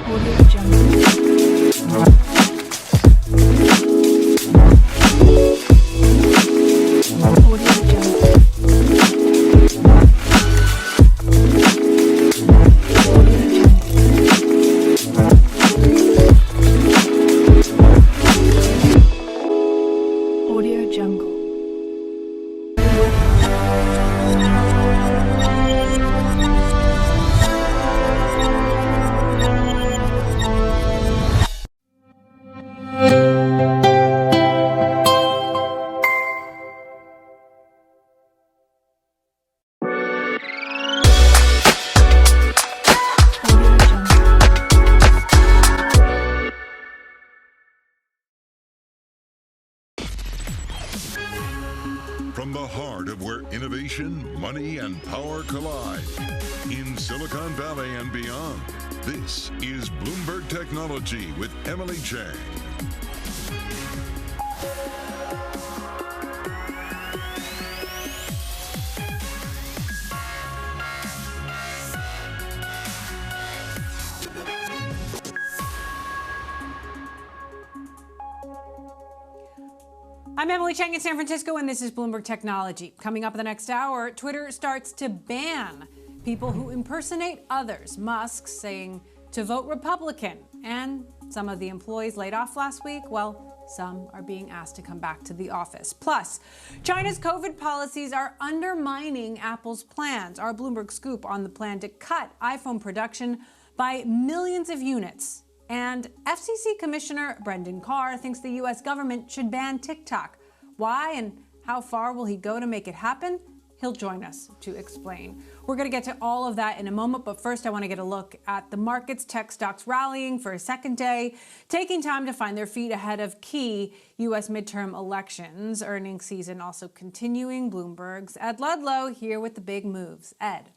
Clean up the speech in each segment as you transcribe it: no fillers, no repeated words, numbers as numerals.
Audio Jungle. Audio Jungle. Audio Jungle. From the heart of where innovation, money, and power collide, in Silicon Valley and beyond, this is Bloomberg Technology with Emily Chang. I'm Emily Chang in San Francisco, and this is Bloomberg Technology. Coming up in the next hour, Twitter starts to ban people who impersonate others. Musk saying to vote Republican. And some of the employees laid off last week, well, some are being asked to come back to the office. Plus, China's COVID policies are undermining Apple's plans. Our Bloomberg scoop on the plan to cut iPhone production by millions of units. And FCC Commissioner Brendan Carr thinks the U.S. government should ban TikTok. Why and how far will he go to make it happen? He'll join us to explain. We're going to get to all of that in a moment, but first I want to get a look at the markets. Tech stocks rallying for a second day, taking time to find their feet ahead of key U.S. midterm elections. Earnings season also continuing. Bloomberg's Ed Ludlow here with the big moves. Ed.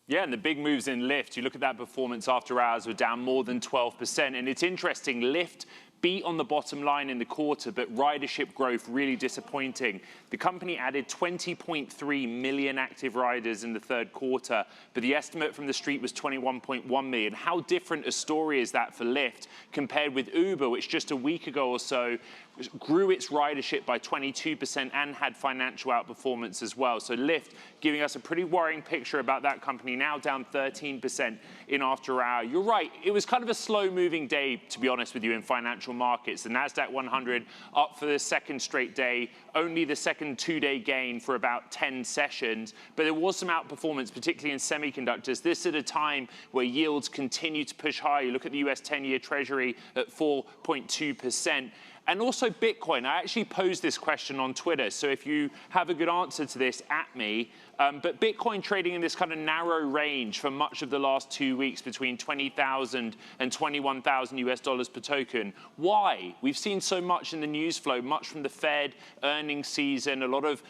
Yeah, and the big moves in Lyft, you look at that performance after hours, were down more than 12%. And it's interesting, Lyft beat on the bottom line in the quarter, but ridership growth really disappointing. The company added 20.3 million active riders in the third quarter, but the estimate from the street was 21.1 million. How different a story is that for Lyft compared with Uber, which just a week ago or so grew its ridership by 22% and had financial outperformance as well. So Lyft giving us a pretty worrying picture about that company, now down 13% in after hour. You're right, it was kind of a slow-moving day, to be honest with you, in financial markets. The NASDAQ 100 up for the second straight day, only the second two-day gain for about 10 sessions. But there was some outperformance, particularly in semiconductors. This at a time where yields continue to push higher. You look at the US 10-year Treasury at 4.2%. And also Bitcoin. I actually posed this question on Twitter, so if you have a good answer to this, at me. But Bitcoin trading in this kind of narrow range for much of the last 2 weeks between 20,000 and 21,000 US dollars per token. Why? We've seen so much in the news flow, much from the Fed, earnings season, a lot of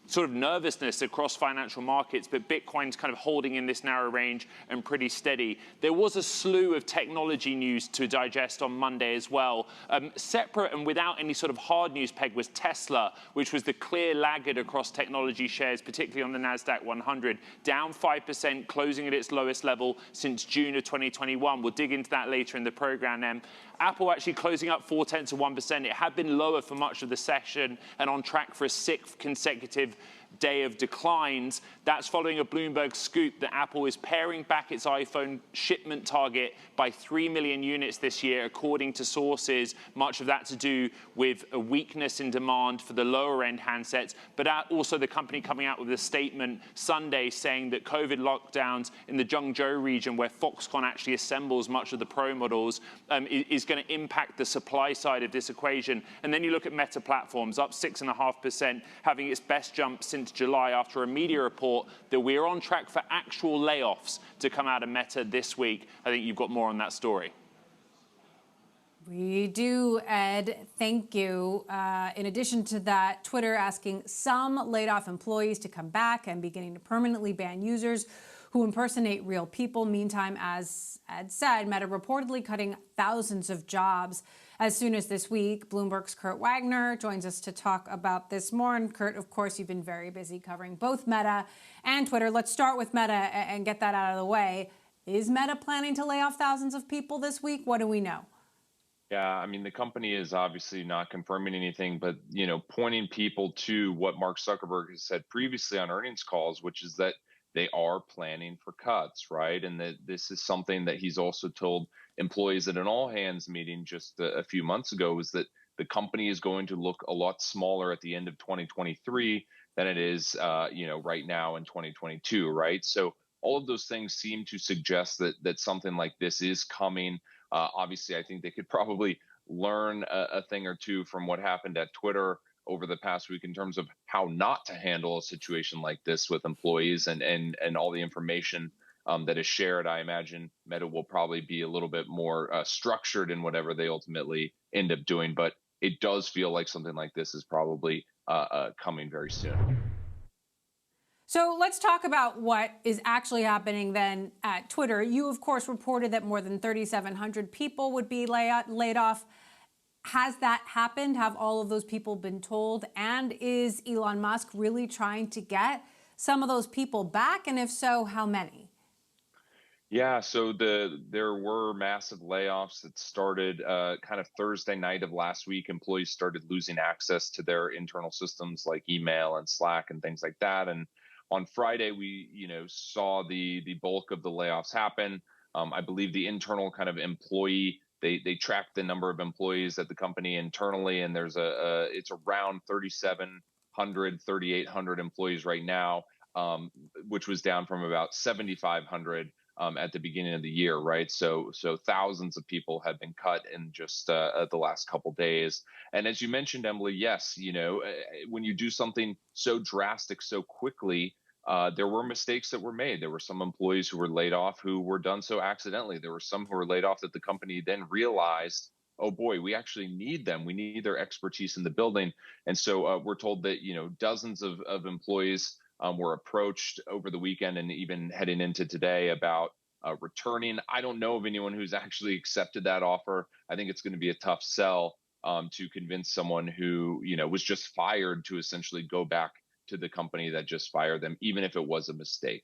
sort of nervousness across financial markets, but Bitcoin's kind of holding in this narrow range and pretty steady. There was a slew of technology news to digest on Monday as well. Separate and without any sort of hard news peg was Tesla, which was the clear laggard across technology shares, particularly on the NASDAQ 100, down 5%, closing at its lowest level since June of 2021. We'll dig into that later in the program. Apple actually closing up 0.4%. It had been lower for much of the session and on track for a sixth consecutive day of declines. That's following a Bloomberg scoop that Apple is paring back its iPhone shipment target by 3 million units this year, according to sources. Much of that to do with a weakness in demand for the lower-end handsets, but also the company coming out with a statement Sunday saying that COVID lockdowns in the Zhengzhou region, where Foxconn actually assembles much of the Pro models, is going to impact the supply side of this equation. And then you look at Meta Platforms, up 6.5%, having its best jump since July after a media report that we're on track for actual layoffs to come out of Meta this week. I think you've got more on that story. We do, Ed. Thank you. In addition to that, Twitter asking some laid-off employees to come back and beginning to permanently ban users who impersonate real people. Meantime, as Ed said, Meta reportedly cutting thousands of jobs as soon as this week. Bloomberg's Kurt Wagner joins us to talk about this more. And Kurt, of course, you've been very busy covering both Meta and Twitter. Let's start with Meta and get that out of the way. Is Meta planning to lay off thousands of people this week? What do we know? Yeah, I mean, the company is obviously not confirming anything, but pointing people to what Mark Zuckerberg has said previously on earnings calls, which is that they are planning for cuts, right? And that this is something that he's also told employees at an all-hands meeting just a few months ago, is that the company is going to look a lot smaller at the end of 2023 than it is, right now in 2022, right? So all of those things seem to suggest that something like this is coming. Obviously, I think they could probably learn a thing or two from what happened at Twitter over the past week in terms of how not to handle a situation like this with employees and all the information that is shared. I imagine Meta will probably be a little bit more structured in whatever they ultimately end up doing. But it does feel like something like this is probably coming very soon. So let's talk about what is actually happening then at Twitter. You, of course, reported that more than 3,700 people would be laid off. Has that happened? Have all of those people been told? And is Elon Musk really trying to get some of those people back? And if so, how many? Yeah, so there were massive layoffs that started kind of Thursday night of last week. Employees started losing access to their internal systems like email and Slack and things like that. And on Friday, we saw the bulk of the layoffs happen. I believe the internal kind of employee, they tracked the number of employees at the company internally, and it's around 3,700, 3,800 employees right now, which was down from about 7,500 at the beginning of the year, right? So thousands of people have been cut in just the last couple days. And as you mentioned, Emily, yes, when you do something so drastic so quickly, there were mistakes that were made. There were some employees who were laid off who were done so accidentally. There were some who were laid off that the company then realized, oh boy, we actually need them. We need their expertise in the building. And so we're told that, dozens of employees were approached over the weekend and even heading into today about returning. I don't know of anyone who's actually accepted that offer. I think it's going to be a tough sell to convince someone who, was just fired to essentially go back to the company that just fired them, even if it was a mistake.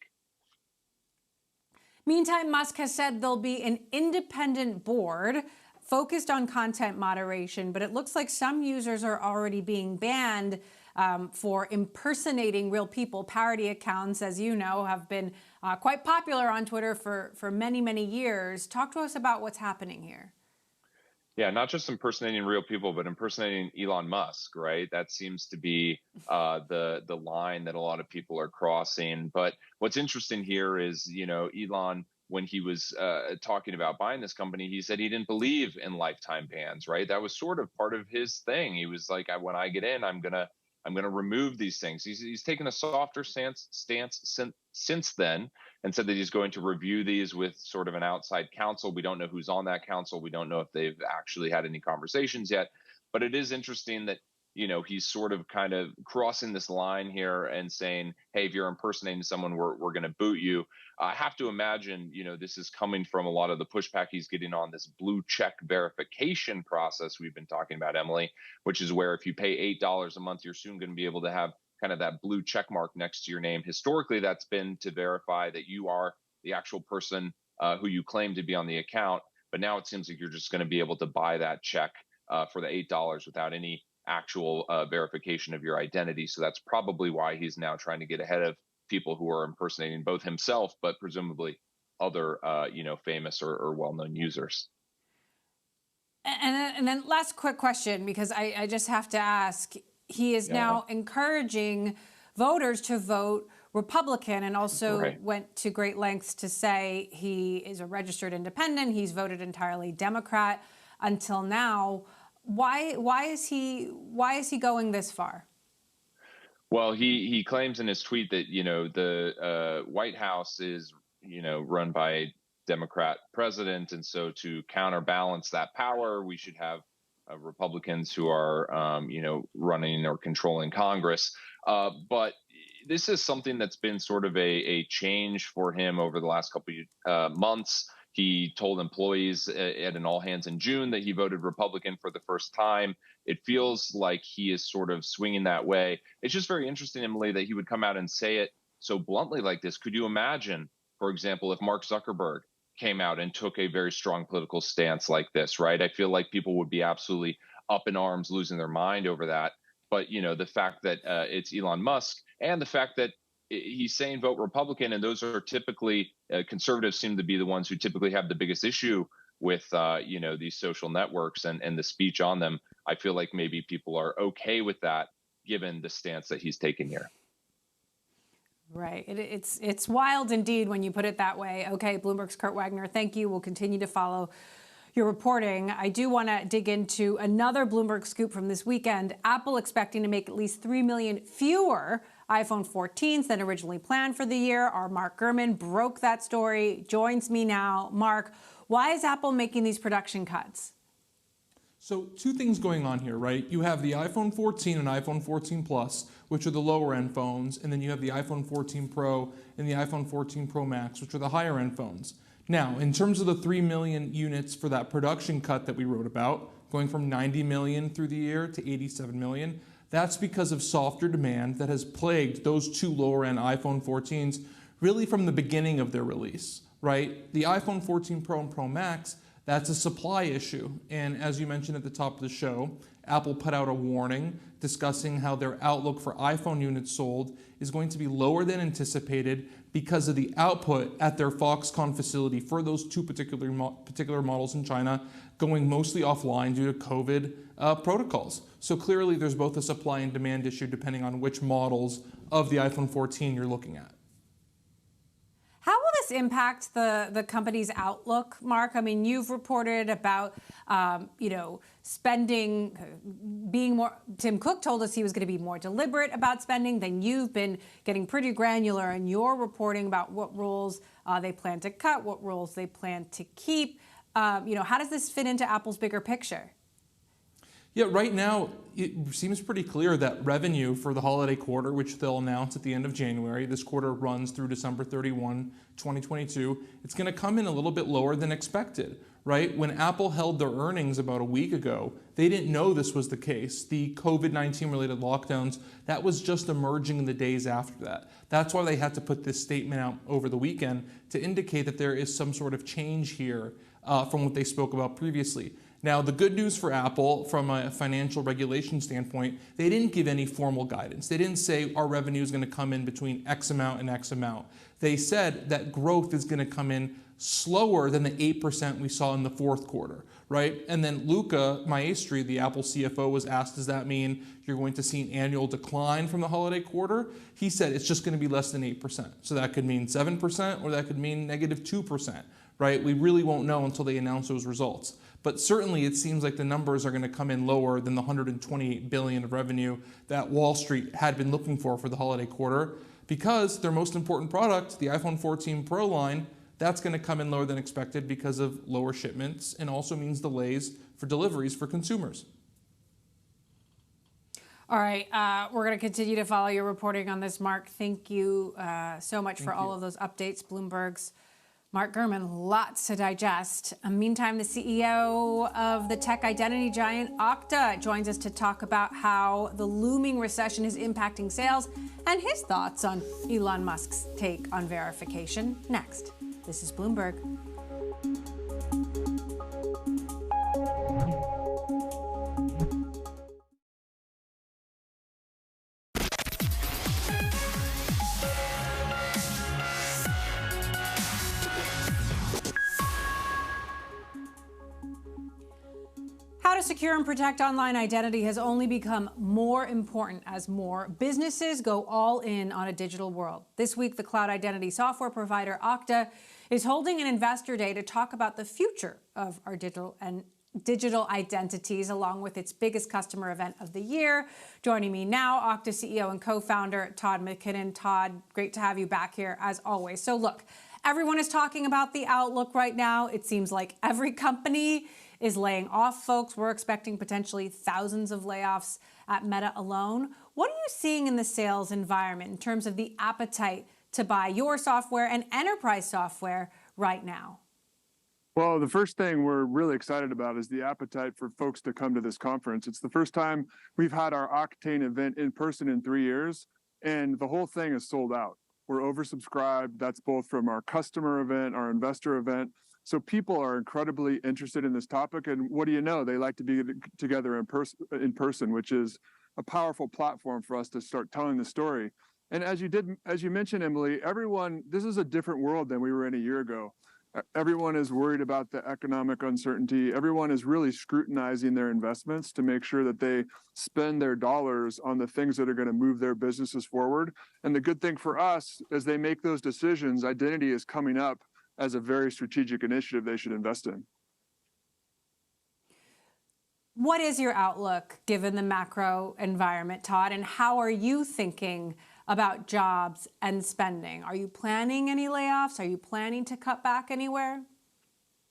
Meantime, Musk has said there'll be an independent board focused on content moderation, but it looks like some users are already being banned for impersonating real people. Parody accounts, as you know, have been quite popular on Twitter for many, many years. Talk to us about what's happening here. Yeah, not just impersonating real people, but impersonating Elon Musk, right? That seems to be the line that a lot of people are crossing. But what's interesting here is, Elon, when he was talking about buying this company, he said he didn't believe in lifetime bans, right? That was sort of part of his thing. He was like, when I get in, I'm gonna remove these things. He's taken a softer stance since then, and said that he's going to review these with sort of an outside counsel. We don't know who's on that counsel. We don't know if they've actually had any conversations yet. But it is interesting that he's sort of kind of crossing this line here and saying, hey, if you're impersonating someone, we're going to boot you. I have to imagine, this is coming from a lot of the pushback he's getting on this blue check verification process we've been talking about, Emily, which is where if you pay $8 a month, you're soon going to be able to have kind of that blue check mark next to your name. Historically, that's been to verify that you are the actual person who you claim to be on the account. But now it seems like you're just going to be able to buy that check for the $8 without any actual verification of your identity. So that's probably why he's now trying to get ahead of people who are impersonating both himself, but presumably other, famous or well-known users. And then last quick question, because I just have to ask, he is now encouraging voters to vote Republican and also went to great lengths to say he is a registered independent. He's voted entirely Democrat until now. Why is he going this far? Well, he claims in his tweet that the White House is run by a Democrat president, and so to counterbalance that power, we should have Republicans who are running or controlling Congress. But this is something that's been sort of a change for him over the last couple of months. He told employees at an all hands in June that he voted Republican for the first time. It feels like he is sort of swinging that way. It's just very interesting, Emily, that he would come out and say it so bluntly like this. Could you imagine, for example, if Mark Zuckerberg came out and took a very strong political stance like this, right? I feel like people would be absolutely up in arms, losing their mind over that. But the fact that it's Elon Musk, and the fact that he's saying vote Republican, and those are typically conservatives seem to be the ones who typically have the biggest issue with these social networks and the speech on them. I feel like maybe people are okay with that given the stance that he's taken here. Right. It's wild indeed when you put it that way. Okay, Bloomberg's Kurt Wagner, thank you. We'll continue to follow your reporting. I do want to dig into another Bloomberg scoop from this weekend. Apple expecting to make at least 3 million fewer iPhone 14s than originally planned for the year. Our Mark Gurman broke that story, joins me now. Mark, why is Apple making these production cuts? So two things going on here, right? You have the iPhone 14 and iPhone 14 Plus, which are the lower end phones, and then you have the iPhone 14 Pro and the iPhone 14 Pro Max, which are the higher end phones. Now, in terms of the 3 million units for that production cut that we wrote about, going from 90 million through the year to 87 million, that's because of softer demand that has plagued those two lower end iPhone 14s really from the beginning of their release, right? The iPhone 14 Pro and Pro Max, that's a supply issue. And as you mentioned at the top of the show, Apple put out a warning discussing how their outlook for iPhone units sold is going to be lower than anticipated because of the output at their Foxconn facility for those two particular models in China going mostly offline due to COVID protocols. So clearly there's both a supply and demand issue depending on which models of the iPhone 14 you're looking at. How will this impact the company's outlook, Mark? I mean, you've reported about, spending being more. Tim Cook told us he was going to be more deliberate about spending. Then you've been getting pretty granular in your reporting about what roles they plan to cut, what roles they plan to keep. How does this fit into Apple's bigger picture? Yeah, right now, it seems pretty clear that revenue for the holiday quarter, which they'll announce at the end of January, this quarter runs through December 31, 2022, it's going to come in a little bit lower than expected, right? When Apple held their earnings about a week ago, they didn't know this was the case. The COVID-19 related lockdowns, that was just emerging in the days after that. That's why they had to put this statement out over the weekend to indicate that there is some sort of change here from what they spoke about previously. Now, the good news for Apple from a financial regulation standpoint, they didn't give any formal guidance. They didn't say our revenue is going to come in between X amount and X amount. They said that growth is going to come in slower than the 8% we saw in the fourth quarter, right? And then Luca Maestri, the Apple CFO, was asked, does that mean you're going to see an annual decline from the holiday quarter? He said it's just going to be less than 8%. So that could mean 7% or that could mean negative 2%, right? We really won't know until they announce those results. But certainly it seems like the numbers are going to come in lower than the $128 billion of revenue that Wall Street had been looking for the holiday quarter, because their most important product, the iPhone 14 Pro line, that's going to come in lower than expected because of lower shipments and also means delays for deliveries for consumers. All right, we're going to continue to follow your reporting on this, Mark. Thank you so much for all of those updates. Bloomberg's Mark Gurman, lots to digest. Meantime, the CEO of the tech identity giant Okta joins us to talk about how the looming recession is impacting sales and his thoughts on Elon Musk's take on verification. Next, this is Bloomberg. How to secure and protect online identity has only become more important as more businesses go all in on a digital world. This week, the cloud identity software provider Okta is holding an investor day to talk about the future of our digital identities, along with its biggest customer event of the year. Joining me now, Okta CEO and co-founder Todd McKinnon. Todd, great to have you back here as always. So look, everyone is talking about the outlook right now. It seems like every company is laying off folks. We're expecting potentially thousands of layoffs at Meta alone. What are you seeing in the sales environment in terms of the appetite to buy your software and enterprise software right now? Well, the first thing we're really excited about is the appetite for folks to come to this conference. It's the first time we've had our Octane event in person in 3 years, and the whole thing is sold out. We're oversubscribed. That's both from our customer event, our investor event, So people are incredibly interested in this topic. And what do you know? They like to be together in person, which is a powerful platform for us to start telling the story. And as you mentioned, Emily, this is a different world than we were in a year ago. Everyone is worried about the economic uncertainty. Everyone is really scrutinizing their investments to make sure that they spend their dollars on the things that are going to move their businesses forward. And the good thing for us, as they make those decisions, identity is coming up as a very strategic initiative they should invest in. What is your outlook given the macro environment, Todd, and how are you thinking about jobs and spending? Are you planning any layoffs? Are you planning to cut back anywhere?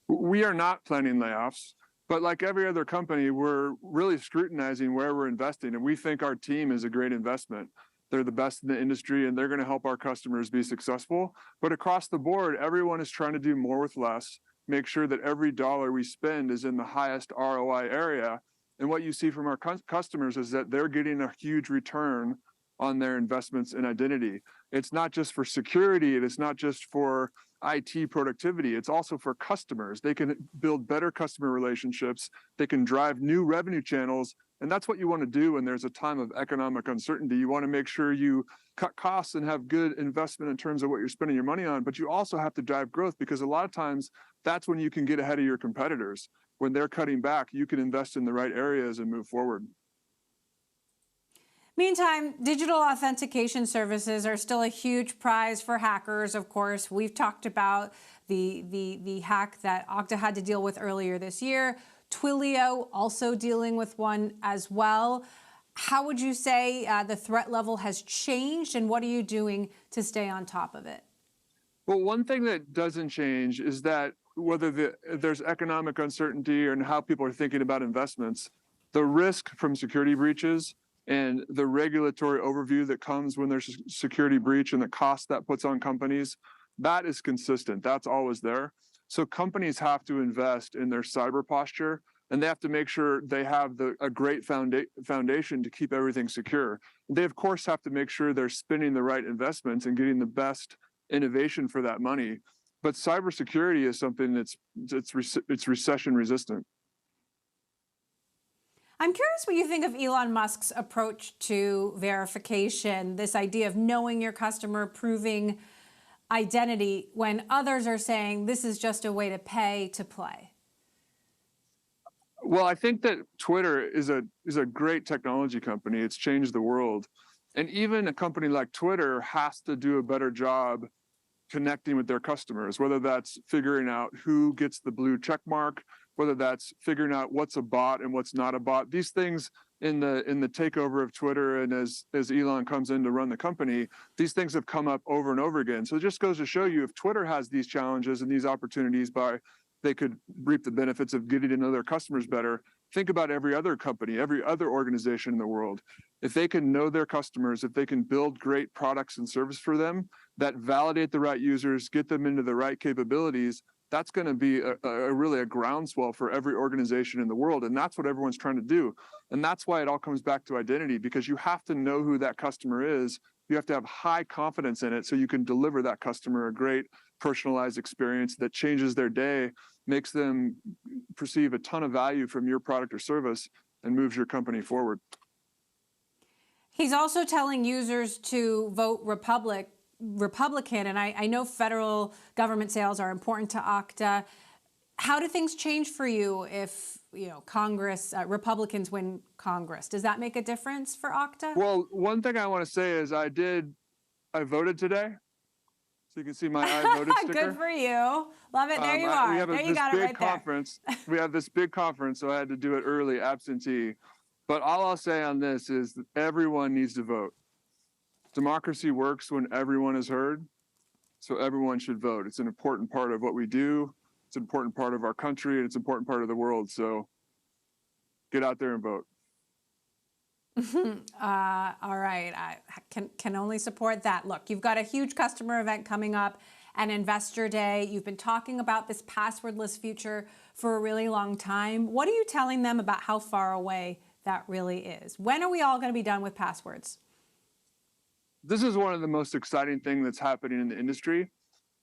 We are not planning layoffs, but like every other company, we're really scrutinizing where we're investing, and we think our team is a great investment. They're the best in the industry, and they're going to help our customers be successful. But across the board, everyone is trying to do more with less, make sure that every dollar we spend is in the highest ROI area. And what you see from our customers is that they're getting a huge return on their investments in identity. It's not just for security, and it's not just for IT productivity, it's also for customers. They can build better customer relationships, they can drive new revenue channels, and that's what you want to do when there's a time of economic uncertainty. You want to make sure you cut costs and have good investment in terms of what you're spending your money on, but you also have to drive growth, because a lot of times that's when you can get ahead of your competitors. When they're cutting back, you can invest in the right areas and move forward. Meantime, digital authentication services are still a huge prize for hackers, of course. We've talked about the hack that Okta had to deal with earlier this year. Twilio also dealing with one as well. How would you say the threat level has changed, and what are you doing to stay on top of it? Well, one thing that doesn't change is that whether there's economic uncertainty and how people are thinking about investments, the risk from security breaches and the regulatory overview that comes when there's a security breach and the cost that puts on companies, that is consistent. That's always there. So companies have to invest in their cyber posture, and they have to make sure they have a great foundation to keep everything secure. They, of course, have to make sure they're spending the right investments and getting the best innovation for that money. But cybersecurity is something it's recession resistant. I'm curious what you think of Elon Musk's approach to verification, this idea of knowing your customer, proving identity, when others are saying this is just a way to pay to play. Well, I think that Twitter is a great technology company. It's changed the world. And even a company like Twitter has to do a better job connecting with their customers, whether that's figuring out who gets the blue check mark, whether that's figuring out what's a bot and what's not a bot. These things in the takeover of Twitter, and as Elon comes in to run the company, these things have come up over and over again. So it just goes to show you, if Twitter has these challenges and these opportunities they could reap the benefits of getting to know their customers better. Think about every other company, every other organization in the world. If they can know their customers, if they can build great products and service for them that validate the right users, get them into the right capabilities, that's going to be really a groundswell for every organization in the world. And that's what everyone's trying to do. And that's why it all comes back to identity, because you have to know who that customer is. You have to have high confidence in it so you can deliver that customer a great personalized experience that changes their day, makes them perceive a ton of value from your product or service, and moves your company forward. He's also telling users to vote Republican, and I know federal government sales are important to Okta. How do things change for you if Congress, Republicans win Congress? Does that make a difference for Okta? Well, one thing I want to say is I voted today. So you can see my I voted sticker. Good for you. Love it. There you are. We have there you got it right conference. We have this big conference, so I had to do it early, absentee. But all I'll say on this is that everyone needs to vote. Democracy works when everyone is heard, so everyone should vote. It's an important part of what we do. It's an important part of our country, and it's an important part of the world. So get out there and vote. All right. I can only support that. Look, you've got a huge customer event coming up, and Investor Day. You've been talking about this passwordless future for a really long time. What are you telling them about how far away that really is? When are we all going to be done with passwords? This is one of the most exciting things that's happening in the industry.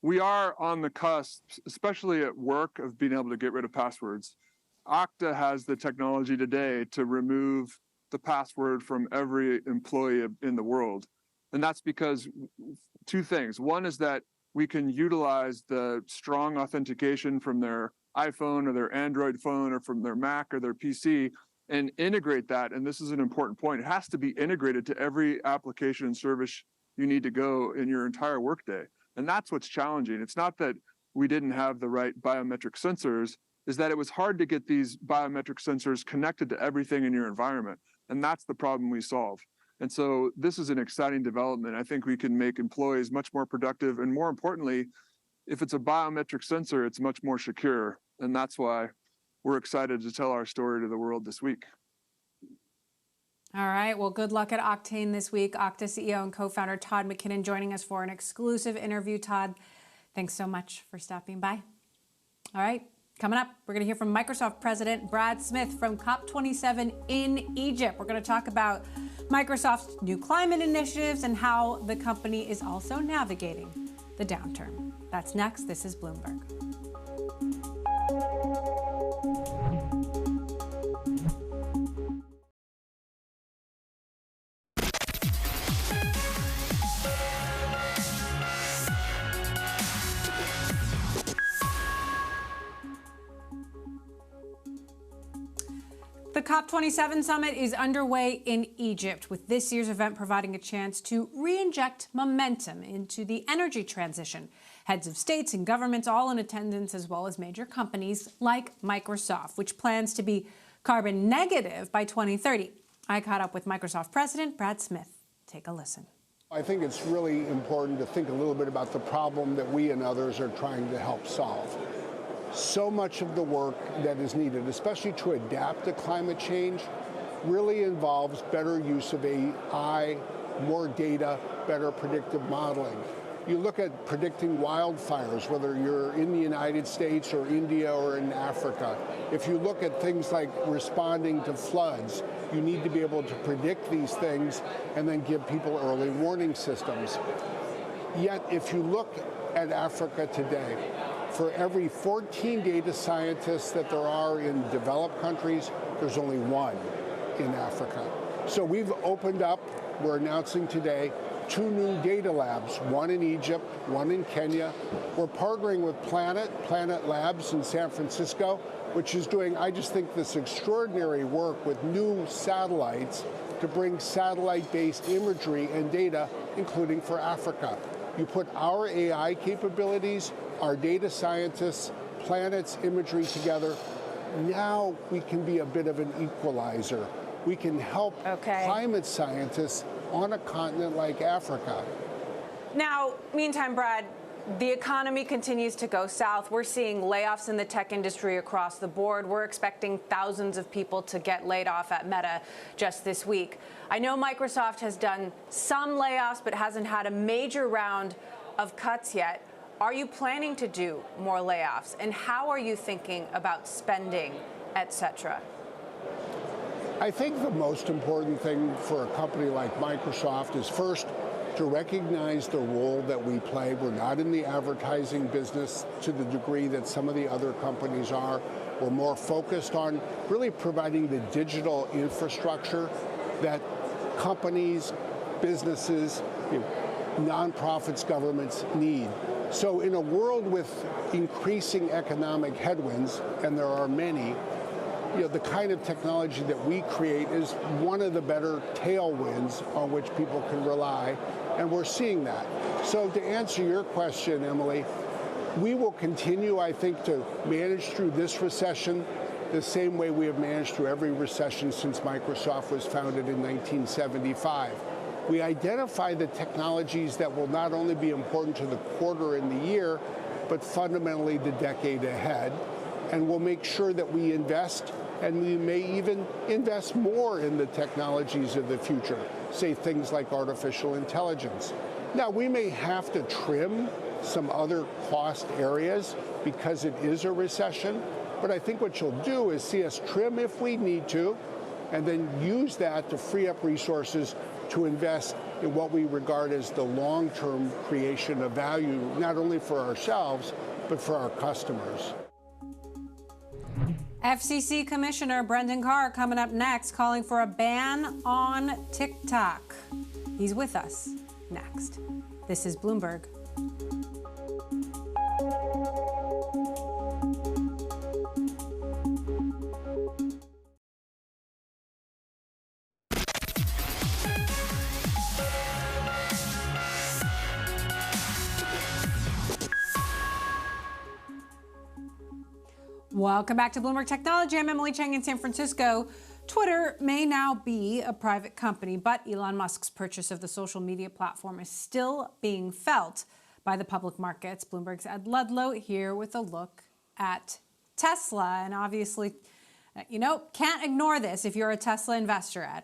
we are on the cusp, especially at work, of being able to get rid of passwords. Okta has the technology today to remove the password from every employee in the world. And that's because two things. One is that we can utilize the strong authentication from their iPhone or their Android phone or from their Mac or their PC and integrate that. And this is an important point. It has to be integrated to every application and service you need to go in your entire workday. And that's what's challenging. It's not that we didn't have the right biometric sensors, is that it was hard to get these biometric sensors connected to everything in your environment. And that's the problem we solve. And so this is an exciting development. I think we can make employees much more productive. And more importantly, if it's a biometric sensor, it's much more secure. And that's why we're excited to tell our story to the world this week. All right. Well, good luck at Octane this week. Okta CEO and co-founder Todd McKinnon joining us for an exclusive interview. Todd, thanks so much for stopping by. All right. Coming up, we're going to hear from Microsoft President Brad Smith from COP27 in Egypt. We're going to talk about Microsoft's new climate initiatives and how the company is also navigating the downturn. That's next. This is Bloomberg. The COP27 summit is underway in Egypt, with this year's event providing a chance to re-inject momentum into the energy transition. Heads of states and governments all in attendance, as well as major companies like Microsoft, which plans to be carbon negative by 2030. I caught up with Microsoft President Brad Smith. Take a listen. I think it's really important to think a little bit about the problem that we and others are trying to help solve. So much of the work that is needed, especially to adapt to climate change, really involves better use of AI, more data, better predictive modeling. You look at predicting wildfires, whether you're in the United States or India or in Africa. If you look at things like responding to floods, you need to be able to predict these things and then give people early warning systems. Yet, if you look at Africa today, for every 14 data scientists that there are in developed countries, there's only one in Africa. So we've opened up, we're announcing today, 2 new data labs, one in Egypt, one in Kenya. We're partnering with Planet Labs in San Francisco, which is doing, I just think, this extraordinary work with new satellites to bring satellite-based imagery and data, including for Africa. You put our AI capabilities, our data scientists, Planet's imagery together, now we can be a bit of an equalizer. We can help climate scientists on a continent like Africa. Now, meantime, Brad, the economy continues to go south. We're seeing layoffs in the tech industry across the board. We're expecting thousands of people to get laid off at Meta just this week. I know Microsoft has done some layoffs, but hasn't had a major round of cuts yet. Are you planning to do more layoffs? And how are you thinking about spending, et cetera? I think the most important thing for a company like Microsoft is first to recognize the role that we play. We're not in the advertising business to the degree that some of the other companies are. We're more focused on really providing the digital infrastructure that companies, businesses, nonprofits, governments need. So in a world with increasing economic headwinds, and there are many, the kind of technology that we create is one of the better tailwinds on which people can rely, and we're seeing that. So to answer your question, Emily, we will continue, I think, to manage through this recession the same way we have managed through every recession since Microsoft was founded in 1975. We identify the technologies that will not only be important to the quarter and the year, but fundamentally the decade ahead. And we'll make sure that we invest, and we may even invest more in the technologies of the future, say things like artificial intelligence. Now, we may have to trim some other cost areas because it is a recession, but I think what you'll do is see us trim if we need to, and then use that to free up resources to invest in what we regard as the long-term creation of value, not only for ourselves, but for our customers. FCC Commissioner Brendan Carr coming up next, calling for a ban on TikTok. He's with us next. This is Bloomberg. Welcome back to Bloomberg Technology. I'm Emily Chang in San Francisco. Twitter may now be a private company, but Elon Musk's purchase of the social media platform is still being felt by the public markets. Bloomberg's Ed Ludlow here with a look at Tesla. And obviously, can't ignore this if you're a Tesla investor, Ed.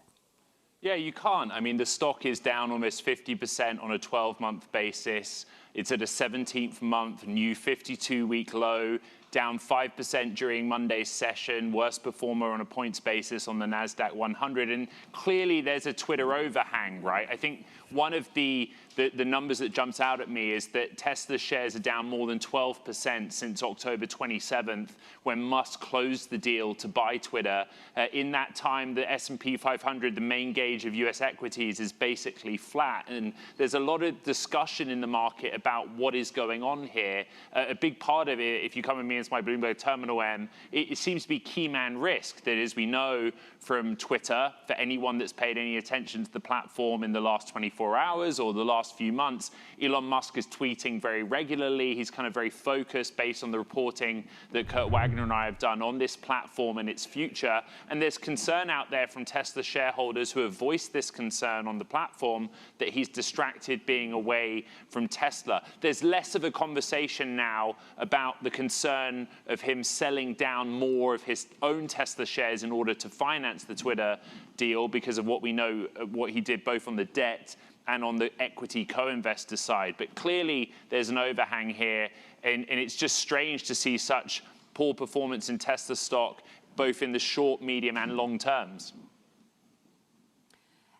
Yeah, you can't. I mean, the stock is down almost 50% on a 12-month basis. It's at a 17th month new 52-week low, down 5% during Monday's session, worst performer on a points basis on the NASDAQ 100. And clearly there's a Twitter overhang, right? I think one of the numbers that jumps out at me is that Tesla shares are down more than 12% since October 27th, when Musk closed the deal to buy Twitter. In that time, the S&P 500, the main gauge of US equities, is basically flat. And there's a lot of discussion in the market about what is going on here. A big part of it, if you come with me as my Bloomberg Terminal M, it seems to be key man risk. That is, we know from Twitter, for anyone that's paid any attention to the platform in the last 24 hours or the last few months, Elon Musk is tweeting very regularly. He's kind of very focused based on the reporting that Kurt Wagner and I have done on this platform and its future. And there's concern out there from Tesla shareholders who have voiced this concern on the platform that he's distracted being away from Tesla. There's less of a conversation now about the concern of him selling down more of his own Tesla shares in order to finance the Twitter deal, because of what we know, what he did both on the debt and on the equity co-investor side. But clearly there's an overhang here, and it's just strange to see such poor performance in Tesla stock, both in the short, medium, and long terms.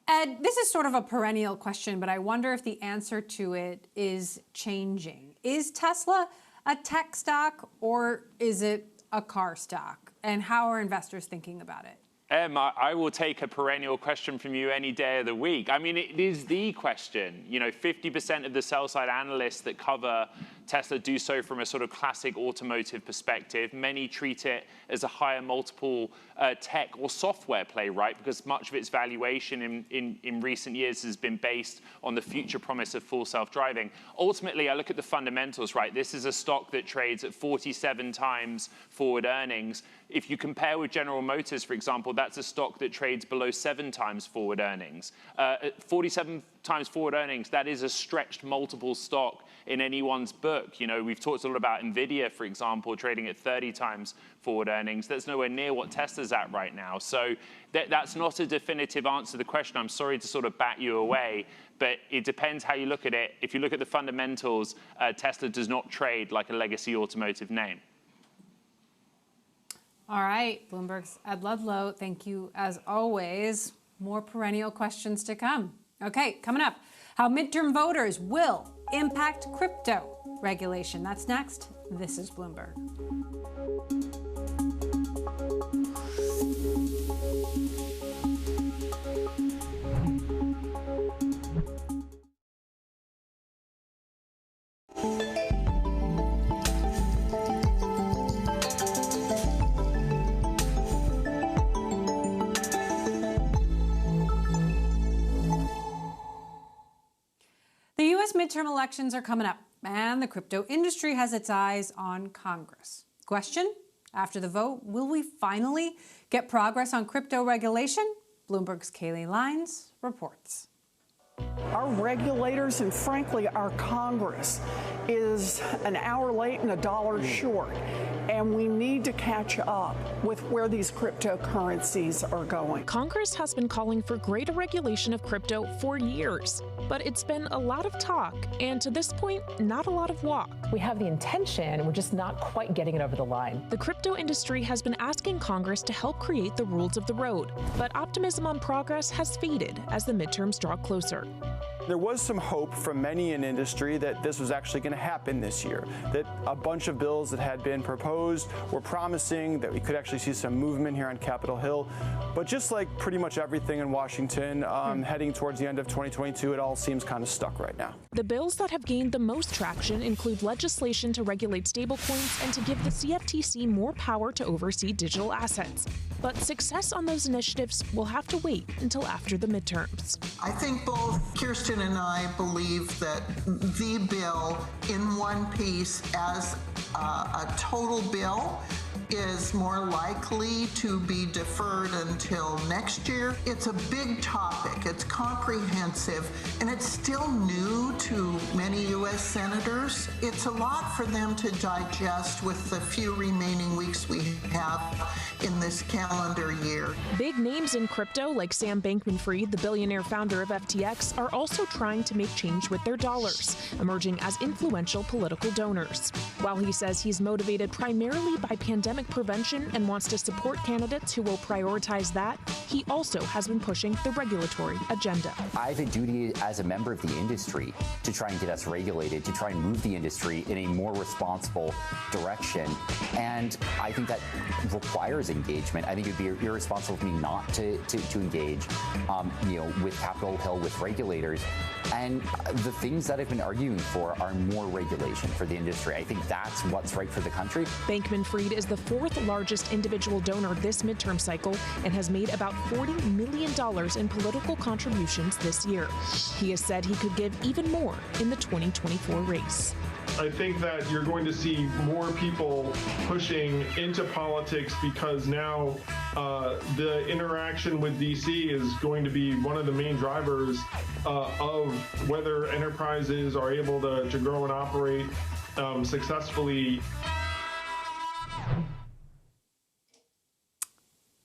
Ed, this is sort of a perennial question, but I wonder if the answer to it is changing. Is Tesla a tech stock, or is it a car stock? And how are investors thinking about it? I will take a perennial question from you any day of the week. I mean, it is the question. 50% of the sell-side analysts that cover Tesla do so from a sort of classic automotive perspective. Many treat it as a higher multiple tech or software play, right? Because much of its valuation in recent years has been based on the future promise of full self-driving. Ultimately, I look at the fundamentals, right? This is a stock that trades at 47 times forward earnings. If you compare with General Motors, for example, that's a stock that trades below 7 times forward earnings. At 47 times forward earnings, that is a stretched multiple stock in anyone's book. We've talked a lot about NVIDIA, for example, trading at 30 times forward earnings. That's nowhere near what Tesla's at right now. So that's not a definitive answer to the question. I'm sorry to sort of bat you away, but it depends how you look at it. If you look at the fundamentals, Tesla does not trade like a legacy automotive name. All right, Bloomberg's Ed Ludlow, thank you as always. More perennial questions to come. Okay, coming up, how midterm voters will impact crypto regulation. That's next. This is Bloomberg. The U.S. midterm elections are coming up, and the crypto industry has its eyes on Congress. Question: after the vote, will we finally get progress on crypto regulation? Bloomberg's Kaylee Lines reports. Our regulators and, frankly, our Congress is an hour late and a dollar short, and we need to catch up with where these cryptocurrencies are going. Congress has been calling for greater regulation of crypto for years. But it's been a lot of talk, and to this point, not a lot of walk. We have the intention, we're just not quite getting it over the line. The crypto industry has been asking Congress to help create the rules of the road, but optimism on progress has faded as the midterms draw closer. There was some hope from many in industry that this was actually going to happen this year, that a bunch of bills that had been proposed were promising, that we could actually see some movement here on Capitol Hill. But just like pretty much everything in Washington, heading towards the end of 2022, it all seems kind of stuck right now. The bills that have gained the most traction include legislation to regulate stablecoins and to give the CFTC more power to oversee digital assets. But success on those initiatives will have to wait until after the midterms. I think both Kirsten and I believe that the bill in one piece as a total bill is more likely to be deferred until next year. It's a big topic, it's comprehensive, and it's still new to many U.S. senators. It's a lot for them to digest with the few remaining weeks we have in this calendar year. Big names in crypto like Sam Bankman-Fried, the billionaire founder of FTX, are also trying to make change with their dollars, emerging as influential political donors. While he says he's motivated primarily by pandemic prevention and wants to support candidates who will prioritize that, he also has been pushing the regulatory agenda. I have a duty as a member of the industry to try and get us regulated, to try and move the industry in a more responsible direction. And I think that requires engagement. I think it would be irresponsible for me not to engage, with Capitol Hill, with regulators. And the things that I've been arguing for are more regulation for the industry. I think that's what's right for the country. Bankman-Fried is the fourth largest individual donor this midterm cycle and has made about $40 million in political contributions this year. He has said he could give even more in the 2024 race. I think that you're going to see more people pushing into politics because now the interaction with DC is going to be one of the main drivers of whether enterprises are able to grow and operate successfully.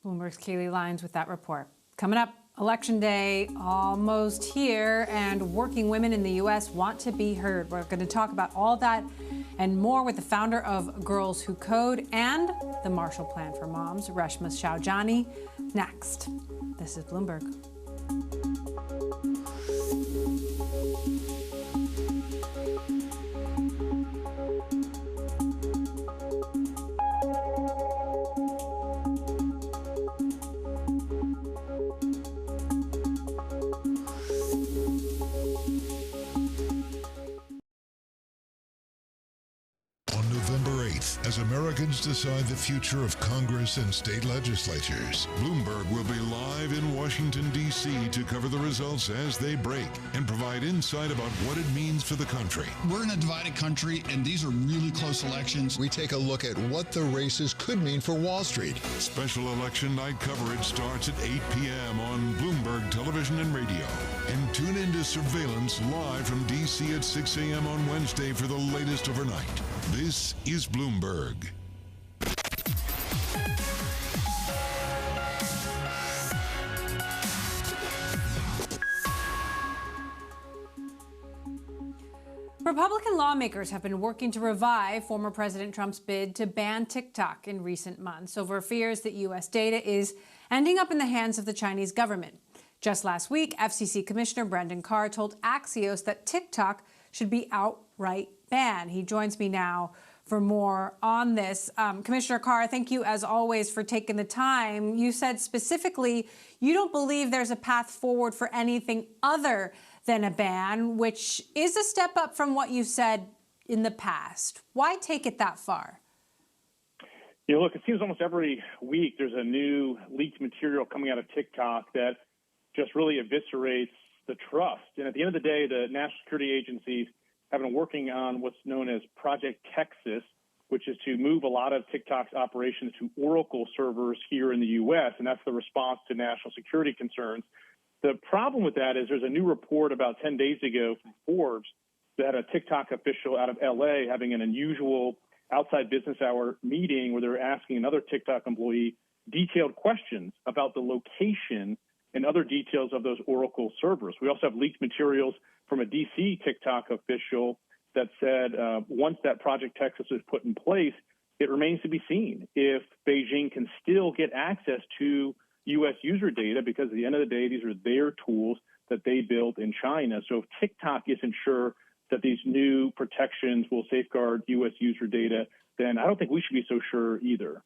Bloomberg's Kaylee Lyons with that report. Coming up, Election Day almost here, and working women in the U.S. want to be heard. We're going to talk about all that and more with the founder of Girls Who Code and the Marshall Plan for Moms, Reshma Saujani, next. This is Bloomberg. As Americans decide the future of Congress and state legislatures, Bloomberg will be live in Washington, D.C. to cover the results as they break and provide insight about what it means for the country. We're in a divided country, and these are really close elections. We take a look at what the races could mean for Wall Street. Special election night coverage starts at 8 p.m. on Bloomberg Television and Radio. And tune in to Surveillance live from D.C. at 6 a.m. on Wednesday for the latest overnight. This is Bloomberg. Republican lawmakers have been working to revive former President Trump's bid to ban TikTok in recent months over fears that U.S. data is ending up in the hands of the Chinese government. Just last week, FCC Commissioner Brendan Carr told Axios that TikTok should be outright banned. He joins me now for more on this. Commissioner Carr, thank you as always for taking the time. You said specifically you don't believe there's a path forward for anything other than a ban, which is a step up from what you've said in the past. Why take it that far? Look, it seems almost every week there's a new leaked material coming out of TikTok that just really eviscerates the trust. And at the end of the day, the national security agencies have been working on what's known as Project Texas, which is to move a lot of TikTok's operations to Oracle servers here in the U.S., and that's the response to national security concerns. The problem with that is there's a new report about 10 days ago from Forbes that had a TikTok official out of L.A. having an unusual outside business hour meeting where they were asking another TikTok employee detailed questions about the location and other details of those Oracle servers. We also have leaked materials from a DC TikTok official that said once that Project Texas is put in place, it remains to be seen if Beijing can still get access to U.S. user data, because at the end of the day, these are their tools that they built in China. So if TikTok isn't sure that these new protections will safeguard U.S. user data, then I don't think we should be so sure either.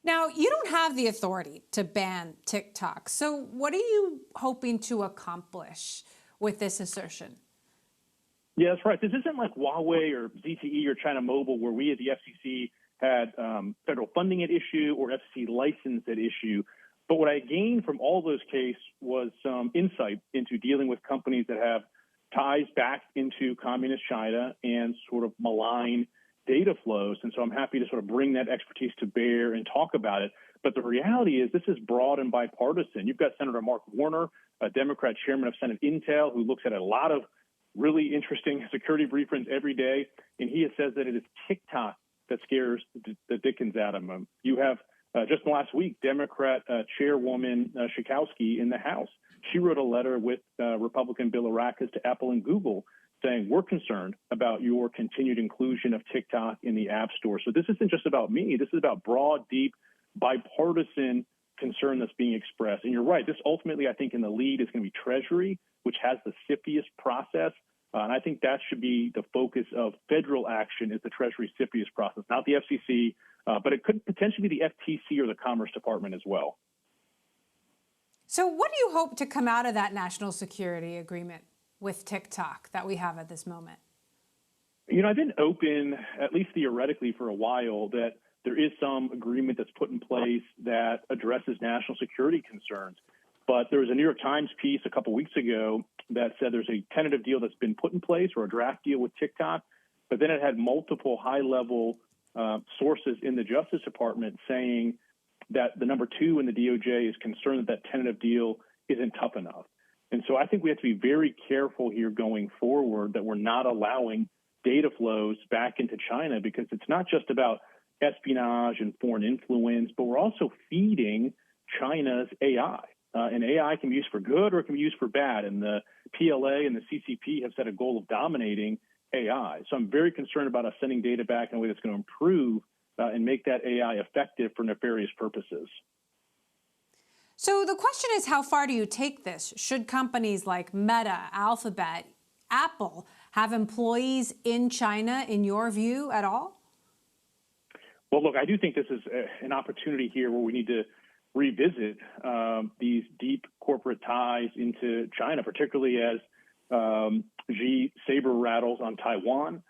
Now, you don't have the authority to ban TikTok. So what are you hoping to accomplish with this assertion? Yeah, that's right. This isn't like Huawei or ZTE or China Mobile, where we at the FCC had federal funding at issue or FCC license at issue. But what I gained from all those cases was some insight into dealing with companies that have ties back into communist China and sort of malign data flows. And so I'm happy to sort of bring that expertise to bear and talk about it. But the reality is this is broad and bipartisan. You've got Senator Mark Warner, a Democrat chairman of Senate Intel, who looks at a lot of really interesting security briefings every day. And he says that it is TikTok that scares the dickens out of him. You have just last week, Democrat Chairwoman Schakowsky in the House. She wrote a letter with Republican Bill Aracas to Apple and Google saying, we're concerned about your continued inclusion of TikTok in the App Store. So this isn't just about me. This is about broad, deep, bipartisan concern that's being expressed. And you're right. This ultimately, I think, in the lead is going to be Treasury, which has the CFIUS process. And I think that should be the focus of federal action, is the Treasury CFIUS process, not the FCC, but it could potentially be the FTC or the Commerce Department as well. So what do you hope to come out of that national security agreement with TikTok that we have at this moment? You know, I've been open, at least theoretically, for a while, that there is some agreement that's put in place that addresses national security concerns. But there was a New York Times piece a couple weeks ago that said there's a tentative deal that's been put in place, or a draft deal with TikTok, but then it had multiple high-level sources in the Justice Department saying that the number two in the DOJ is concerned that that tentative deal isn't tough enough. And so I think we have to be very careful here going forward that we're not allowing data flows back into China, because it's not just about espionage and foreign influence, but we're also feeding China's AI. And AI can be used for good or it can be used for bad. And the PLA and the CCP have set a goal of dominating AI. So I'm very concerned about us sending data back in a way that's going to improve and make that AI effective for nefarious purposes. So the question is, how far do you take this? Should companies like Meta, Alphabet, Apple have employees in China, in your view, at all? Well, look, I do think this is an opportunity here where we need to revisit these deep corporate ties into China, particularly as Xi saber rattles on Taiwan,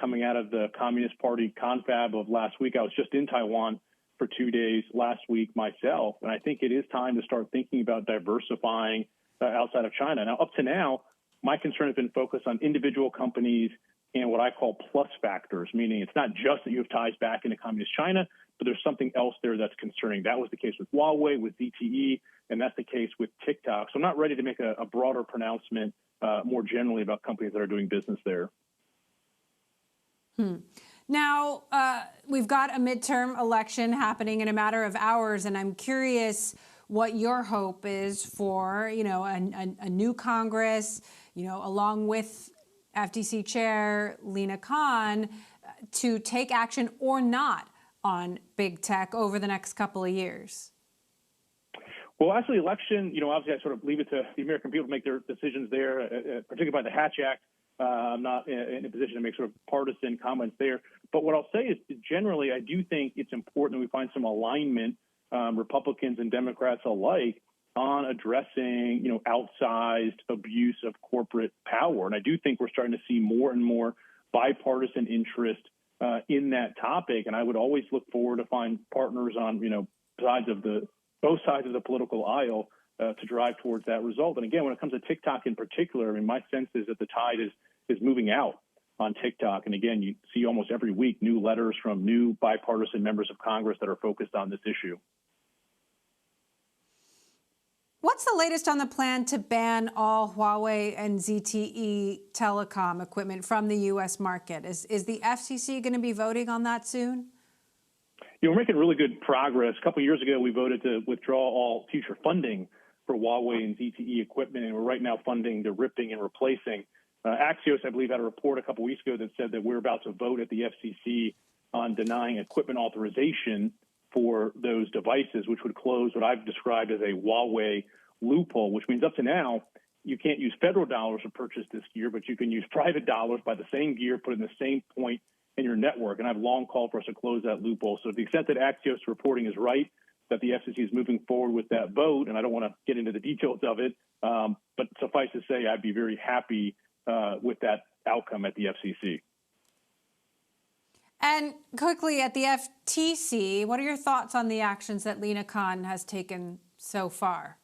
coming out of the Communist Party confab of last week. I was just in Taiwan for 2 days last week myself, and I think it is time to start thinking about diversifying outside of China. Now, up to now, my concern has been focused on individual companies and what I call plus factors, meaning it's not just that you have ties back into communist China, but there's something else there that's concerning. That was the case with Huawei, with ZTE, and that's the case with TikTok. So I'm not ready to make a broader pronouncement more generally about companies that are doing business there. Now, we've got a midterm election happening in a matter of hours, and I'm curious what your hope is for, a new Congress, along with FTC Chair Lina Khan, to take action or not on big tech over the next couple of years? Well, actually, election, obviously I sort of leave it to the American people to make their decisions there, particularly by the Hatch Act. I'm not in a position to make sort of partisan comments there. But what I'll say is, generally, I do think it's important that we find some alignment, Republicans and Democrats alike, on addressing, outsized abuse of corporate power. And I do think we're starting to see more and more bipartisan interest in that topic. And I would always look forward to find partners on, both sides of the political aisle to drive towards that result. And again, when it comes to TikTok in particular, my sense is that the tide is moving out on TikTok. And again, you see almost every week new letters from new bipartisan members of Congress that are focused on this issue. What's the latest on the plan to ban all Huawei and ZTE telecom equipment from the U.S. market? Is the FCC going to be voting on that soon? we're making really good progress. A couple of years ago, we voted to withdraw all future funding for Huawei and ZTE equipment, and we're right now funding the ripping and replacing. Axios, I believe, had a report a couple of weeks ago that said that we're about to vote at the FCC on denying equipment authorization for those devices, which would close what I've described as a Huawei loophole, which means up to now, you can't use federal dollars to purchase this gear, but you can use private dollars, buy the same gear, put it in the same point in your network. And I've long called for us to close that loophole. So to the extent that Axios reporting is right, that the FCC is moving forward with that vote, and I don't want to get into the details of it, but suffice to say, I'd be very happy with that outcome at the FCC. And quickly, at the FTC, what are your thoughts on the actions that Lina Khan has taken so far?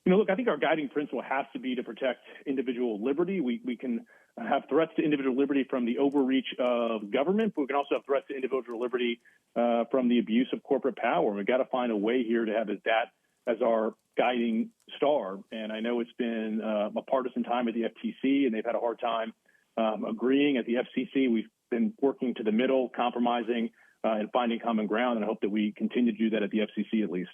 Look, I think our guiding principle has to be to protect individual liberty. We can have threats to individual liberty from the overreach of government, but we can also have threats to individual liberty from the abuse of corporate power. We've got to find a way here to have that as our guiding star. And I know it's been a partisan time at the FTC, and they've had a hard time agreeing at the FCC. We've been working to the middle, compromising, and finding common ground, and I hope that we continue to do that at the FCC at least.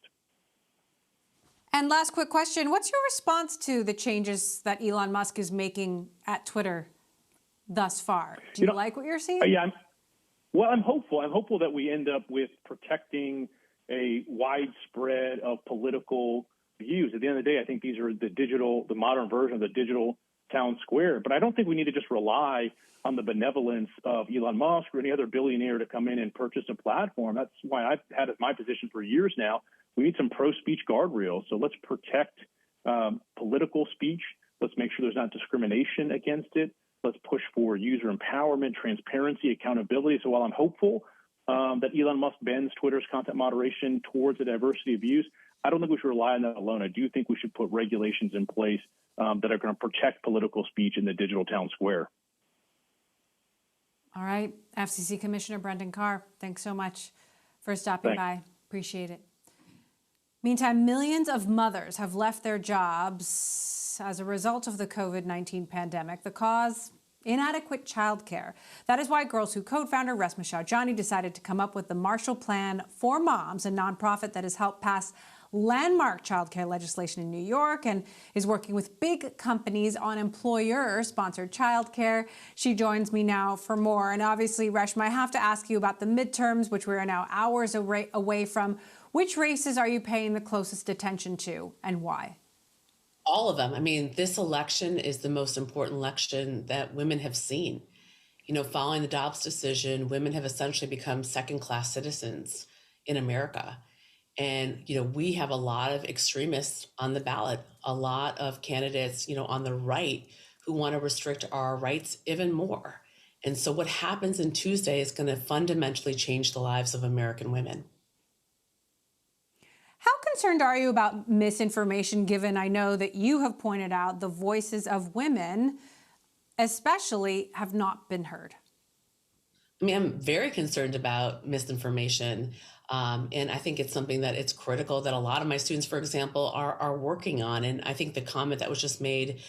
And last quick question, what's your response to the changes that Elon Musk is making at Twitter thus far? Do you like what you're seeing? Yeah, I'm hopeful. I'm hopeful that we end up with protecting a widespread of political views. At the end of the day, I think these are the modern version of the digital town square. But I don't think we need to just rely on the benevolence of Elon Musk or any other billionaire to come in and purchase a platform. That's why I've had it my position for years now. We need some pro-speech guardrails. So let's protect political speech. Let's make sure there's not discrimination against it. Let's push for user empowerment, transparency, accountability. So while I'm hopeful that Elon Musk bends Twitter's content moderation towards a diversity of views, I don't think we should rely on that alone. I do think we should put regulations in place that are going to protect political speech in the digital town square. All right. FCC Commissioner Brendan Carr, thanks so much for stopping by. Appreciate it. Meantime, millions of mothers have left their jobs as a result of the COVID-19 pandemic. The cause? Inadequate childcare. That is why Girls Who Code founder Resma Shahjani decided to come up with the Marshall Plan for Moms, a nonprofit that has helped pass landmark childcare legislation in New York and is working with big companies on employer-sponsored childcare. She joins me now for more. And obviously, Reshma, I have to ask you about the midterms, which we are now hours away from. Which races are you paying the closest attention to, and why? All of them. I mean, this election is the most important election that women have seen. Following the Dobbs decision, women have essentially become second-class citizens in America. And, we have a lot of extremists on the ballot, a lot of candidates, on the right who want to restrict our rights even more. And so what happens in Tuesday is going to fundamentally change the lives of American women. How concerned are you about misinformation, given I know that you have pointed out the voices of women, especially, have not been heard? I mean, I'm very concerned about misinformation. And I think it's something that it's critical that a lot of my students, for example, are working on. And I think the comment that was just made,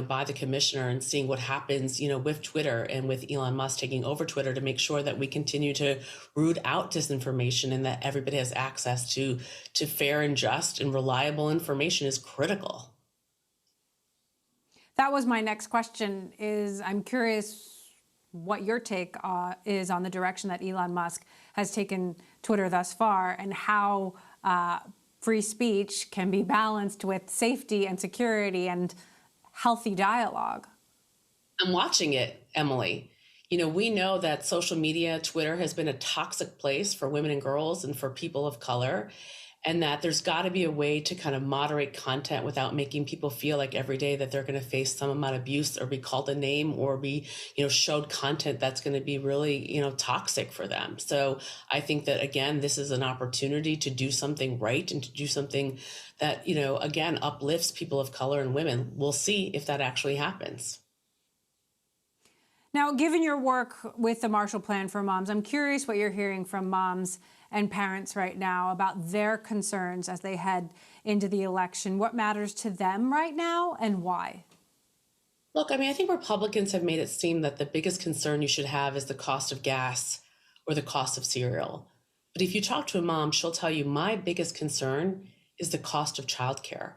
by the commissioner and seeing what happens, with Twitter and with Elon Musk taking over Twitter to make sure that we continue to root out disinformation and that everybody has access to fair and just and reliable information is critical. That was my next question. I'm curious what your take is on the direction that Elon Musk has taken Twitter thus far, and how free speech can be balanced with safety and security and healthy dialogue. I'm watching it, Emily. We know that social media, Twitter, has been a toxic place for women and girls and for people of color, and that there's got to be a way to kind of moderate content without making people feel like every day that they're going to face some amount of abuse or be called a name or be, showed content that's going to be really, toxic for them. So I think that, again, this is an opportunity to do something right and to do something that, again, uplifts people of color and women. We'll see if that actually happens. Now, given your work with the Marshall Plan for Moms, I'm curious what you're hearing from moms and parents right now about their concerns as they head into the election. What matters to them right now and why? Look, I mean, I think Republicans have made it seem that the biggest concern you should have is the cost of gas or the cost of cereal. But if you talk to a mom, she'll tell you, my biggest concern is the cost of childcare.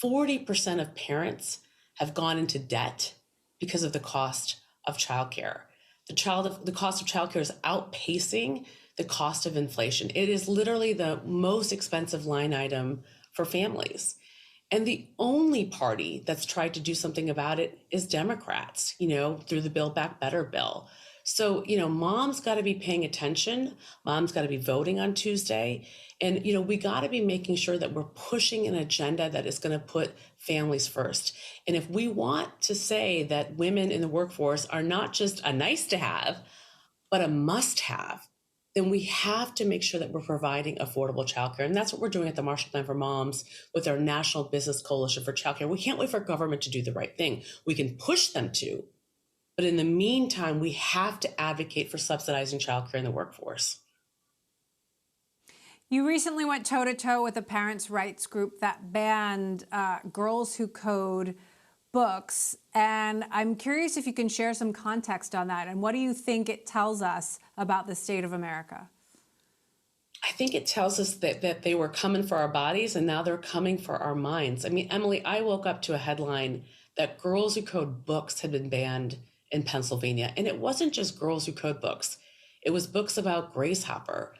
40% of parents have gone into debt because of the cost of childcare. The cost of childcare is outpacing the cost of inflation. It is literally the most expensive line item for families. And the only party that's tried to do something about it is Democrats, through the Build Back Better bill. So, mom's got to be paying attention. Mom's got to be voting on Tuesday. And, we got to be making sure that we're pushing an agenda that is going to put families first. And if we want to say that women in the workforce are not just a nice to have, but a must have, then we have to make sure that we're providing affordable childcare. And that's what we're doing at the Marshall Plan for Moms with our National Business Coalition for Childcare. We can't wait for government to do the right thing. We can push them to, but in the meantime, we have to advocate for subsidizing childcare in the workforce. You recently went toe-to-toe with a parents' rights group that banned Girls Who Code books. And I'm curious if you can share some context on that. And what do you think it tells us about the state of America? I think it tells us that they were coming for our bodies and now they're coming for our minds. I mean, Emily, I woke up to a headline that Girls Who Code books had been banned in Pennsylvania. And it wasn't just Girls Who Code books. It was books about Grace Hopper,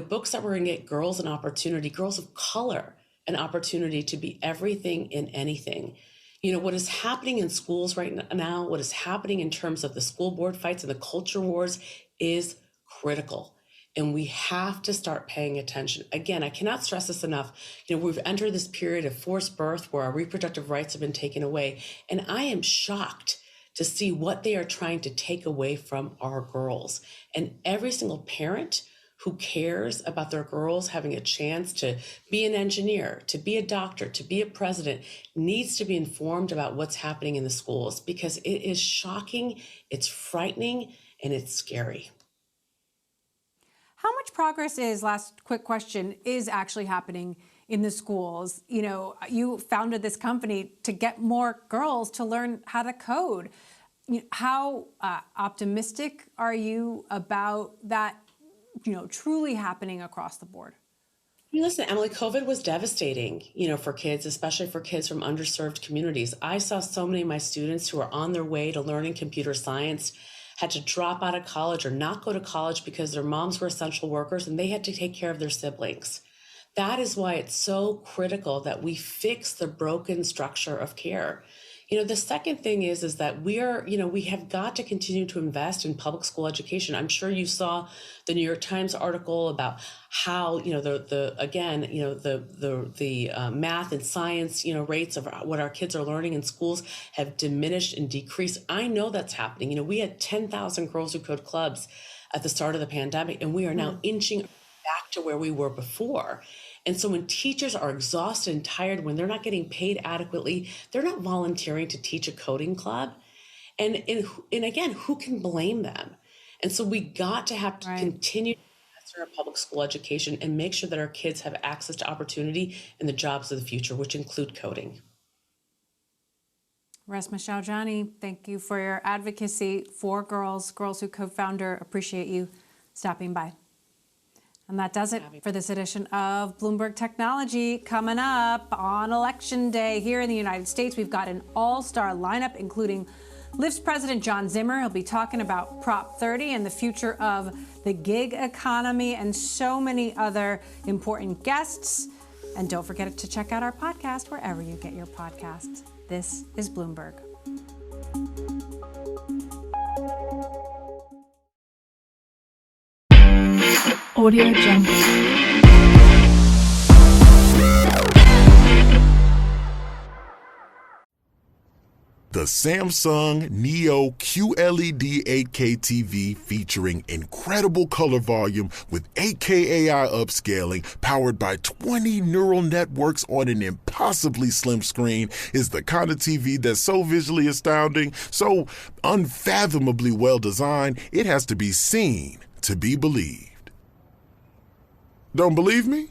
books that were going to get girls an opportunity, girls of color, an opportunity to be everything and anything. What is happening in schools right now, what is happening in terms of the school board fights and the culture wars is critical. And we have to start paying attention. Again, I cannot stress this enough. We've entered this period of forced birth where our reproductive rights have been taken away. And I am shocked to see what they are trying to take away from our girls. And every single parent who cares about their girls having a chance to be an engineer, to be a doctor, to be a president, needs to be informed about what's happening in the schools because it is shocking, it's frightening, and it's scary. How much progress last quick question, is actually happening in the schools? You founded this company to get more girls to learn how to code. How optimistic are you about that truly happening across the board? Listen, Emily, COVID was devastating, for kids, especially for kids from underserved communities. I saw so many of my students who are on their way to learning computer science had to drop out of college or not go to college because their moms were essential workers and they had to take care of their siblings. That is why it's so critical that we fix the broken structure of care. The second thing is that we have got to continue to invest in public school education. I'm sure you saw the New York Times article about how, the math and science, rates of what our kids are learning in schools have diminished and decreased. I know that's happening. We had 10,000 Girls Who Code clubs at the start of the pandemic, and we are now inching back to where we were before. And so when teachers are exhausted and tired, when they're not getting paid adequately, they're not volunteering to teach a coding club. And again, who can blame them? And so we got to have to continue to invest in our public school education and make sure that our kids have access to opportunity and the jobs of the future, which include coding. Resmaa Shaujani, thank you for your advocacy for Girls Who Code founder. Appreciate you stopping by. And that does it for this edition of Bloomberg Technology. Coming up on Election Day here in the United States, we've got an all-star lineup, including Lyft's President John Zimmer. He'll be talking about Prop 30 and the future of the gig economy and so many other important guests. And don't forget to check out our podcast wherever you get your podcasts. This is Bloomberg. Audio Jungle. The Samsung Neo QLED 8K TV featuring incredible color volume with 8K AI upscaling powered by 20 neural networks on an impossibly slim screen is the kind of TV that's so visually astounding, so unfathomably well designed, it has to be seen to be believed. Don't believe me?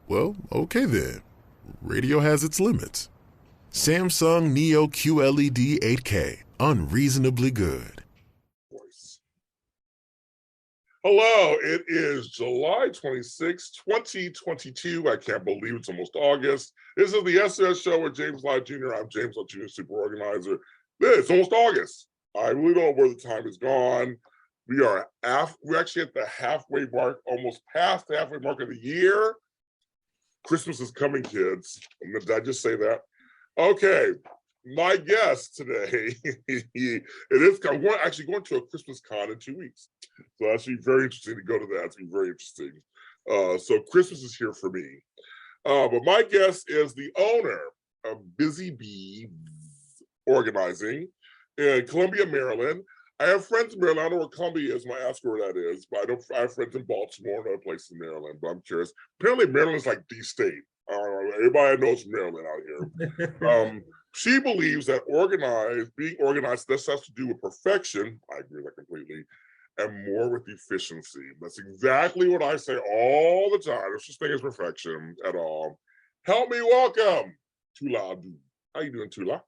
Well, okay then. Radio has its limits. Samsung Neo QLED 8K, unreasonably good. Hello, it is July 26, 2022. I can't believe it's almost August. This is the SS show with James Lott Jr. I'm James Lott Jr., super organizer. It's almost August. I really don't know where the time has gone. We're actually at the halfway mark, almost past the halfway mark of the year. Christmas is coming, kids. Did I just say that? Okay, my guest today, I'm actually going to a Christmas con in 2 weeks. So that's be very interesting to go to that. It's be very interesting. So Christmas is here for me. But my guest is the owner of Busy Bee Organizing in Columbia, Maryland. I have friends in Maryland. I don't know where Columbia is. I ask where that is, but I have friends in Baltimore and other places in Maryland, but I'm curious. Apparently Maryland is like the state. Everybody knows Maryland out here. She believes that being organized, this has to do with perfection. I agree with that completely. And more with efficiency. That's exactly what I say all the time. There's such thing as perfection at all. Help me welcome Tula Abdu. How you doing, Tula?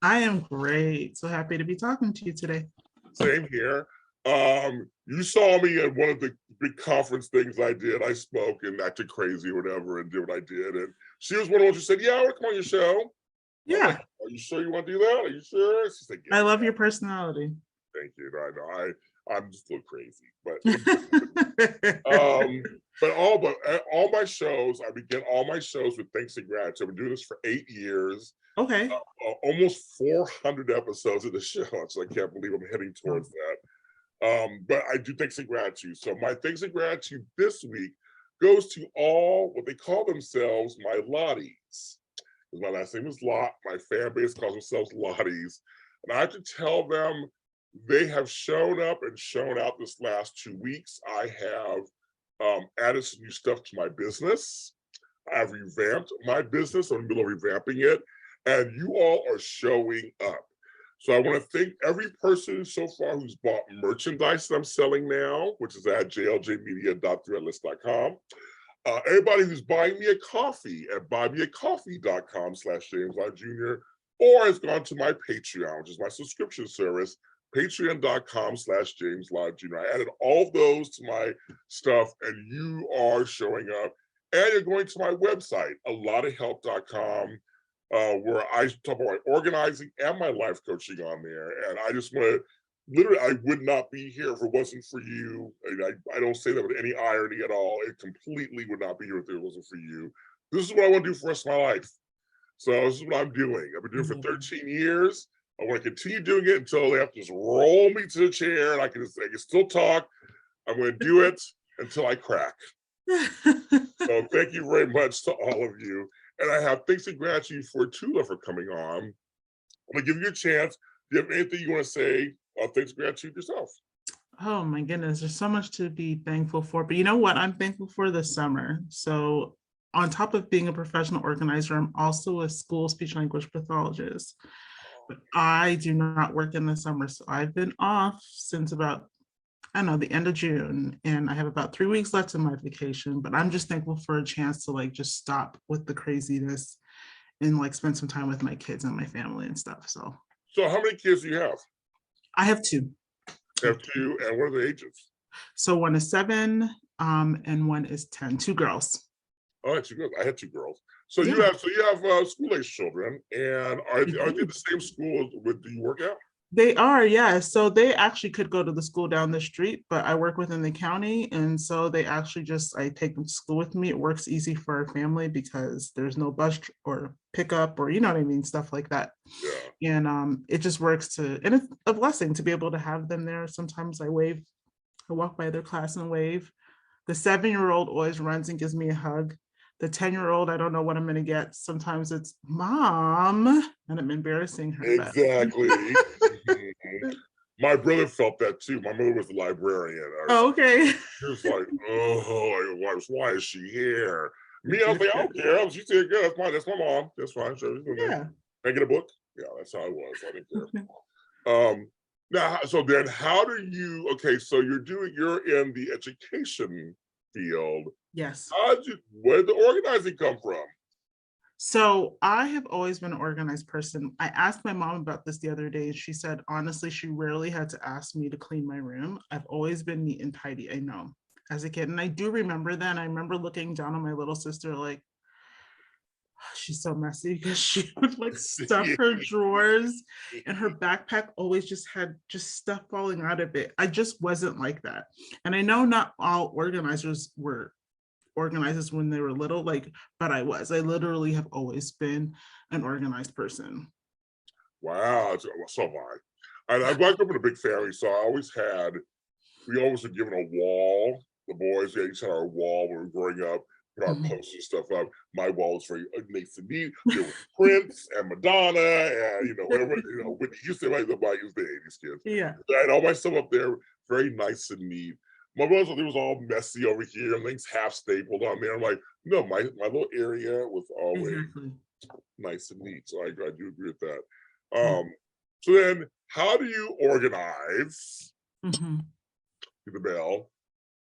I am great. So happy to be talking to you today. Same here. You saw me at one of the big conference things I did. I spoke and acted crazy or whatever and did what I did. And she was one of the ones who said, yeah, I want to come on your show. Yeah. Like, are you sure you want to do that? Are you sure? She said, yeah. I love your personality. Thank you. I know. I'm just a little crazy, but all my shows, I begin all my shows with thanks and gratitude. I've been doing this for 8 years. Okay. Almost 400 episodes of the show. So I can't believe I'm heading towards that. But I do thanks and gratitude. So my thanks and gratitude this week goes to all what they call themselves my Lotties. My last name is Lott. My fan base calls themselves Lotties. And I have to tell them, they have shown up and shown out this last 2 weeks. I have added some new stuff to my business. I've revamped my business. I'm in the middle of revamping it. And you all are showing up. So I want to thank every person so far who's bought merchandise that I'm selling now, which is at jljmedia.threadless.com. Everybody who's buying me a coffee at buymeacoffee.com/James Lott Jr. or has gone to my Patreon, which is my subscription service, patreon.com/James Lott Jr. I added all of those to my stuff and you are showing up. And you're going to my website, alotofhelp.com, where I talk about my organizing and my life coaching on there. And I just want to, literally, I would not be here if it wasn't for you. And I don't say that with any irony at all. It completely would not be here if it wasn't for you. This is what I want to do for the rest of my life. So this is what I'm doing. I've been doing it for 13 years. I want to continue doing it until they have to just roll me to the chair and I can still talk. I'm going to do it until I crack. So thank you very much to all of you. And I have thanks and gratitude for Tula for coming on. I'm going to give you a chance. Do you have anything you want to say? Thanks and gratitude yourself. Oh my goodness, there's so much to be thankful for. But you know what? I'm thankful for this summer. So on top of being a professional organizer, I'm also a school speech language pathologist. But I do not work in the summer. So I've been off since about, I don't know, the end of June. And I have about 3 weeks left in my vacation. But I'm just thankful for a chance to just stop with the craziness and spend some time with my kids and my family and stuff. So how many kids do you have? I have 2. You have 2, and what are the ages? So one is 7 and one is 10, 2 girls. Oh, 2 girls. I had 2 girls. So you have school-age children, and are they the same school do you work at? They are, yeah. So they actually could go to the school down the street, but I work within the county, and so they actually I take them to school with me. It works easy for our family because there's no bus or pickup or, you know what I mean, stuff like that. Yeah. And it just works and it's a blessing to be able to have them there. Sometimes I walk by their class and wave. The 7-year-old always runs and gives me a hug. The 10-year-old, I don't know what I'm going to get. Sometimes it's Mom, and I'm embarrassing her. Exactly. My brother felt that too. My mother was the librarian. Oh, okay. She was like, oh, why is she here? Me, I was like, I don't care. She said, good, that's fine. That's my mom. That's fine. Sure. Yeah. Can I get a book? Yeah, that's how I was. I didn't care. Now, so then how do you, so you're in the education field. Yes. Where did the organizing come from? So I have always been an organized person. I asked my mom about this the other day, and she said, honestly, she rarely had to ask me to clean my room. I've always been neat and tidy, I know, as a kid. And I do remember then, I remember looking down on my little sister like, she's so messy because she would like stuff her drawers and her backpack always just had just stuff falling out of it. I just wasn't like that. And I know not all organizers were organizers when they were little, like, but I literally have always been an organized person. Wow, so am I. And I grew up in a big family, so we always were given a wall. The boys, yeah, each had our wall when we were growing up, put our posters and stuff up. My wall was very nice and neat. There was Prince and Madonna and, whatever, Whitney Houston, like the 80s kids. Yeah. I had all my stuff up there, very nice and neat. My brother, it was all messy over here, and things half stapled on there. I'm like, no, my little area was always nice and neat. So I do agree with that. So then, how do you organize the bell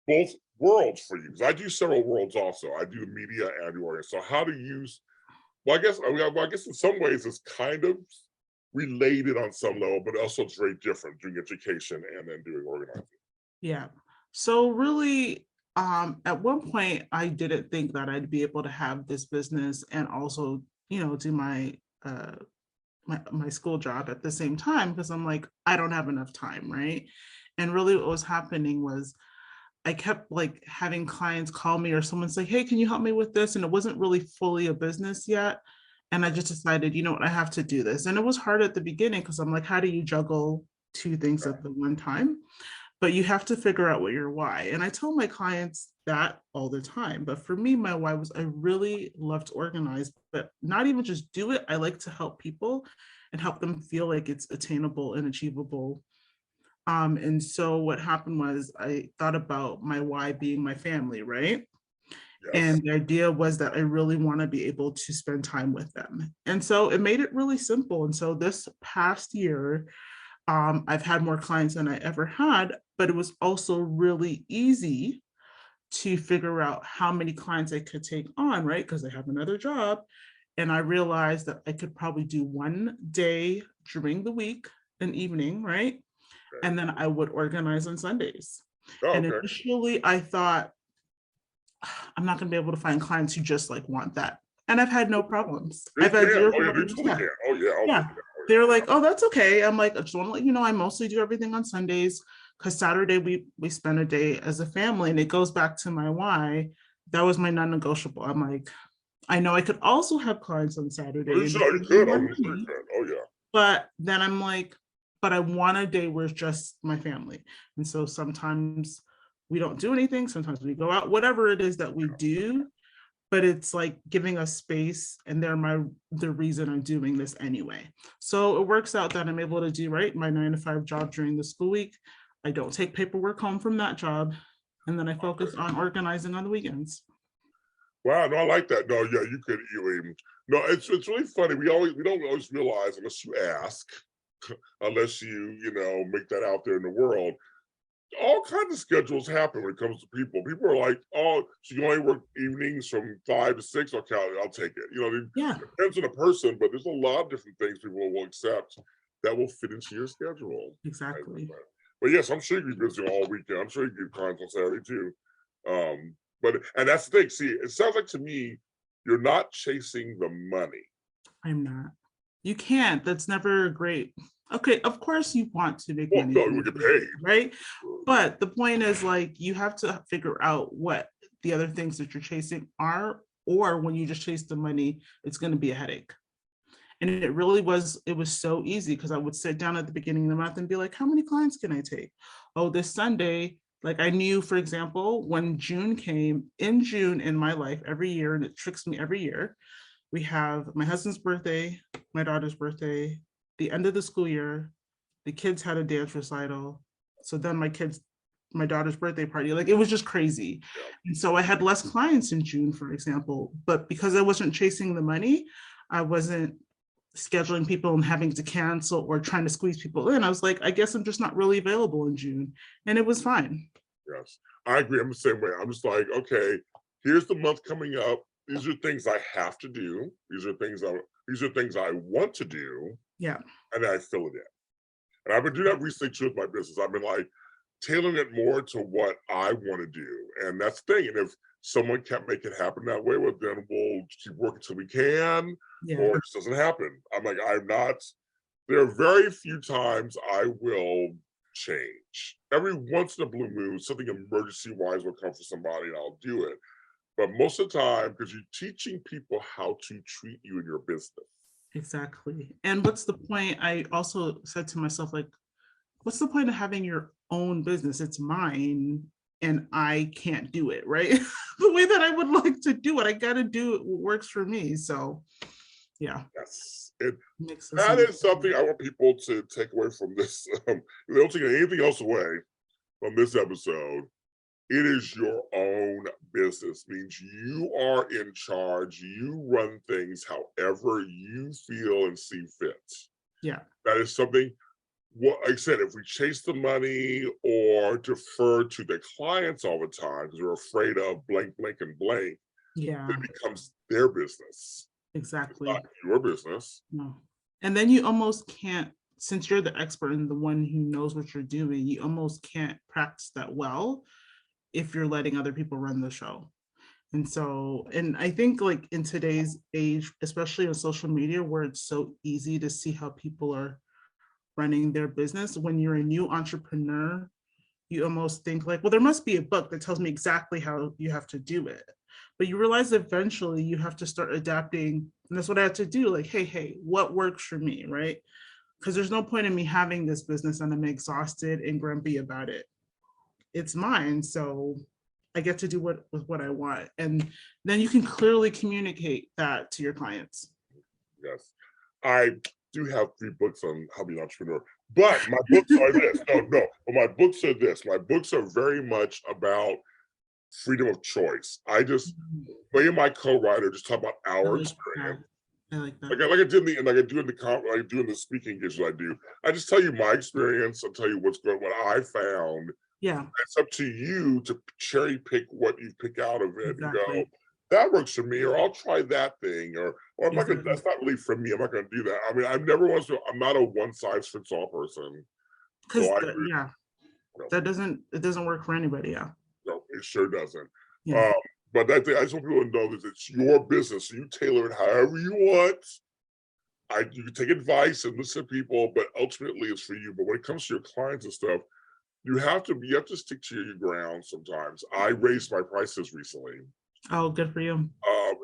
both worlds for you? Because I do several worlds also. I do media and organize. So how do you? Well, I guess in some ways it's kind of related on some level, but also it's very different doing education and then doing organizing. Yeah. So really, at one point, I didn't think that I'd be able to have this business and also, do my my school job at the same time, because I'm like, I don't have enough time, right? And really what was happening was I kept like having clients call me or someone say, hey, can you help me with this? And it wasn't really fully a business yet. And I just decided, you know what, I have to do this. And it was hard at the beginning because I'm like, how do you juggle two things at the one time? But you have to figure out what your why. And I tell my clients that all the time. But for me, my why was I really love to organize, but not even just do it. I like to help people and help them feel like it's attainable and achievable. And so what happened was I thought about my why being my family, right? Yes. And the idea was that I really want to be able to spend time with them. And so it made it really simple. And so this past year, I've had more clients than I ever had, but it was also really easy to figure out how many clients I could take on, right? Because I have another job. And I realized that I could probably do one day during the week, an evening, right? And then I would organize on Sundays. And initially I thought, I'm not going to be able to find clients who just like want that. And I've had no problems. I've had zero problems. Yeah. They're like, oh, that's okay. I'm like, I just want to let you know, I mostly do everything on Sundays because Saturday we spend a day as a family. And it goes back to my why. That was my non-negotiable. I'm like, I know I could also have clients on Saturday. But then I'm like, but I want a day where it's just my family. And so sometimes we don't do anything. Sometimes we go out, whatever it is that we do, but it's like giving us space, and they're the reason I'm doing this anyway. So it works out that I'm able to do my 9-to-5 job during the school week. I don't take paperwork home from that job. And then I focus on organizing on the weekends. Wow, no, I like that. No, yeah, no, it's really funny. We don't always realize unless you ask, unless you make that out there in the world. All kinds of schedules happen when it comes to people. People are like, oh, so you only work evenings from 5 to 6? Okay, I'll take it. It depends on the person, but there's a lot of different things people will accept that will fit into your schedule. Exactly. But yes, I'm sure you'd be busy all weekend. I'm sure you get clients on Saturday too. And that's the thing. See, it sounds like to me, you're not chasing the money. I'm not. You can't. That's never great. Okay, of course you want to make money. No, you get paid. Right? But the point is, like, you have to figure out what the other things that you're chasing are, or when you just chase the money, it's going to be a headache. And it was so easy because I would sit down at the beginning of the month and be like, how many clients can I take? Oh, this Sunday, like I knew, for example, when June came, in June in my life every year, and it tricks me every year, we have my husband's birthday, my daughter's birthday, the end of the school year, the kids had a dance recital. So then my daughter's birthday party, like it was just crazy. And so I had less clients in June, for example, but because I wasn't chasing the money, I wasn't scheduling people and having to cancel or trying to squeeze people in. I was like, I guess I'm just not really available in June. And it was fine. Yes, I agree. I'm the same way. I'm just like, okay, here's the month coming up. these are things I have to do. These are things I want to do. Yeah. And then I fill it in. And I've been doing that recently too with my business. I've been like tailoring it more to what I want to do. And that's the thing. And if someone can't make it happen that way, well, then we'll keep working till we can, or it just doesn't happen. I'm like, there are very few times I will change. Every once in a blue moon, something emergency-wise will come for somebody and I'll do it. But most of the time, because you're teaching people how to treat you in your business. Exactly. And what's the point? I also said to myself, like, what's the point of having your own business? It's mine and I can't do it, right? The way that I would like to do it. I got to do it what works for me. So, yeah. Yes. That is something I want people to take away from this. They don't take anything else away from this episode. It is your own business. Means you are in charge. You run things however you feel and see fit. Yeah. That is something, like I said, if we chase the money or defer to the clients all the time because we're afraid of blank, blank, and blank, it becomes their business. Exactly. It's not your business. No. And then you almost can't, since you're the expert and the one who knows what you're doing, you almost can't practice that well if you're letting other people run the show. And so, and I think like in today's age, especially on social media, where it's so easy to see how people are running their business, when you're a new entrepreneur, you almost think like, well, there must be a book that tells me exactly how you have to do it. But you realize eventually you have to start adapting. And that's what I had to do. Like, hey, what works for me, right? Because there's no point in me having this business and I'm exhausted and grumpy about it. It's mine, so I get to do with what I want. And then you can clearly communicate that to your clients. Yes. I do have 3 books on how to be an entrepreneur, but my books are this. No, but my books are this. My books are very much about freedom of choice. Me and my co-writer just talk about our experience. I like that. Like I do in the speaking gigs I do. I just tell you my experience. I'll tell you what I found. Yeah. It's up to you to cherry pick what you pick out of it and go, Exactly. that works for me, or I'll try that thing, or I'm not gonna, that's not really for me. I'm not gonna do that. I mean, I'm not a one size fits all person. Because So it doesn't work for anybody. Yeah. No, it sure doesn't. Yeah. But I just want people to know that it's your business. So you tailor it however you want. You can take advice and listen to people, but ultimately it's for you. But when it comes to your clients and stuff, you have to stick to your ground sometimes. I raised my prices recently. Oh, good for you.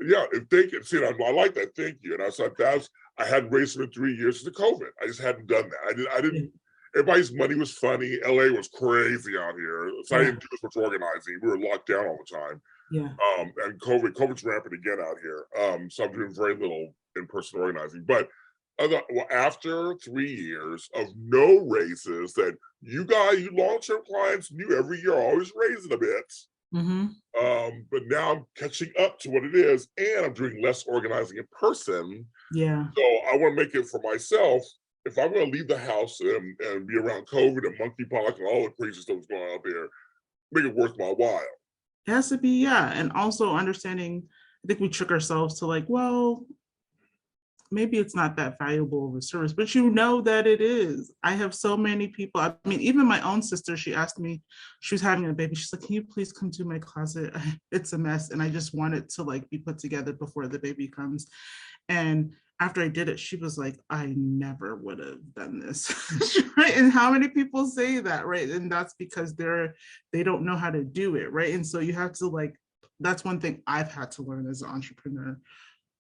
Yeah, if they can see it, I like that. Thank you. And I thought I hadn't raised them in 3 years since COVID. I just hadn't done that. I didn't. Everybody's money was funny. LA was crazy out here, so I didn't do as much organizing. We were locked down all the time. Yeah. And COVID's rampant again out here. So I'm doing very little in-person organizing. But after 3 years of no raises, that you long-term clients knew every year always raising a bit. Mm-hmm. But now I'm catching up to what it is, and I'm doing less organizing in person. Yeah. So I want to make it for myself. If I'm going to leave the house and be around COVID and monkeypox and all the crazy stuff that's going on out there, make it worth my while. It has to be, yeah. And also understanding, I think we trick ourselves to like, well, maybe it's not that valuable of a service, but you know that it is. I have so many people. I mean, even my own sister, she asked me, she was having a baby. She's like, can you please come to my closet? It's a mess. And I just want it to like be put together before the baby comes. And after I did it, she was like, I never would have done this. Right? And how many people say that, right? And that's because they don't know how to do it, right? And so you have to like, that's one thing I've had to learn as an entrepreneur.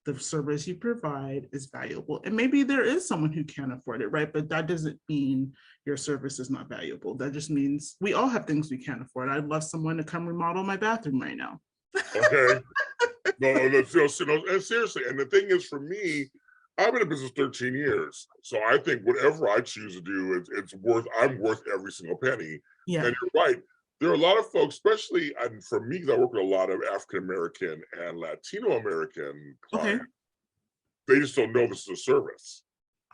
The service you provide is valuable. And maybe there is someone who can't afford it, right? But that doesn't mean your service is not valuable. That just means we all have things we can't afford. I'd love someone to come remodel my bathroom right now. Okay. No, and seriously, and the thing is, for me, I've been in business 13 years. So I think whatever I choose to do, I'm worth every single penny. Yeah. And you're right. There are a lot of folks, especially, and for me, I work with a lot of African-American and Latino-American clients. They just don't know this is a service.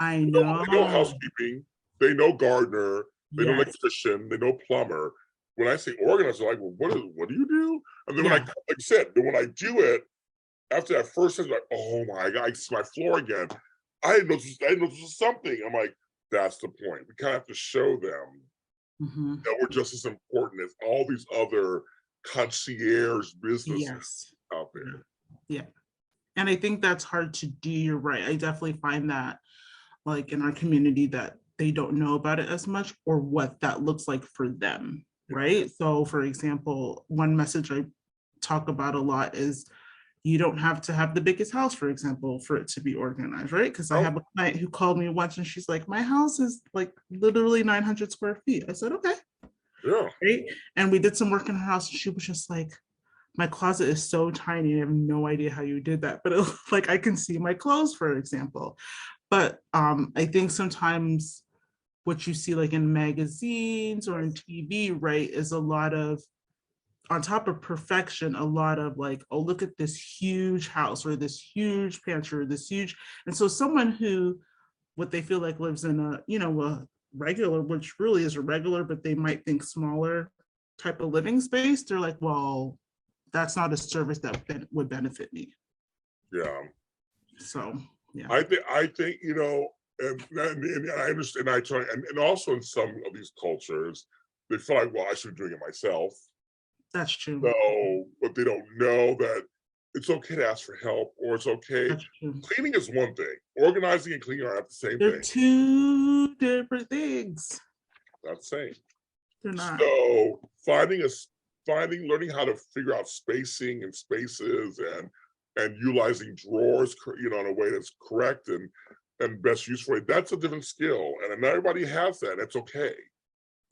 I know. They know housekeeping, they know gardener, they know electrician, they know plumber. When I say organizer, they're like, well, what do you do? And then when I do it, after that first time, like, oh my God, I see my floor again. I didn't know this was something. I'm like, that's the point. We kind of have to show them that we're just as important as all these other concierge businesses out there. Yeah. And I think that's hard to do. You're right. I definitely find that like in our community that they don't know about it as much or what that looks like for them. Right. So for example, one message I talk about a lot is you don't have to have the biggest house, for example, for it to be organized, right? Because I have a client who called me once and she's like, my house is like literally 900 square feet. I said, okay. Yeah. Right. And we did some work in her house and she was just like, my closet is so tiny. I have no idea how you did that. But like I can see my clothes, for example. But I think sometimes what you see like in magazines or in TV, right, is a lot of, on top of perfection, a lot of like, oh, look at this huge house or this huge pantry or this huge. And so someone who, what they feel like lives in a, you know, a regular, which really is a regular, but they might think smaller type of living space, they're like, well, that's not a service that would benefit me. Yeah. So, yeah. I think, you know, and I understand, I try, and also in some of these cultures, they feel like, well, I should be doing it myself. That's true. So, but they don't know that it's okay to ask for help, or it's okay. Cleaning is one thing. Organizing and cleaning are not the same They're thing. two different things. Not the same. They're not. So learning how to figure out spacing and spaces and utilizing drawers, you know, in a way that's correct and best use for it. That's a different skill, and not everybody has that. It's okay.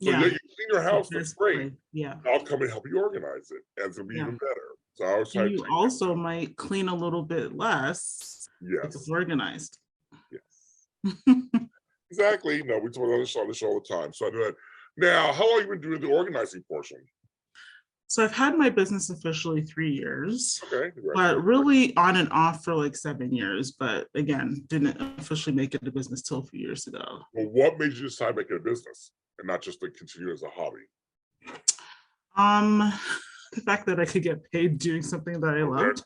So yeah, you clean your house, that's great. Yeah. I'll come and help you organize it, and it'll be even better. So I was you also might clean a little bit less. Yes. If it's organized. Yes. Exactly. No, we talk about this on the show all the time. So I do that. Now, how long have you been doing the organizing portion? So I've had my business officially 3 years, okay, but really on and off for like 7 years. But again, didn't officially make it a business till a few years ago. Well, what made you decide to make it a business and not just to continue as a hobby? The fact that I could get paid doing something that I loved.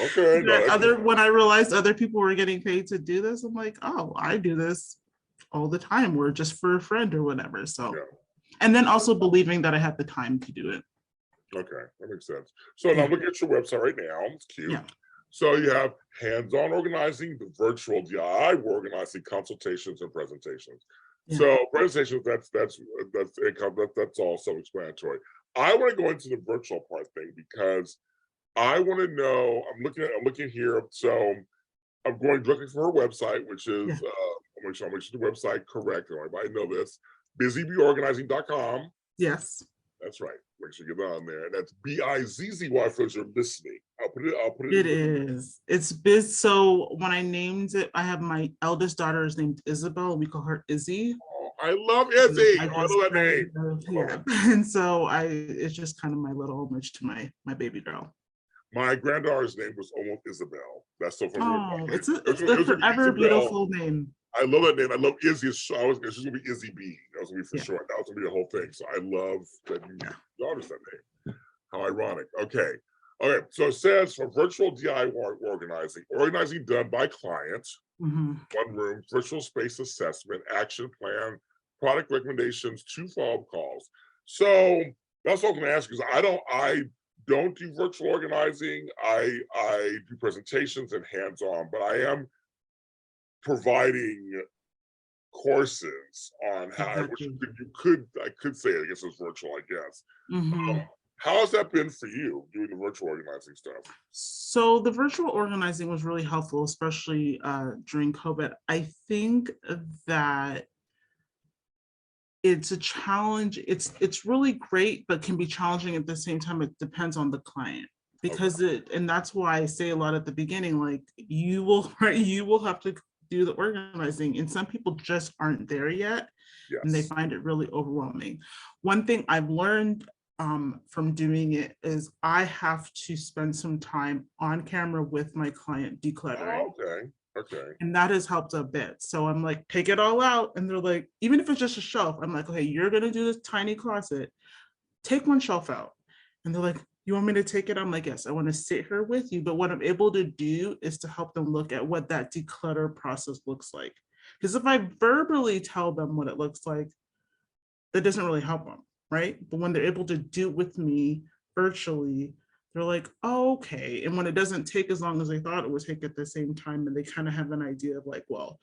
Okay. No, when I realized other people were getting paid to do this, I'm like, oh, I do this all the time, or just for a friend or whatever. So. Yeah. And then also believing that I had the time to do it. Okay, that makes sense. So now look at your website right now. It's cute. Yeah. So you have hands-on organizing, the virtual DIY organizing, consultations and presentations. Yeah. So presentations, that's all self-explanatory. I want to go into the virtual part thing because I want to know. I'm looking here. So I'm looking for her website, which is I'll make sure the website correct. Everybody know this. BusyBeeOrganizing.com. Yes. That's right. Make sure you get that on there. And that's BIZZY for you're listening. I'll put it. It is. It's biz. So when I named it, I have my eldest daughter is named Isabel. We call her Izzy. Oh, I love Izzy. I love that name. Yeah. And so it's just kind of my little homage to my baby girl. My granddaughter's name was almost Isabel. That's so funny. Oh, it's a forever beautiful name. I love that name. I love Izzy. She's gonna be Izzy B. That was gonna be for sure. That was gonna be the whole thing. So I love that daughter's that name. How ironic. Okay. So it says for virtual DIY organizing done by clients, one room, virtual space assessment, action plan, product recommendations, 2 follow-up calls. So that's what I'm gonna ask you. I don't do virtual organizing. I do presentations and hands-on, but I am providing courses on how, I could say it, I guess it's virtual, I guess. How has that been for you doing the virtual organizing stuff? So the virtual organizing was really helpful, especially during COVID. I think that it's a challenge. It's really great, but can be challenging at the same time. It depends on the client. Because and that's why I say a lot at the beginning, like you will have to do the organizing, and some people just aren't there yet. Yes. And they find it really overwhelming. One thing I've learned from doing it is I have to spend some time on camera with my client decluttering. Okay. And that has helped a bit. So I'm like, take it all out. And they're like, even if it's just a shelf, I'm like, okay, you're gonna do this tiny closet, take one shelf out. And they're like, you want me to take it? I'm like, yes, I want to sit here with you. But what I'm able to do is to help them look at what that declutter process looks like. Because if I verbally tell them what it looks like, that doesn't really help them, right? But when they're able to do it with me virtually, they're like, oh, okay. And when it doesn't take as long as they thought it would take at the same time, and they kind of have an idea of like, well,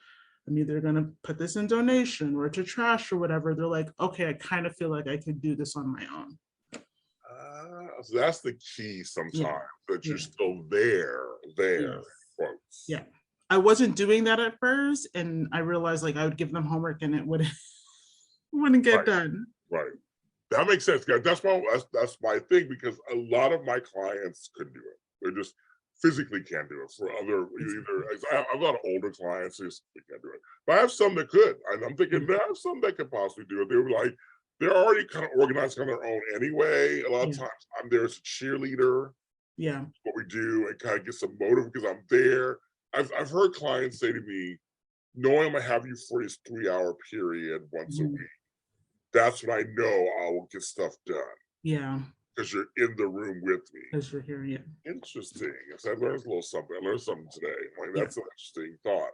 I'm either going to put this in donation or to trash or whatever. They're like, okay, I kind of feel like I could do this on my own. So that's the key sometimes, that you're still there. Quotes. Yeah. I wasn't doing that at first, and I realized like I would give them homework and it wouldn't get done. Right. That makes sense, guys. That's my thing, because a lot of my clients couldn't do it. They just physically can't do it. For other, I have a lot of older clients who can't do it. But I have some that could. And I'm thinking, there are some that could possibly do it. They were like, they're already kind of organized on their own anyway. A lot of times I'm there as a cheerleader. Yeah. What we do, and kind of get some motive because I'm there. I've heard clients say to me, knowing I'm gonna have you for this 3-hour period once a week, that's when I know I will get stuff done. Yeah. Because you're in the room with me. Because you're here, yeah. Interesting. So I learned a little something. I learned something today. Like, that's an interesting thought.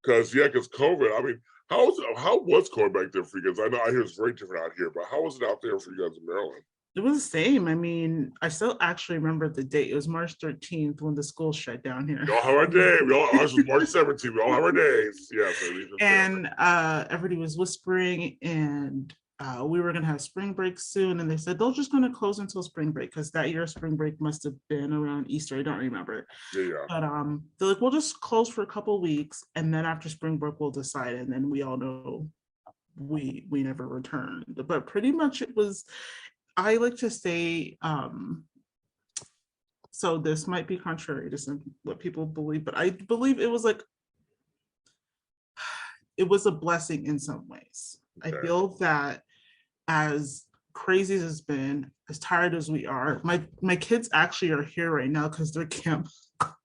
Because COVID, I mean, how was COVID back there for you guys? I know I hear it's very different out here, but how was it out there for you guys in Maryland? It was the same. I mean, I still actually remember the date. It was March 13th when the school shut down here. We all have our day. Ours was March 17th. We all have our days. Yeah. And everybody was whispering, and we were going to have spring break soon. And they said, they're just going to close until spring break, because that year spring break must have been around Easter. I don't remember. Yeah. But they're like, we'll just close for a couple of weeks. And then after spring break, we'll decide. And then we all know we never returned. But pretty much it was, I like to say, so this might be contrary to what people believe, but I believe it was like, it was a blessing in some ways. Okay. I feel that as crazy as it's been, as tired as we are, my kids actually are here right now because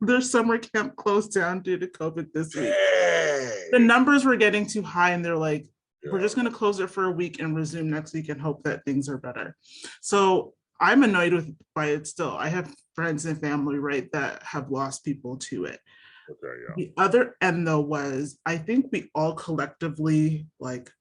their summer camp closed down due to COVID this week. Hey. The numbers were getting too high, and they're like, we're just going to close it for a week and resume next week and hope that things are better. So I'm annoyed by it still. I have friends and family, right, that have lost people to it. Okay, yeah. The other end, though, was I think we all collectively like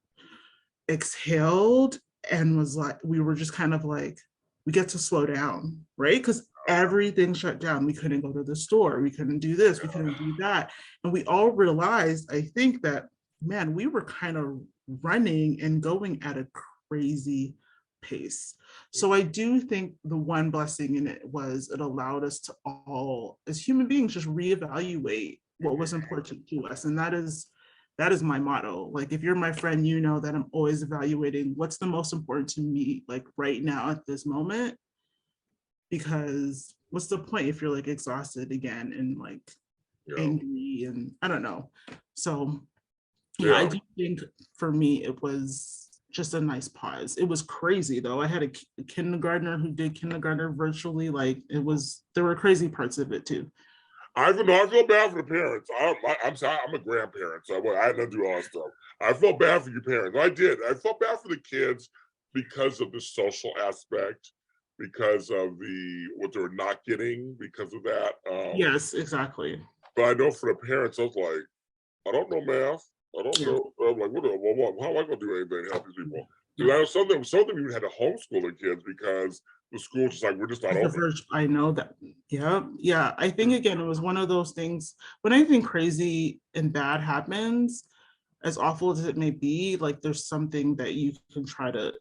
exhaled and was like, we were just kind of like, we get to slow down, right? Because everything shut down. We couldn't go to the store. We couldn't do this. We couldn't do that. And we all realized, I think, that, man, we were kind of running and going at a crazy pace. So I do think the one blessing in it was it allowed us to all, as human beings, just reevaluate what was important to us. And that is my motto. Like, if you're my friend, you know that I'm always evaluating what's the most important to me, like right now at this moment, because what's the point if you're like exhausted again and like angry and I don't know. So yeah, I do think for me, it was just a nice pause. It was crazy though. I had a kindergartner who did kindergarten virtually. Like, there were crazy parts of it too. I feel bad for the parents. I'm sorry, I'm a grandparent, so I had to do all that stuff. I felt bad for your parents. I did. I felt bad for the kids because of the social aspect, because of what they were not getting because of that. Yes, exactly. But I know for the parents, I was like, I don't know math. I don't know. I'm like, how am I going to do anything to help these people? Because I know something we had to homeschool the kids because the school's just like, we're just not open. I know that. Yeah. I think, again, it was one of those things, when anything crazy and bad happens, as awful as it may be, like, there's something that you can try to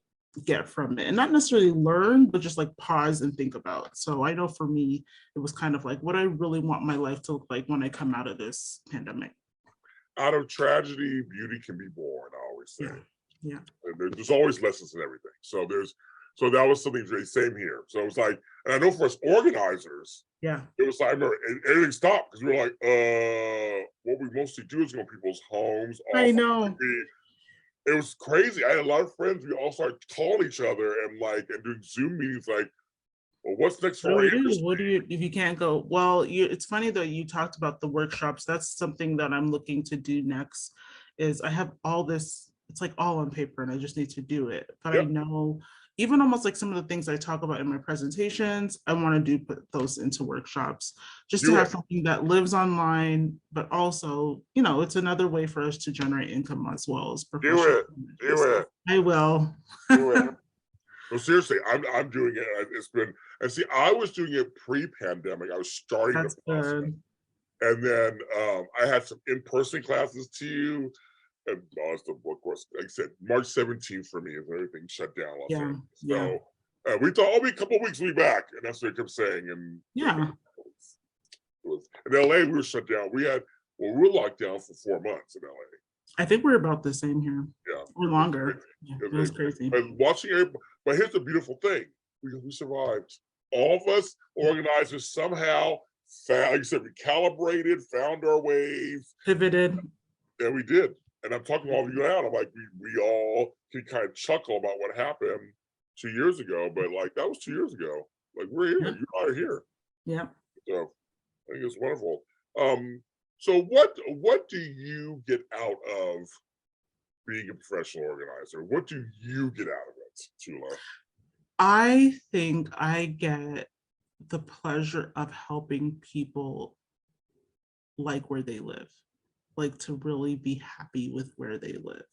get from it, and not necessarily learn, but just like pause and think about. So I know for me, it was kind of like, what I really want my life to look like when I come out of this pandemic. Out of tragedy, beauty can be born, I always say. Yeah. And there's always lessons in everything. So that was something very same here. So it was like, and I know for us organizers, it was like, I remember everything stopped because we were like, what we mostly do is go to people's homes. I know. It was crazy. I had a lot of friends. We all started calling each other and doing Zoom meetings like, well, what's next for you? What do you, if you can't go? Well, it's funny that you talked about the workshops. That's something that I'm looking to do next, is I have all this, it's like all on paper and I just need to do it. But I know even almost like some of the things I talk about in my presentations, I want to put those into workshops just to have something that lives online, but also, it's another way for us to generate income as well as professional. Do it. I will. Do it. No, seriously, I'm doing it. It's been, and see, I was doing it pre-pandemic. I was starting the process. And then I had some in-person classes too. And of course, like I said, March 17th for me, and everything shut down. So we thought, oh, a couple of weeks we'll be back. And that's what I kept saying. And in LA, we were shut down. We were locked down for 4 months in LA. I think we're about the same here. Yeah. Or longer. It was crazy. And watching everybody, but here's the beautiful thing. We survived. All of us organizers somehow found, like you said, recalibrated, found our ways. Pivoted. And we did. And I'm talking to all of you now. I'm like, we all can kind of chuckle about what happened 2 years ago, but like that was 2 years ago. Like we're here. You are here. Yeah. So I think it's wonderful. So what do you get out of being a professional organizer? What do you get out of it, Tula? I think I get the pleasure of helping people like where they live, like to really be happy with where they live.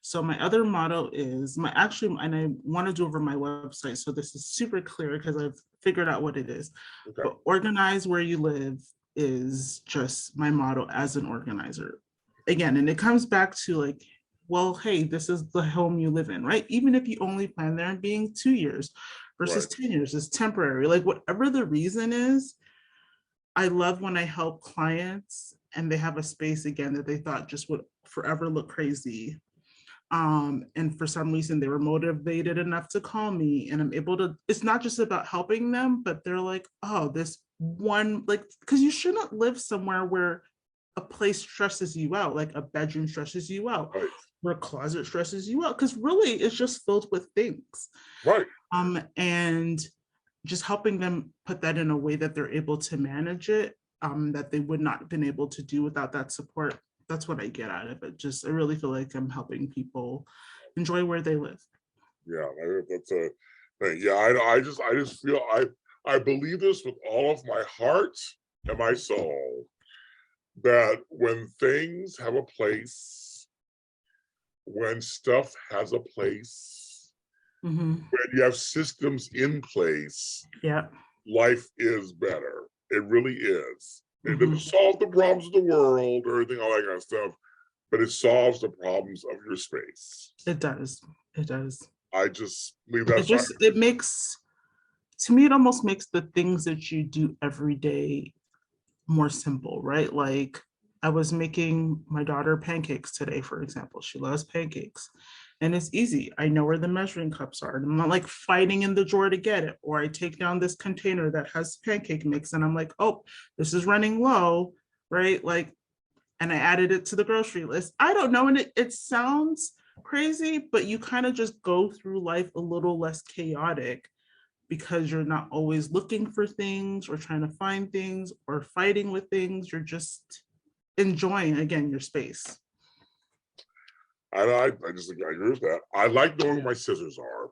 So my other motto is and I want to do over my website, so this is super clear because I've figured out what it is. Okay. But organize where you live is just my motto as an organizer. Again, and it comes back to like, well, hey, this is the home you live in, right? Even if you only plan there being 2 years versus 10 years, it's temporary. Like whatever the reason is, I love when I help clients and they have a space again that they thought just would forever look crazy. And for some reason they were motivated enough to call me, and I'm able to, it's not just about helping them, but they're like, oh, this one, like, because you shouldn't live somewhere where a place stresses you out, like a bedroom stresses you out, where a closet stresses you out, because really it's just filled with things. Right. And just helping them put that in a way that they're able to manage it, that they would not have been able to do without that support. That's what I get out of it. I really feel like I'm helping people enjoy where they live. Yeah, that's a thing. Yeah, I just feel I believe this with all of my heart and my soul, that when things have a place, when stuff has a place, when you have systems in place, life is better. It really is. It doesn't solve the problems of the world or anything, all that kind of stuff, but it solves the problems of your space. It does. It does. I just believe that's it makes, to me, it almost makes the things that you do every day more simple, right? Like I was making my daughter pancakes today, for example. She loves pancakes. And it's easy. I know where the measuring cups are. And I'm not like fighting in the drawer to get it. Or I take down this container that has pancake mix and I'm like, oh, this is running low, right? Like, and I added it to the grocery list. I don't know. And it sounds crazy, but you kind of just go through life a little less chaotic because you're not always looking for things or trying to find things or fighting with things. You're just enjoying, again, your space. I just agree with that. I like knowing where my scissors are.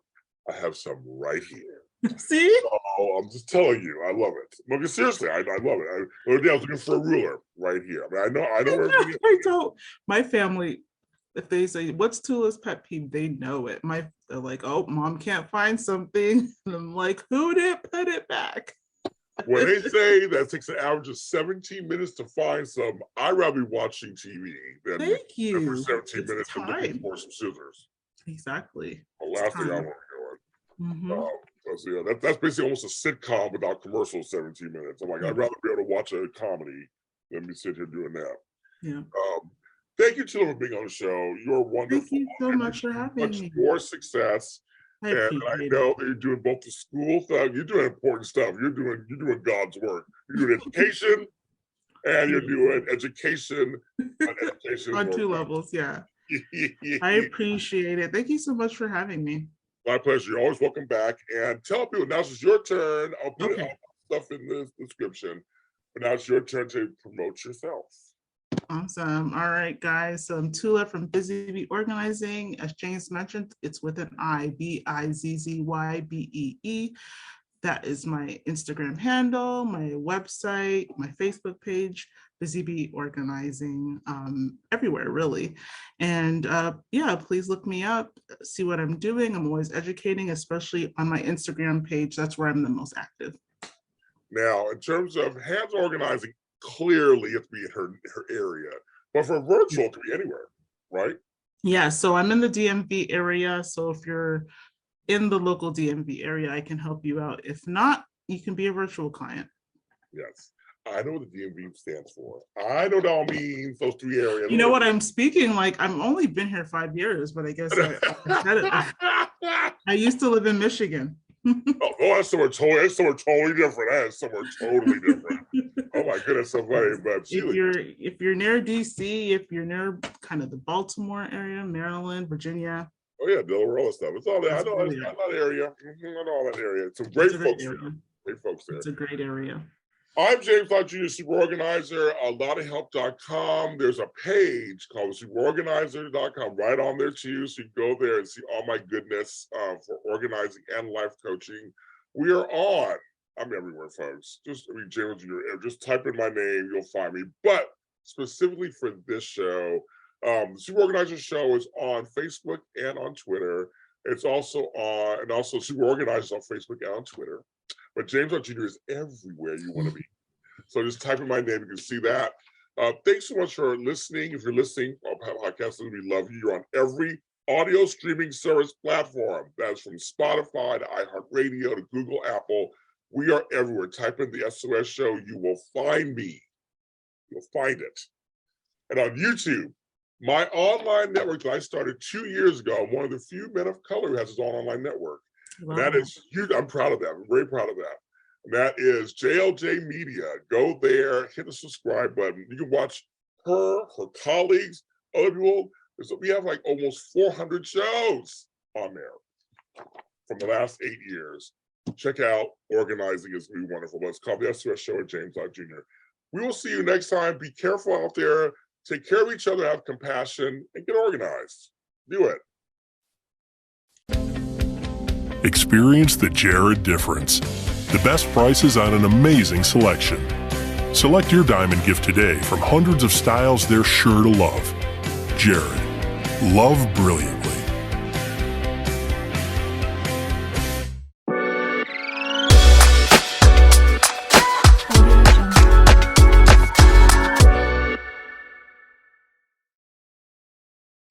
I have some right here. See? So I'm just telling you, I love it. No, seriously, I love it. The other day I was looking for a ruler right here. I mean, I know where everything is. I don't. My family, if they say, what's Tula's pet peeve? They know it. They're like, oh, mom can't find something. And I'm like, who did put it back? When they say that it takes an average of 17 minutes to find some, I'd rather be watching TV than for 17 minutes to looking for some scissors. Exactly. The last thing I want to do. So yeah, that's basically almost a sitcom without commercials, 17 minutes. I'm like, I'd rather be able to watch a comedy than be sitting here doing that. Yeah. Thank you, Tula, for being on the show. You're wonderful. Thank you so much for having me. More success. I know that you're doing both the school stuff. You're doing important stuff. You're doing God's work. You're doing education, and you're doing education on two levels. Yeah, I appreciate it. Thank you so much for having me. My pleasure. You're always welcome back. And tell people now it's your turn. I'll put all stuff in the description. But now it's your turn to promote yourself. Awesome. All right, guys. So I'm Tula from Busy Bee Organizing. As James mentioned, it's with an I, BIZZYBEE. That is my Instagram handle, my website, my Facebook page, Busy Bee Organizing, everywhere really. And yeah, please look me up, see what I'm doing. I'm always educating, especially on my Instagram page. That's where I'm the most active. Now, in terms of hands organizing, clearly it to be in her area, but for virtual, it could be anywhere, right? Yeah, so I'm in the DMV area. So if you're in the local DMV area, I can help you out. If not, you can be a virtual client. Yes. I know what the DMV stands for. I know what all means, those 3 areas. You know what I'm speaking like? I've only been here 5 years, but I guess I used to live in Michigan. Oh, that's somewhere totally different. That is somewhere totally different. Oh my goodness, so funny. But if you're near DC, if you're near kind of the Baltimore area, Maryland, Virginia. Oh yeah, Delaware, all that stuff. It's all there. I know that area. I know all that area. It's a great folks there. Great folks there. It's a great area. I'm James Lott Jr., Super Organizer, lottahelp.com. There's a page called superorganizer.com right on there too. So you can go there and see all my goodness for organizing and life coaching. We are on. I'm everywhere, folks. James Jr., just type in my name, you'll find me. But specifically for this show, the Super Organizer Show is on Facebook and on Twitter. It's also on, and also Super Organizers on Facebook and on Twitter. But James Lott Jr. is everywhere you want to be. So just type in my name, you can see that. Thanks so much for listening. If you're listening on podcasts, we love you. You're on every audio streaming service platform. That's from Spotify to iHeartRadio to Google, Apple. We are everywhere. Type in the SOS Show. You will find me. You'll find it. And on YouTube, my online network that I started 2 years ago, I'm one of the few men of color who has his own online network. Wow. That is huge. I'm proud of that. I'm very proud of that. And that is JLJ Media. Go there, hit the subscribe button. You can watch her colleagues, other people. We have like almost 400 shows on there from the last 8 years. Check out Organizing is really wonderful. It's called the SOS Show at James Lott Jr. We will see you next time. Be careful out there. Take care of each other, have compassion, and get organized. Do it. Experience the Jared difference. The best prices on an amazing selection. Select your diamond gift today from hundreds of styles they're sure to love. Jared. Love brilliantly.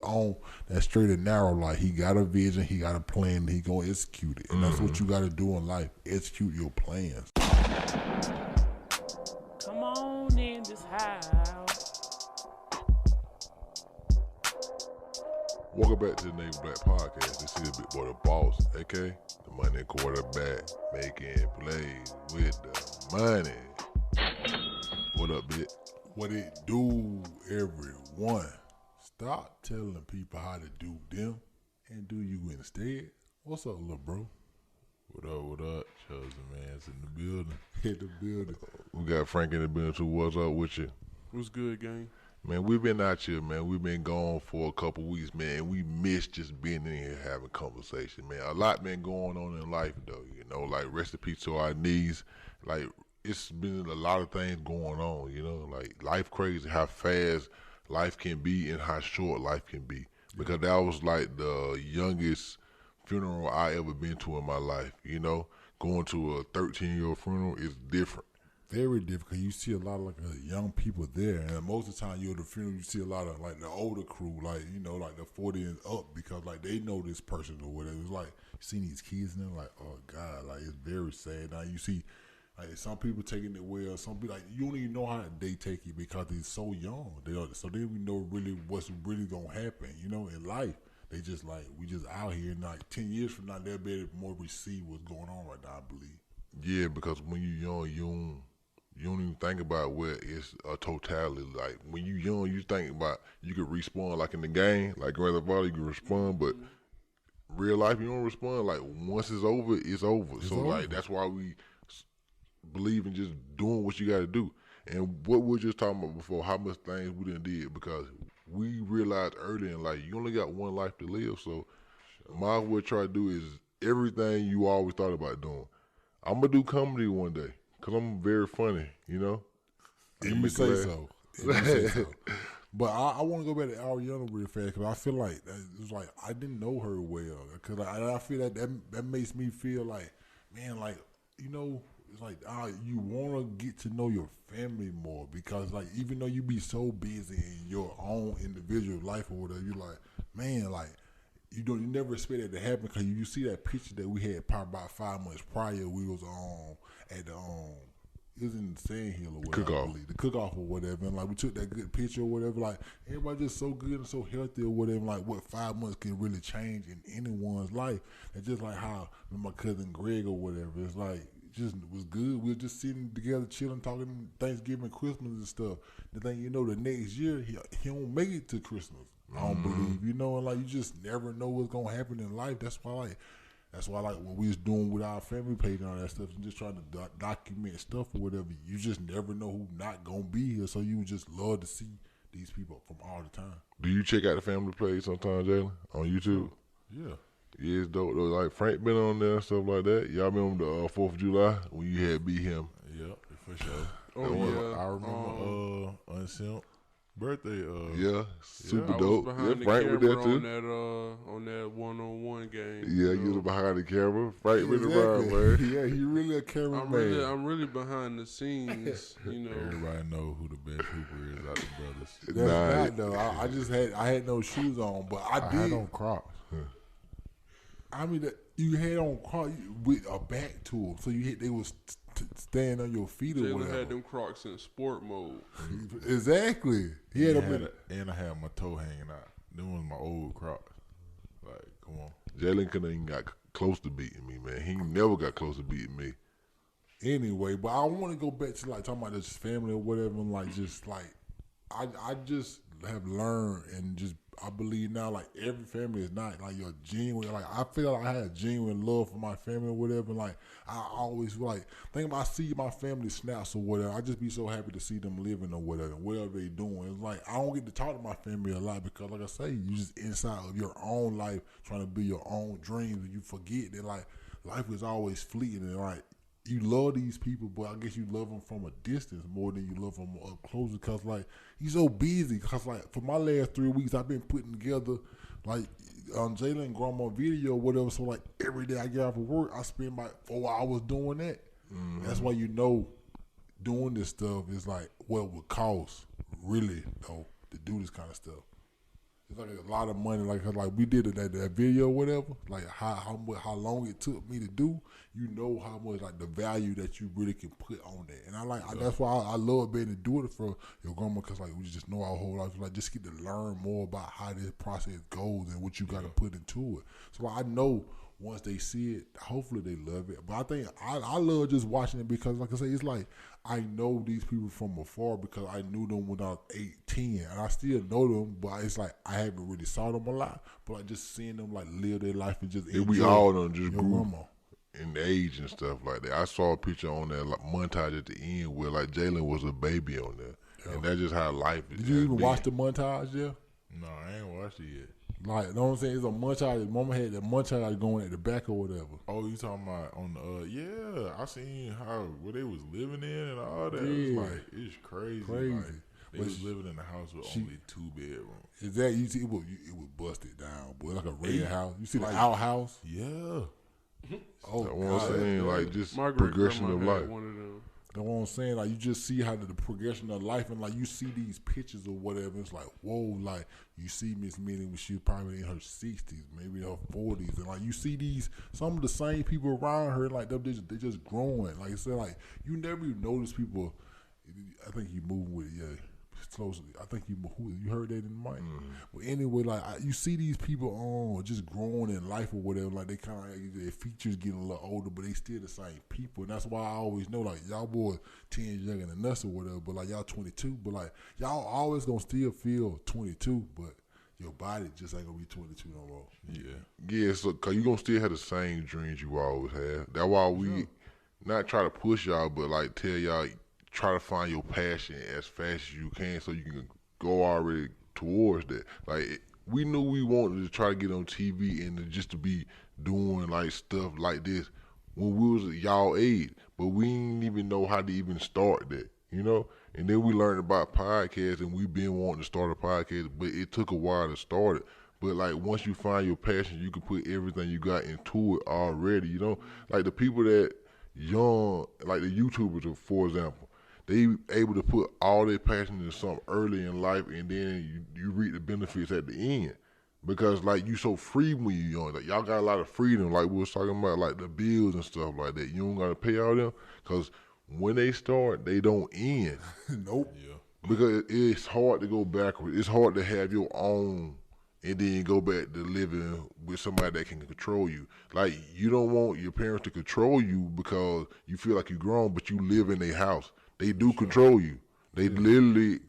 On that straight and narrow, like he got a vision, he got a plan, he gonna execute it, and that's what you got to do in life: execute your plans. Come on in this house. Welcome back to the Name Black Podcast. This is Big Boy the Boss, aka the money quarterback, making plays with the money. What up, Bit? What it do, everyone? Stop telling people how to do them and do you instead. What's up, little bro? What up? Chosen man's in the building. Hit the building. We got Frank in the building too. What's up with you? What's good, gang? Man, we've been out here, man. We've been gone for a couple weeks, man. We missed just being in here having conversation, man. A lot been going on in life, though. You know, like rest in peace to our knees. Like it's been a lot of things going on. You know, like life crazy. How fast life can be and how short life can be. Because that was like the youngest funeral I ever been to in my life. You know, going to a 13-year-old funeral is different. Very different, because you see a lot of like young people there, and most of the time you're at the funeral, you see a lot of like the older crew, like, you know, like the 40 and up, because like they know this person or whatever. It's like you see these kids and they're like, oh God, like it's very sad. Now you see like some people taking it well, some people like you don't even know how they take it because they're so young. So they don't know really what's really gonna happen, you know, in life. They just like, we just out here, and like 10 years from now they'll be able to more receive what's going on right now, I believe. Yeah, because when you're young, you don't even think about where it's a totality. Like when you young, you think about you could respawn like in the game, like Grand Theft Auto, you can respond, but real life you don't respond. Like once it's over, it's over. So like that's why we believe in just doing what you got to do. And what we were just talking about before, how much things we done did, because we realized early in life, you only got one life to live. So my what try to do is everything you always thought about doing. I'm going to do comedy one day because I'm very funny, you know? If you say so. If you say so. But I want to go back to Ariana real fast because I feel like it was like I didn't know her well. Because I feel that makes me feel like, man, like, you know, it's like you want to get to know your family more because, like, even though you be so busy in your own individual life or whatever, you like, man, like, you never expect that to happen because you see that picture that we had probably about 5 months prior. We was at the it was in the Sand Hill or whatever, I believe, the cook-off or whatever, and like we took that good picture or whatever. Like everybody just so good and so healthy or whatever. Like what 5 months can really change in anyone's life. And just like how my cousin Greg or whatever, it's like just was good. We were just sitting together, chilling, talking Thanksgiving, Christmas and stuff. The thing you know, the next year he don't make it to Christmas. I don't believe, you know, and like you just never know what's gonna happen in life. That's why what we was doing with our family page and all that stuff, and just trying to document stuff or whatever. You just never know who's not gonna be here, so you would just love to see these people from all the time. Do you check out the family page sometimes, Jalen, on YouTube? Yeah. Yeah, it's dope though. Like Frank been on there and stuff like that. Y'all remember the 4th of July when you had beat him? Yeah, for sure. Yeah, I remember Unsimp birthday. Yeah, super I dope. was behind the Frank was there camera too. on that one-on-one game. Yeah, you was behind the camera. Frank been around, man. Yeah, he really a cameraman. I'm really behind the scenes. You know, everybody know who the best people is out the brothers. That's Nah. not though. I had no shoes on, but I did. had on Crocs. I mean, you had on Crocs with a back to them, so they was stand on your feet or Jalen whatever. had them Crocs in sport mode. Exactly. He had and I had my toe hanging out. Them was my old Crocs. Like, come on. Jalen couldn't even got close to beating me, man. He never got close to beating me. Anyway, but I want to go back to like talking about this family or whatever, and like just like I just have learned and just I believe now like every family is not like your genuine. Like I feel like I had a genuine love for my family or whatever. And, like I always like think about I see my family snaps or whatever. I just be so happy to see them living or whatever they doing. It's like I don't get to talk to my family a lot because like I say, you just inside of your own life trying to be your own dreams, and you forget that like life is always fleeting and like. You love these people, but I guess you love them from a distance more than you love them up close because, like, he's so busy. Because, like, for my last 3 weeks, I've been putting together, like, Jalen grandma video or whatever. So, like, every day I get off of work, I spend about 4 hours doing that. Mm-hmm. That's why you know doing this stuff is, like, what it would cost, really, though, to do this kind of stuff. It's like a lot of money, like we did that video or whatever, like how long it took me to do, you know how much like the value that you really can put on that. And that's why I love being able to do it for your grandma because like we just know our whole life, like just get to learn more about how this process goes and what you got to put into it. So I know once they see it, hopefully they love it. But I think I love just watching it because like I say, it's like I know these people from afar because I knew them when I was 18, and I still know them, but it's like I haven't really saw them a lot. But like just seeing them like live their life and just enjoy we all done just your grew grandma. in age and stuff like that. I saw a picture on that like, montage at the end where like Jalen was a baby on there, and that's just how life is. Did you even watch the montage there? No, I ain't watched it yet. Like, you know what I'm saying? It's a montage. Mama had the montage going at the back or whatever. Oh, you talking about on the, yeah, I seen what they was living in and all that. Yeah. It was like, it's crazy. Like, they was living in a house with only 2 bedrooms. Is that, you see, it was busted down, boy, like a red house. You see like, the outhouse? Yeah. Oh, what I'm saying, like just progression of life. One of them. That's what I'm saying. Like, you just see how the progression of life, and like you see these pictures or whatever. It's like, whoa, like you see Miss Minnie when she was probably in her 60s, maybe her 40s, and like you see some of the same people around her, like they just growing. Like I said, like you never even notice people. I think you moving with closely. I think you heard that in the mic. Mm-hmm. But anyway, like you see these people just growing in life or whatever. Like they kind of their features getting a little older, but they still the same people. And that's why I always know like y'all boys 10 years younger than us or whatever. But like y'all 22, but like y'all always gonna still feel 22, but your body just ain't gonna be 22 no more. Yeah. So cause you gonna still have the same dreams you always had. That's why we not try to push y'all, but like tell y'all. try to find your passion as fast as you can so you can go already towards that. Like, we knew we wanted to try to get on TV and just to be doing like stuff like this when we was y'all age, but we didn't even know how to even start that, you know? And then we learned about podcasts, and we've been wanting to start a podcast, but it took a while to start it. But like once you find your passion, you can put everything you got into it already, you know? Like the people that young, like the YouTubers, for example, they able to put all their passion into something early in life, and then you reap the benefits at the end. Because like you so free when you young, like y'all got a lot of freedom. Like we was talking about, like the bills and stuff like that. You don't gotta pay all them, cause when they start, they don't end. Nope. Yeah. Because it's hard to go backwards. It's hard to have your own and then go back to living with somebody that can control you. Like you don't want your parents to control you because you feel like you're grown, but you live in their house. They do control you. They literally.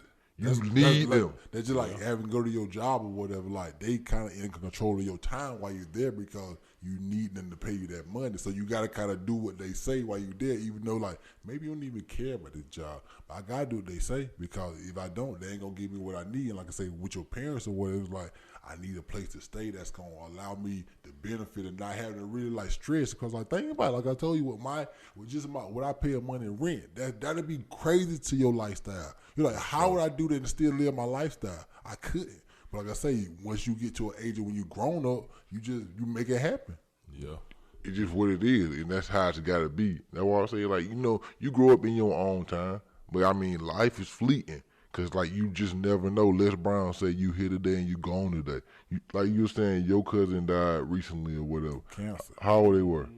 You need them. They're just like having to go to your job or whatever. Like they kind of in control of your time while you're there because you need them to pay you that money. So you got to kind of do what they say while you're there, even though like maybe you don't even care about this job. But I got to do what they say because if I don't, they ain't going to give me what I need. And like I say, with your parents or whatever, it's like I need a place to stay that's going to allow me the benefit and not having to really like stress. Because like think about it, like I told you, what I pay a month in rent, that'd be crazy to your lifestyle. You're like, how would I do that and still live my lifestyle? I couldn't. But like I say, once you get to an age when you grown up, you make it happen. Yeah. It's just what it is, and that's how it's got to be. That's why I say, like, you know, you grow up in your own time, but I mean, life is fleeting. Cause like you just never know. Les Brown said you here today and you gone today. Like you were saying, your cousin died recently or whatever. Cancer. How old they were?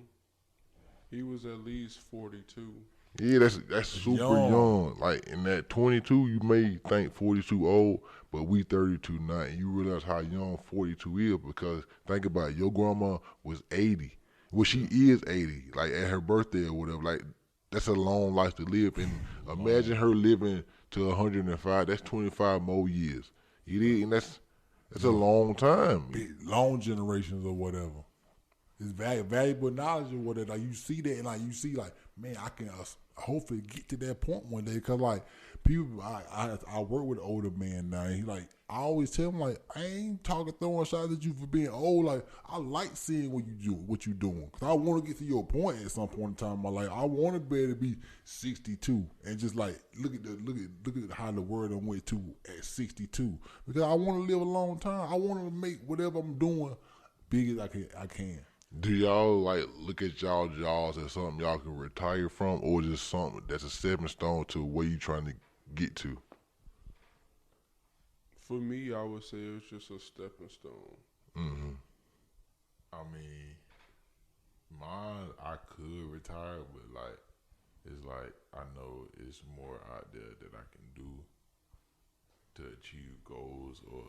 He was at least 42. Yeah, that's super young. Like in that 22, you may think 42 old, but we 32 now, and you realize how young 42 is because think about it, your grandma was 80. Well, she is 80, like at her birthday or whatever. Like that's a long life to live, and imagine her living to 105. That's 25 more years. It is, and that's a long time. Long generations or whatever. It's valuable knowledge or whatever. Like you see that, and like you see, like man, I can hopefully get to that point one day. Cause like people, I work with an older man now. And he like I always tell him like I ain't throwing shots at you for being old. Like I like seeing what you doing. Cause I want to get to your point at some point in time in my life. I want to be able to be 62 and just like look at how the world done went to at 62. Because I want to live a long time. I want to make whatever I'm doing big as I can. Do y'all like look at y'all jobs as something y'all can retire from, or just something that's a stepping stone to where you trying to get to? For me, I would say it's just a stepping stone. Mm-hmm. I mean, mine, I could retire, but like, it's like I know it's more out there that I can do to achieve goals or.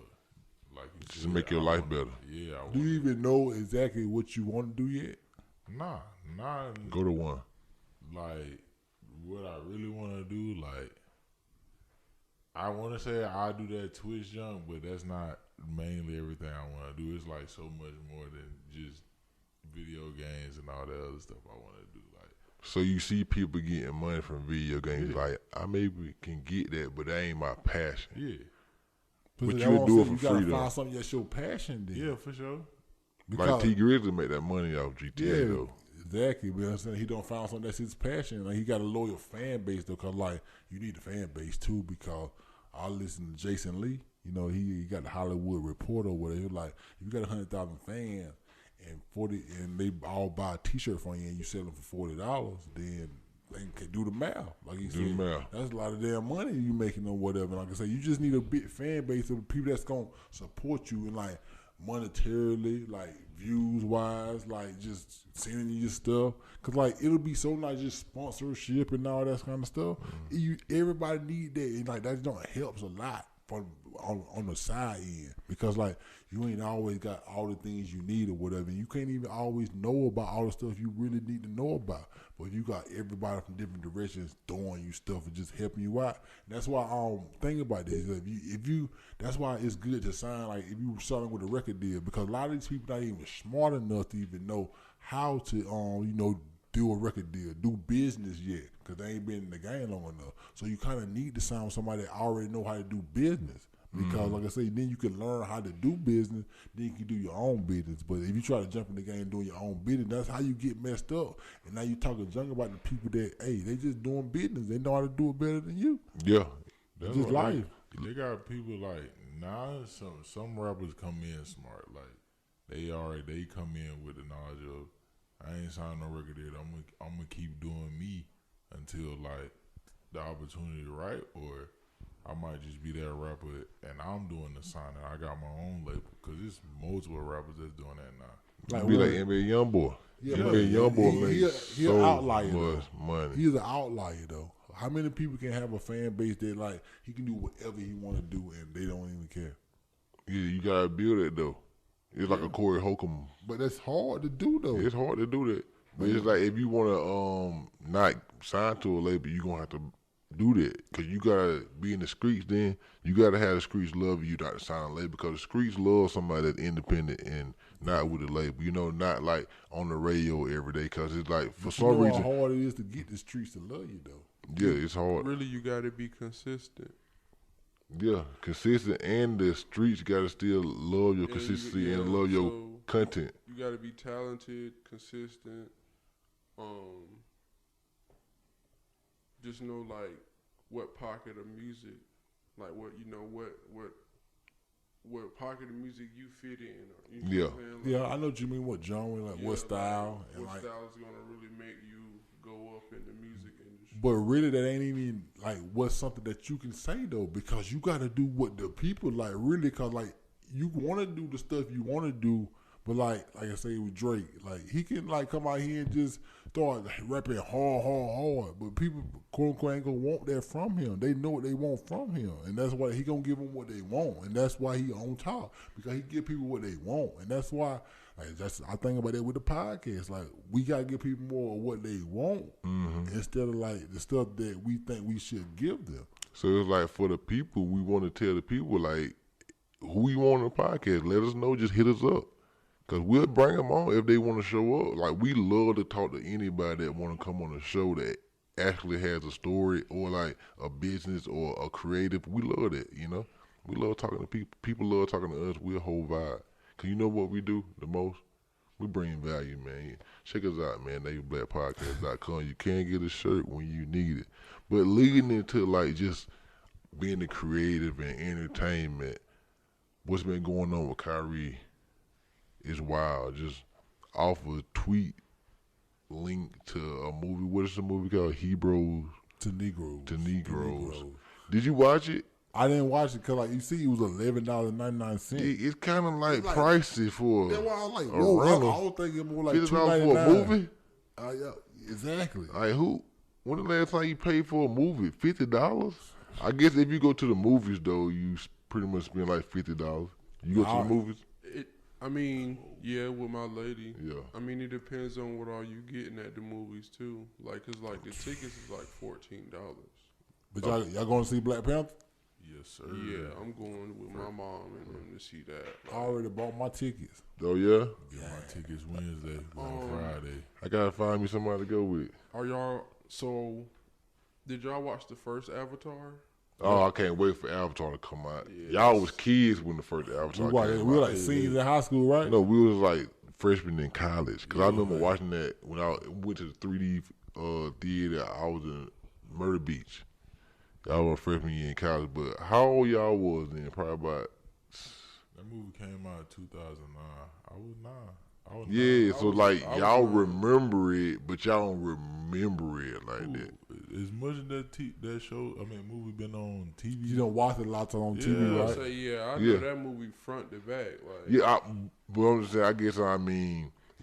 Like you just said, make your life better. Yeah. Do you even know exactly what you want to do yet? Nah. Go to one. Like what I really want to do, like I want to say I do that Twitch jump, but that's not mainly everything I want to do. It's like so much more than just video games and all that other stuff I want to do. Like, so you see people getting money from video games, like I maybe can get that, but that ain't my passion. Yeah. But you'll do it for free though. You gotta find something that's your passion then. Yeah, for sure. Like T Grizzly make that money off GTA though. Exactly, but I'm saying he don't find something that's his passion. Like he got a loyal fan base though, cause like you need a fan base too. Because I listen to Jason Lee. You know he got the Hollywood Reporter where he like if you got 100,000 fans and they all buy a T-shirt from you and you sell them for $40, then they can do the math. Like you said, that's a lot of damn money you making or whatever. Like I say, you just need a big fan base of people that's gonna support you and like monetarily, like views wise, like just sending you your stuff. Cause like it'll be so nice just sponsorship and all that kind of stuff. Everybody need that, and like that don't helps a lot on the side end because like you ain't always got all the things you need or whatever. And you can't even always know about all the stuff you really need to know about. But you got everybody from different directions throwing you stuff and just helping you out. And that's why I think about this. If you, that's why it's good to sign. Like if you were signing with a record deal, because a lot of these people not even smart enough to even know how to do a record deal, do business yet, because they ain't been in the game long enough. So you kind of need to sign with somebody that already know how to do business. Because, like I say, then you can learn how to do business, then you can do your own business. But if you try to jump in the game doing your own business, that's how you get messed up. And now you talking junk about the people that, hey, they just doing business. They know how to do it better than you. Yeah. That's just life. They got people like, now some rappers come in smart. Like, they come in with the knowledge of, I ain't signed no record deal. I'm gonna keep doing me until, like, the opportunity right, or I might just be that rapper and I'm doing the signing. I got my own label because it's multiple rappers that's doing that now. Like, be like NBA Youngboy. Yeah, NBA Youngboy makes he so an outlier, much money. He's an outlier though. How many people can have a fan base that like he can do whatever he want to do and they don't even care? Yeah, you gotta build it though. It's like a Corey Holcomb. But that's hard to do though. It's hard to do that. But it's like if you wanna not sign to a label, you gonna have to do that, because you gotta be in the streets. Then you gotta have the streets love you not to sign a label, because the streets love somebody that's independent and not with a label. You know, not like on the radio every day, because it's like for some reason how hard it is to get the streets to love you though. Yeah, it's hard. Really, you gotta be consistent. Yeah, consistent, and the streets gotta still love your consistency and love your content. You gotta be talented, consistent. Just know like what pocket of music, like what what pocket of music you fit in. You know what I'm saying? Like, yeah, I know what you mean. What genre, like what style, like, and what like style is gonna really make you go up in the music industry. But really, that ain't even like what's something that you can say though, because you got to do what the people like. Really, because like you want to do the stuff you want to do, but like I say with Drake, like he can like come out here and just start rapping hard. But people, quote unquote, ain't gonna want that from him. They know what they want from him, and that's why he gonna give them what they want, and that's why he on top, because he give people what they want, and that's why. Like I think about that with the podcast. Like we gotta give people more of what they want instead of like the stuff that we think we should give them. So it's like for the people, we want to tell the people like who you want on the podcast. Let us know. Just hit us up, cause we'll bring them on if they want to show up. Like we love to talk to anybody that want to come on the show that actually has a story or like a business or a creative. We love that. You know, we love talking to people. People love talking to us. We're a whole vibe. Cause you know what we do the most? We bring value, man. Check us out, man. NationBlackPodcast.com. You can get a shirt when you need it. But leading into like just being the creative and entertainment, what's been going on with Kyrie is wild. Just off a tweet link to a movie. What is the movie called? Hebrews to Negroes. Did you watch it? I didn't watch it because, like, you see, it was $11.99. It's kind of like pricey for that's why I was like, a whoa, rental. I was thinking more like $50 $2.99 for a movie? Yeah, exactly. Like, when the last time you paid for a movie? $50? I guess if you go to the movies, though, you pretty much spend like $50. You go to the movies? I mean, yeah, with my lady. Yeah. I mean, it depends on what all you getting at the movies, too. Like, because, like, the tickets is like $14. But y'all going to see Black Panther? Yes, sir. Yeah, I'm going with my mom and them to see that. I already bought my tickets. Oh, yeah? Yeah, my tickets Wednesday, Friday. I got to find me somebody to go with. Are y'all, so, did y'all watch the first Avatar? Oh, I can't wait for Avatar to come out. Yeah, y'all was kids when the first Avatar came out. We were like seniors in high school, right? No, we was like freshmen in college. Because I remember watching that when I went to the 3D theater. I was in Myrtle Beach. Y'all were freshman year in college. But how old y'all was then? Probably about... That movie came out in 2009. I was 9. Yeah, so like y'all remember it, but y'all don't remember it like that. As much as that show, movie been on TV. You don't watch it a lot on TV, right? I know that movie front to back. Like, yeah, but I'm just saying, I guess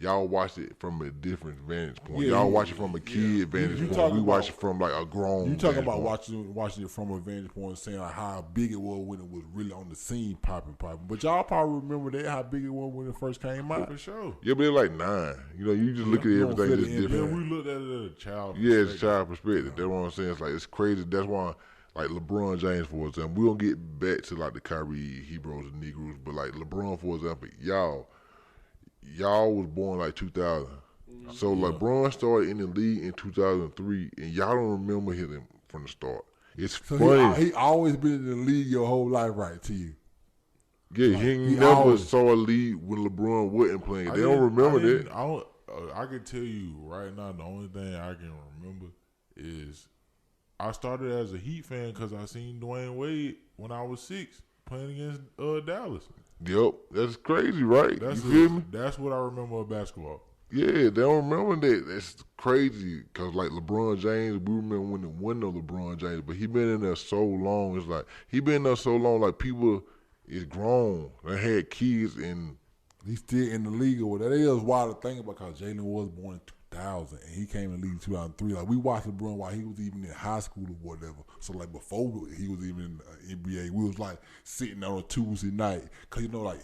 y'all watched it from a different vantage point. Y'all watch it from a kid vantage point. We watch it from like a grown. You talking about watching it from a vantage point, saying like how big it was when it was really on the scene, popping. But y'all probably remember that how big it was when it first came out. For sure. Yeah, but it was like 9. You know, you just look at everything just different. We looked at it as a child. Yeah, it's a child perspective. That's what I'm saying. It's like it's crazy. That's why. Like LeBron James, for example, we don't get back to like the Kyrie, Hebrews, and Negroes, but like LeBron, for example, y'all was born like 2000. So LeBron started in the league in 2003, and y'all don't remember him from the start. It's funny. He always been in the league your whole life, right? To you. Yeah, Like, he never always saw a league when LeBron wasn't playing. They don't remember that. I can tell you right now, the only thing I can remember is I started as a Heat fan because I seen Dwayne Wade when I was 6 playing against Dallas. Yep, that's crazy, right? You feel me? That's what I remember of basketball. Yeah, they don't remember that. That's crazy because, like, LeBron James, we remember when it wasn't no LeBron James, but he been in there so long. It's like he been there so long, like people is grown. They had kids and he's still in the league or whatever. That is wild to think about because Jalen was born in 2000 and he came in the league in 2003. Like we watched LeBron while he was even in high school or whatever. So like before he was even in the NBA, we was like sitting on a Tuesday night because you know like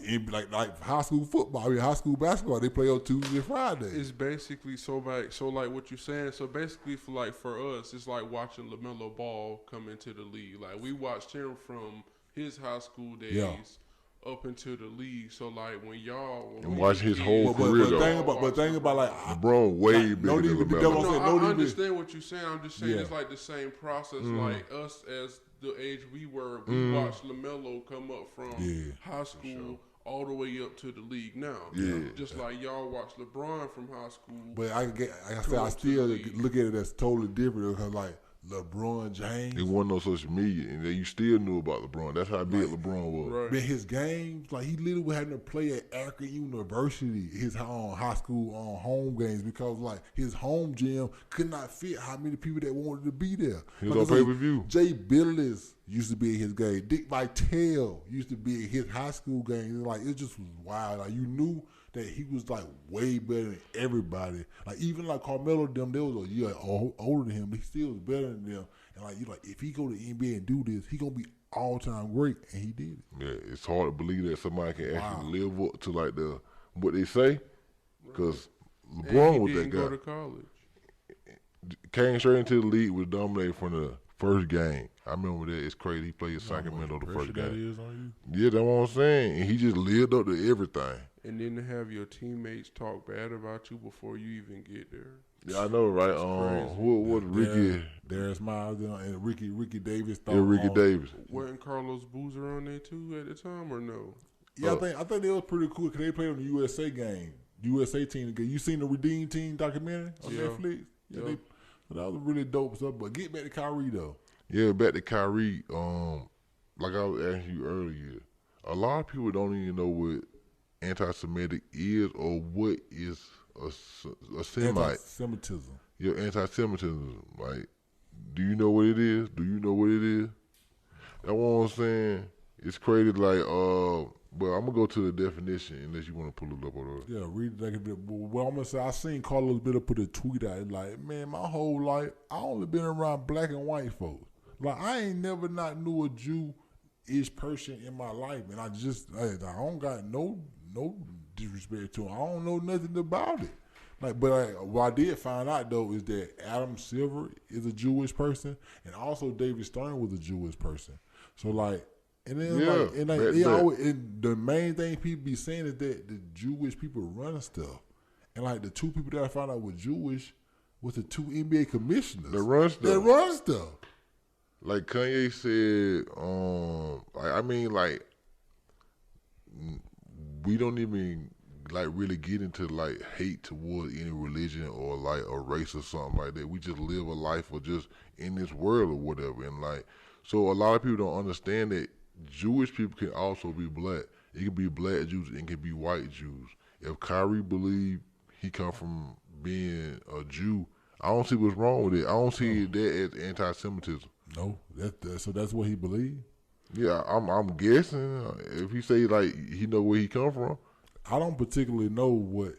high school football, high school basketball, they play on Tuesday and Friday. It's basically so like what you're saying. So basically for us, it's like watching LaMelo Ball come into the league. Like we watched him from his high school days. Up into the league, so like when watch his whole career. But think about like LeBron way bigger than LeBron. I understand what you're saying. I'm just saying it's like the same process. Like us as the age we were, we watched LaMelo come up from high school all the way up to the league now. Just like y'all watch LeBron from high school. But I still look at it as totally different because like LeBron James. It wasn't no social media, and you still knew about LeBron. That's how big LeBron was. Right. Man, his games, like he literally was having to play at Akron University, his high school home games because like his home gym could not fit how many people that wanted to be there. He was on pay-per-view. Jay Billis used to be at his game. Dick Vitale used to be at his high school games. Like it just was wild. Like you knew that he was like way better than everybody. Like even like Carmelo them, they was a year older than him, but he still was better than them. And like you like if he go to the NBA and do this, he gonna be all time great, and he did it. Yeah, it's hard to believe that somebody can actually live up to like what they say, because LeBron was that guy. Go to college. Came straight into the league, was dominated from the first game. I remember that. It's crazy. He played in Sacramento the first game. That is on you? Yeah, that's what I'm saying. And he just lived up to everything. And then to have your teammates talk bad about you before you even get there. Yeah, I know, right? Who was Ricky? Darius Miles and Ricky Davis. Ricky Davis. Wasn't Carlos Boozer on there too at the time or no? Yeah, I think they was pretty cool because they played on the USA game, USA team. You seen the Redeem Team documentary on Netflix? Yeah, that was really dope stuff. But get back to Kyrie though. Yeah, back to Kyrie. Like I was asking you earlier, a lot of people don't even know what anti-Semitic is or what is a Semite. Anti-Semitism. Yeah, anti-Semitism. Like, do you know what it is? Do you know what it is? That's what I'm saying. It's crazy. Like, but I'm gonna go to the definition unless you want to pull it up or whatever. Yeah, read it. Well, I'm gonna say I seen Carlos Bitter put a tweet out like, man, my whole life I only been around black and white folks. Like I ain't never not knew a Jew-ish person in my life, and I don't got no disrespect to him. I don't know nothing about it. Like, but what I did find out though is that Adam Silver is a Jewish person, and also David Stern was a Jewish person. So like, and then the main thing people be saying is that the Jewish people run stuff, and like the two people that I found out were Jewish was the two NBA commissioners that run stuff. Like Kanye said, we don't even like really get into like hate towards any religion or like a race or something like that. We just live a life or just in this world or whatever. And like, so a lot of people don't understand that Jewish people can also be black. It can be black Jews and it can be white Jews. If Kyrie believe he come from being a Jew, I don't see what's wrong with it. I don't see that as anti-Semitism. No, so that's what he believed. Yeah, I'm guessing. If he say like he know where he come from, I don't particularly know what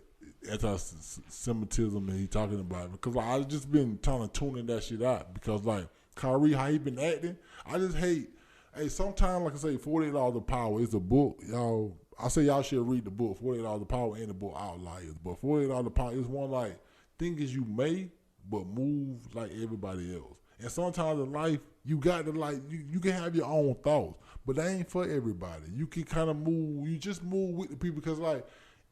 anti-Semitism he talking about because like, I just been trying to tune that shit out because like Kyrie, how he been acting, I just hate. Hey, sometimes like I say, $48 of Power is a book, y'all. I say y'all should read the book. $48 of Power and the book Outliers, but $48 of Power is one like think as you may, but move like everybody else. And sometimes in life, you got to like, you can have your own thoughts, but that ain't for everybody. You can kind of move, you just move with the people because like,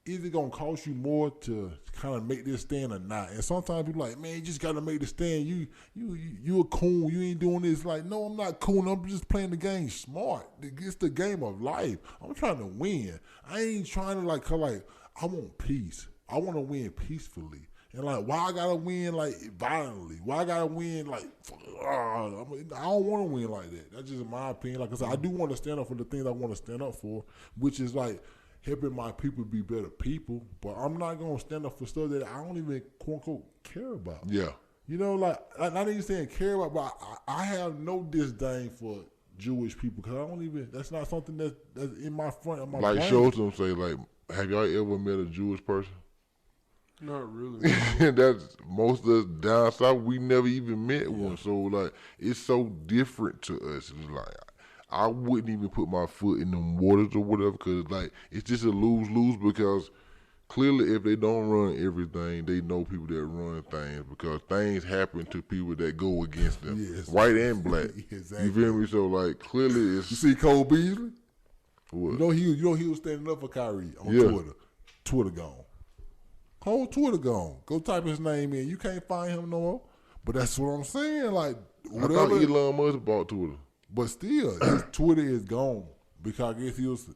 is it gonna cost you more to kind of make this stand or not? And sometimes people like, man, you just gotta make the stand. You a coon. You ain't doing this. Like, no, I'm not coon. I'm just playing the game smart. It's the game of life. I'm trying to win. I ain't trying to like I want peace. I want to win peacefully. And like, why I gotta win like violently? Why I gotta win like? I don't want to win like that. That's just my opinion. Like I said, I do want to stand up for the things I want to stand up for, which is like helping my people be better people, but I'm not gonna stand up for stuff that I don't even quote unquote care about. Yeah. You know, like not even saying care about, but I have no disdain for Jewish people because I don't even. That's not something that's in my front of my like brain. show them say like, have y'all ever met a Jewish person? Not really. That's most of us down south. We never even met one, so like it's so different to us. It's like I wouldn't even put my foot in them waters or whatever because like it's just a lose-lose because clearly if they don't run everything, they know people that run things because things happen to people that go against them, white and black. Exactly. You feel me? So like clearly it's. You see Cole Beasley? What? You know he was standing up for Kyrie on Twitter. Twitter gone. Whole Twitter gone. Go type his name in. You can't find him no more. But that's what I'm saying. Like whatever. I thought Elon Musk bought Twitter. But still, his Twitter is gone because I guess he was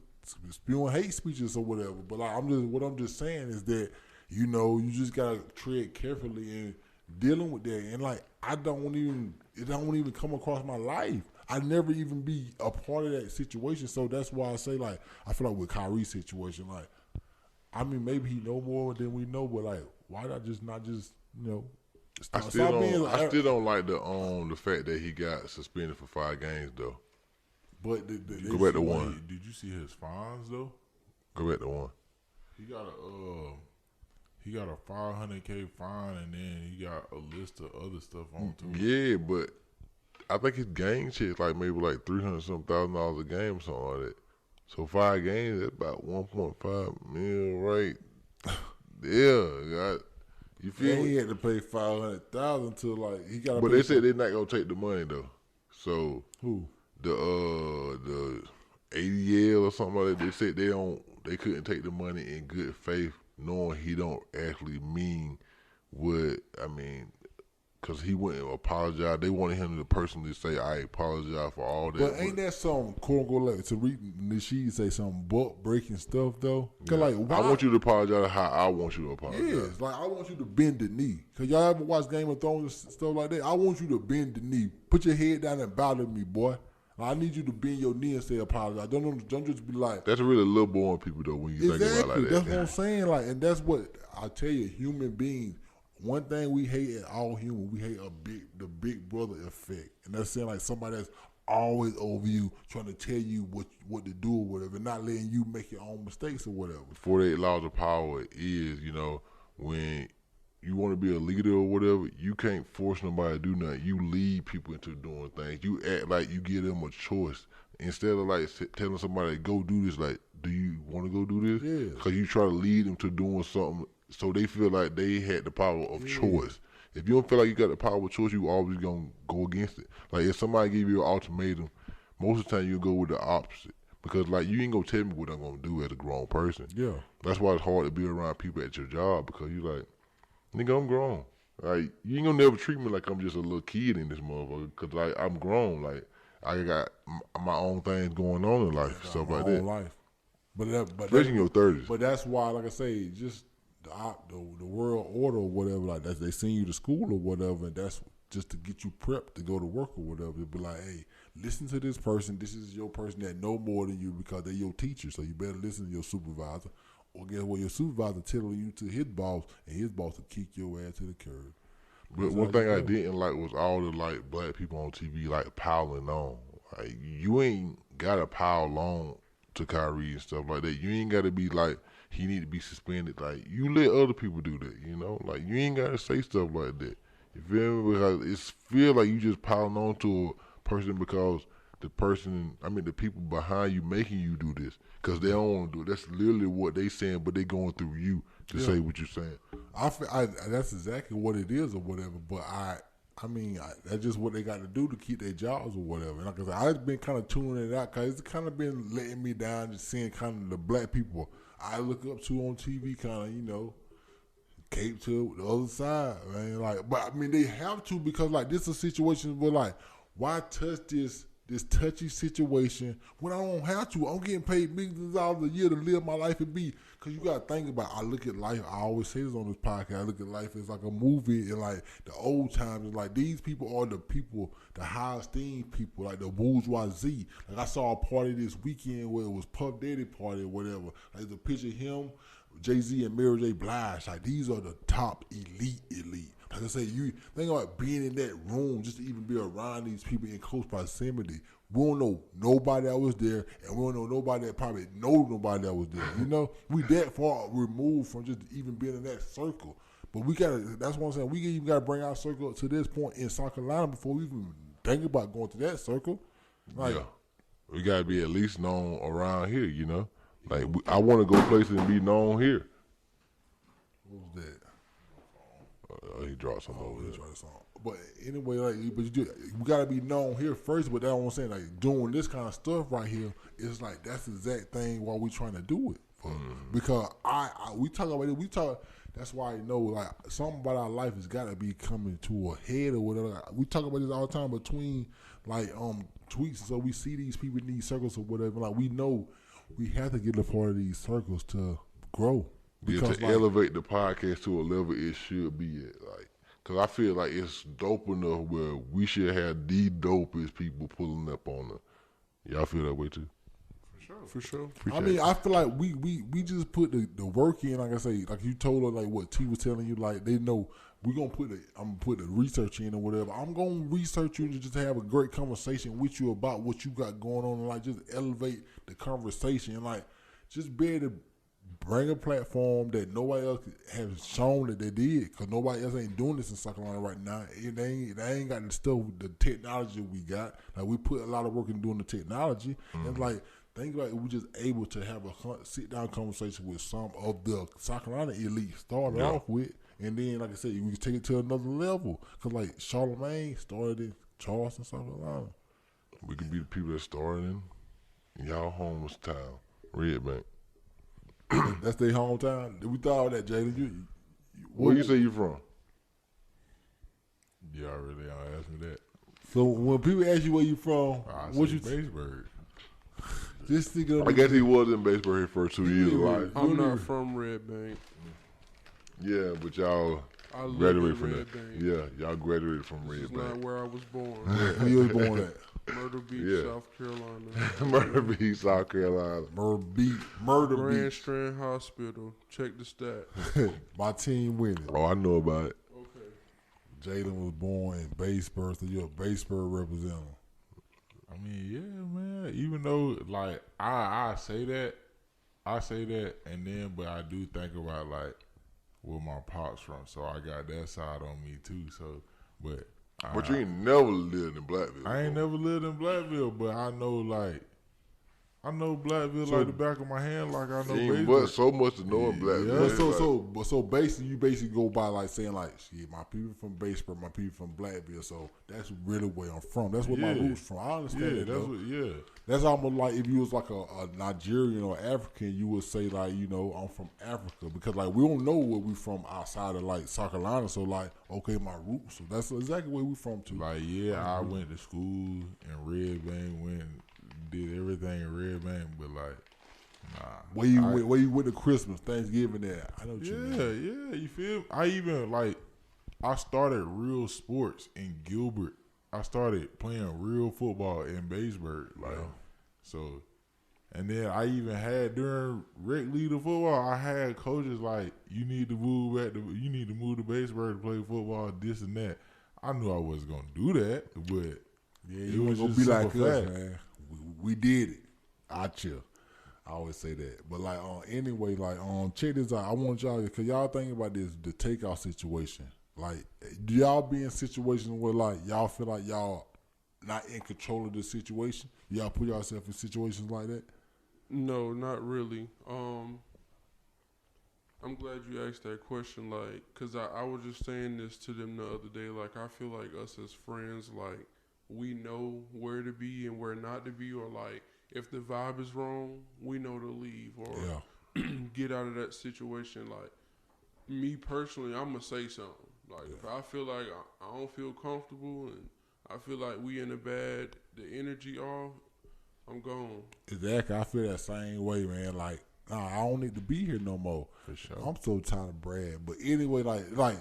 spewing hate speeches or whatever. But like, what I'm just saying is that you just gotta tread carefully in dealing with that. And like it don't even come across my life. I never even be a part of that situation. So that's why I say like I feel like with Kyrie's situation, like I mean maybe he know more than we know, but like why not just I still don't like the fact that he got suspended for 5 games though. But go back to 1. Did you see his fines though? Go back to 1. He got a $500K fine and then he got a list of other stuff on too. Yeah, but I think his game shit is like maybe like $300,000 a game or something like that. So 5 games, that's about 1.5 mil, right? Yeah, you feel he had to pay $500,000 to like he got. But they said they're not gonna take the money though. So who the ADL or something like that? They said they couldn't take the money in good faith, knowing he don't actually mean what I mean. Because he wouldn't apologize. They wanted him to personally say, I apologize for all that. But ain't that some quote-unquote, like, to read Nasheed say some butt-breaking stuff, though? Yeah. Like, I want you to apologize how I want you to apologize. Yes, like, I want you to bend the knee. Because y'all ever watch Game of Thrones and stuff like that? I want you to bend the knee. Put your head down and bow to me, boy. Like, I need you to bend your knee and say apologize. Don't just be like... That's really little boy people, though, when you think about it like that. That's what I'm saying. Like, and that's what I tell you, human beings... One thing we hate in all humans, we hate the big brother effect. And that's saying like somebody that's always over you, trying to tell you what to do or whatever, not letting you make your own mistakes or whatever. 48 laws of power is, when you want to be a leader or whatever, you can't force nobody to do nothing. You lead people into doing things. You act like you give them a choice. Instead of like telling somebody, go do this, like, do you want to go do this? Yeah. Because you try to lead them to doing something so they feel like they had the power of choice. If you don't feel like you got the power of choice, you always going to go against it. Like, if somebody give you an ultimatum, most of the time you go with the opposite. Because, like, you ain't going to tell me what I'm going to do as a grown person. Yeah. That's why it's hard to be around people at your job because you like, nigga, I'm grown. Like, you ain't going to never treat me like I'm just a little kid in this motherfucker because, like, I'm grown. Like, I got my own things going on in life, stuff like that. Life. But especially in your 30s. But that's why, like I say, just the world order or whatever, like that, they send you to school or whatever, and that's just to get you prepped to go to work or whatever. It'd be like, hey, listen to this person. This is your person that know more than you because they're your teacher. So you better listen to your supervisor. Or guess what? Your supervisor telling you to his boss, and his boss will kick your ass to the curb. But one thing I didn't like was all the like black people on TV like piling on. Like, you ain't gotta pile on to Kyrie and stuff like that. You ain't gotta be like, he need to be suspended. Like, you let other people do that, Like, you ain't gotta say stuff like that. You feel me? Because it feel like you just piling on to a person because the people behind you making you do this because they don't want to do it. That's literally what they saying, but they going through you to say what you're saying. That's exactly what it is or whatever. But that's just what they got to do to keep their jobs or whatever. And like I said, I've been kind of tuning it out because it's kind of been letting me down, just seeing kind of the black people. I look up to on TV, kind of, you know, K.L.P to the other side, man. Like, but I mean, they have to because like this is a situation where like, why touch this touchy situation when I don't have to? I'm getting paid millions of dollars a year to live my life and be. Cause you gotta think about. I look at life. I always say this on this podcast. I look at life as like a movie, and like the old times, and like these people are the people, the high esteem people, like the bourgeoisie. Like I saw a party this weekend where it was Puff Daddy party or whatever. Like the picture of him, Jay-Z and Mary J. Blige. Like these are the top elite. Like I say, you think about being in that room just to even be around these people in close proximity. We don't know nobody that was there, and we don't know nobody that probably know nobody that was there. You know, we that far removed from just even being in that circle. But we gotta. That's what I'm saying. We even gotta bring our circle to this point in South Carolina before we even think about going to that circle. Like, yeah, we gotta be at least known around here. You know, like I want to go places and be known here. What was that? He dropped something over there. But anyway, like, we gotta be known here first. But that's what I'm saying. Like doing this kind of stuff right here is like that's the exact thing why we trying to do it. Because we talk about it. That's why I know like something about our life has got to be coming to a head or whatever. We talk about this all the time between like tweets. So we see these people in these circles or whatever. Like we know we have to get a part of these circles to grow. Because to elevate the podcast to a level it should be at, like, cause I feel like it's dope enough where we should have the dopest people pulling up on it. Y'all feel that way too? For sure. I mean, I feel like we just put the work in. Like I say, like you told her, like what T was telling you, like they know we're gonna I'm gonna put the research in or whatever. I'm gonna research you and just have a great conversation with you about what you got going on, and like just elevate the conversation, and like just be able to bring a platform that nobody else has shown that they did, because nobody else ain't doing this in South Carolina right now. They ain't got the stuff, the technology we got. Like we put a lot of work in doing the technology, and like think about it, we just able to have a sit down conversation with some of the South Carolina elite started off with, and then like I said, we can take it to another level. Cause like Charlamagne started in Charleston, South Carolina. We can be the people that started in y'all hometown, Red Bank. That's their hometown. We thought of that, Jalen. Where you say you from? Y'all really don't ask me that. So when people ask you where you from, what you Baseburg? Just think of I guess he was in Baseburg his first 2 years of life. I'm not from Red Bank. Yeah, but y'all graduated from that. Yeah, y'all graduated from Red Bank. This is not where I was born. Where you was born at? Myrtle Beach, South Carolina. Myrtle Beach, South Carolina. Murder Grand Beach. Strand Hospital. Check the stats. My team winning. Oh, I know about it. Okay. Jalen was born in Baseburg, so you're a Baseburg representative. I mean, yeah, man. Even though, like, I say that, and then, but I do think about like where my pops from, so I got that side on me too. So, but you ain't never lived in Blackville. I ain't never lived in Blackville, but I know Blackville like the back of my hand, like I know Baseburg. But so much to know in Blackville. Yeah. So basically, you basically go by like saying like, shit, my people from Baseburg, my people from Blackville. So that's really where I'm from. That's where my roots from. I understand that. That's almost like if you was like a Nigerian or African, you would say like, you know, I'm from Africa, because like we don't know where we from outside of like South Carolina. So like, okay, my roots. So that's exactly where we from too. Like I went to school in Red Bank, did everything in Red Bank, but like, nah. Where you went to Christmas, Thanksgiving there? I know what you mean. Yeah, you feel me? I even like, I started real sports in Gilbert. I started playing real football in Baseburg, like, so, and then I even had during rec league of football, I had coaches like, you need to move to Baseburg to play football, this and that. I knew I wasn't gonna do that, but yeah, you was gonna be like us, man. We did it. I chill. I always say that. But like, anyway, like, check this out. I want y'all, cause y'all think about this, the takeout situation. Like, do y'all be in situations where like y'all feel like y'all not in control of the situation? Y'all put yourself in situations like that? No, not really. I'm glad you asked that question, like, cause I was just saying this to them the other day. Like, I feel like us as friends, like, we know where to be and where not to be, or like if the vibe is wrong, we know to leave, or get out of that situation. Like me personally, I'm gonna say something. Like if I feel like I don't feel comfortable and I feel like we in a bad, the energy off, I'm gone. Exactly. I feel that same way, man. Like, nah, I don't need to be here no more. For sure. I'm so tired of Brad. But anyway, like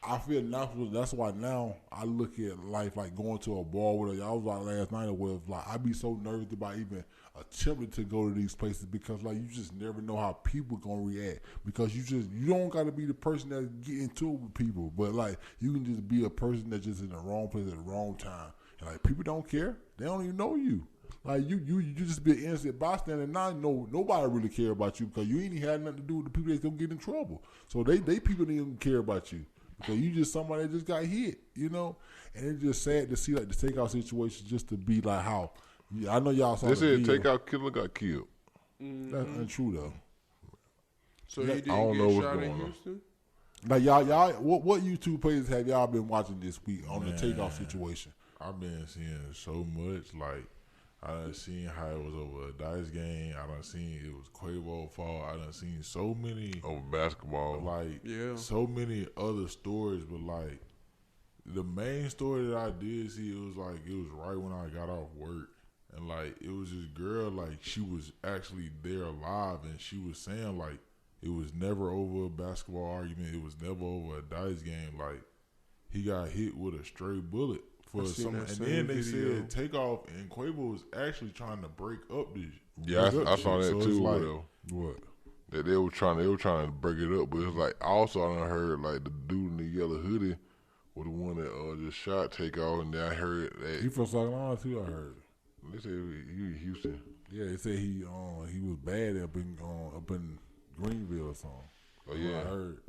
I feel that's why now I look at life like going to a bar with y'all. I was like last night where like I be so nervous about even attempting to go to these places because like you just never know how people gonna react because you don't gotta be the person that get into it with people, but like you can just be a person that's just in the wrong place at the wrong time. And like people don't care. They don't even know you. Like you just be an innocent bystander and now nobody really care about you because you ain't even had nothing to do with the people that's gonna get in trouble. So they people didn't even care about you. Because you just somebody that just got hit, you know? And it's just sad to see like the takeout situation just to be like how I know y'all saw They the said video. takeout killer got killed. That's untrue though. So he didn't I don't get know what's shot in going on. Houston? Like y'all what YouTube pages have y'all been watching this week on the takeout situation? I've been seeing so much. Like I done seen how it was over a dice game. I done seen it was Quavo fault. I done seen so many over basketball. Like so many other stories, but like the main story that I did see, it was right when I got off work, and like it was this girl, like she was actually there alive, and she was saying like it was never over a basketball argument. It was never over a dice game. Like he got hit with a stray bullet. For some, and then they said Takeoff and Quavo was actually trying to break up this. Yeah, I saw that so too. like, what? That they were trying to break it up, but it's like also I done heard like the dude in the yellow hoodie was the one that just shot Takeoff, and then I heard that He from South Carolina too. I heard. They said he Houston. Yeah, they said he was bad up in Greenville or something. Oh yeah, I heard.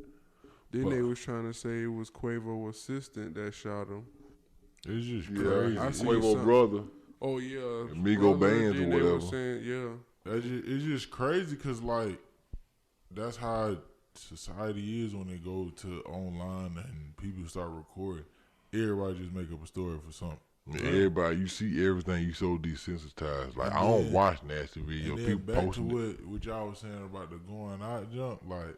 Then they was trying to say it was Quavo's assistant that shot him. It's just crazy. Quavo brother. Oh yeah, Migo bands or then whatever. They were saying, it's just crazy because like that's how society is when they go to online and people start recording. Everybody just make up a story for something. Yeah, everybody, you see everything, you so desensitized. Like I don't watch nasty videos. And then People back posting to what y'all was saying about the going out jump. Like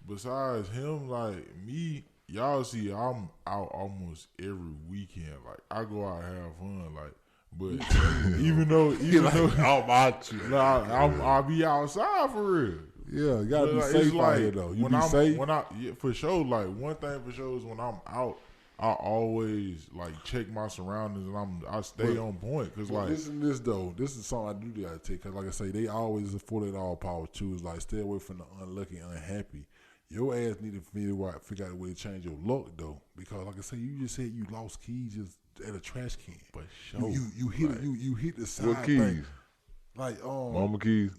besides him, like me. Y'all see, I'm out almost every weekend. Like I go out and have fun. Like, but even though I'm out you, I'll be outside for real. Yeah, you gotta be like, safe like, out here though. You when be I'm, safe. when I for sure. Like one thing for sure is when I'm out, I always like check my surroundings and I stay on point because like listen to this though. This is something I do gotta take because like I say, they always afforded all power too. Is like stay away from the unlucky, unhappy. Your ass need to figure out a way to change your luck though, because like I say, you just said you lost keys just at a trash can. But sure, you hit like, you hit the side. What keys? Thing. Like mama keys.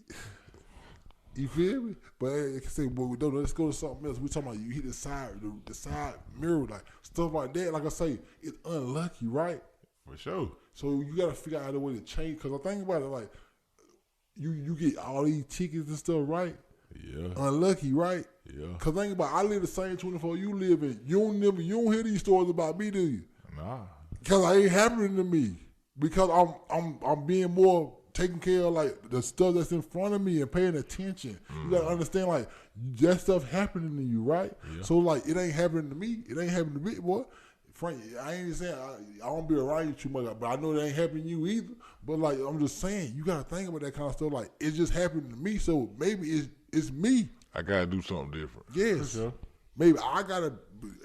You feel me? But like I say, well, let's go to something else. We talking about you hit the side mirror, like stuff like that. Like I say, it's unlucky, right? For sure. So you gotta figure out a way to change. Cause I think about it, like you get all these tickets and stuff, right? Yeah. Unlucky, right? Yeah. Cause think about it, I live the same 24 you live in. You don't hear these stories about me, do you? Nah. Cause it ain't happening to me. Because I'm being more taking care of like the stuff that's in front of me and paying attention. You gotta understand like that stuff happening to you, right? Yeah. So like it ain't happening to me. It ain't happening to me, boy. Frank, I ain't saying I don't be around you too much, but I know it ain't happening to you either. But like I'm just saying, you gotta think about that kind of stuff. Like it just happened to me, so maybe it's me. I gotta do something different. Yes. Sure. Maybe I gotta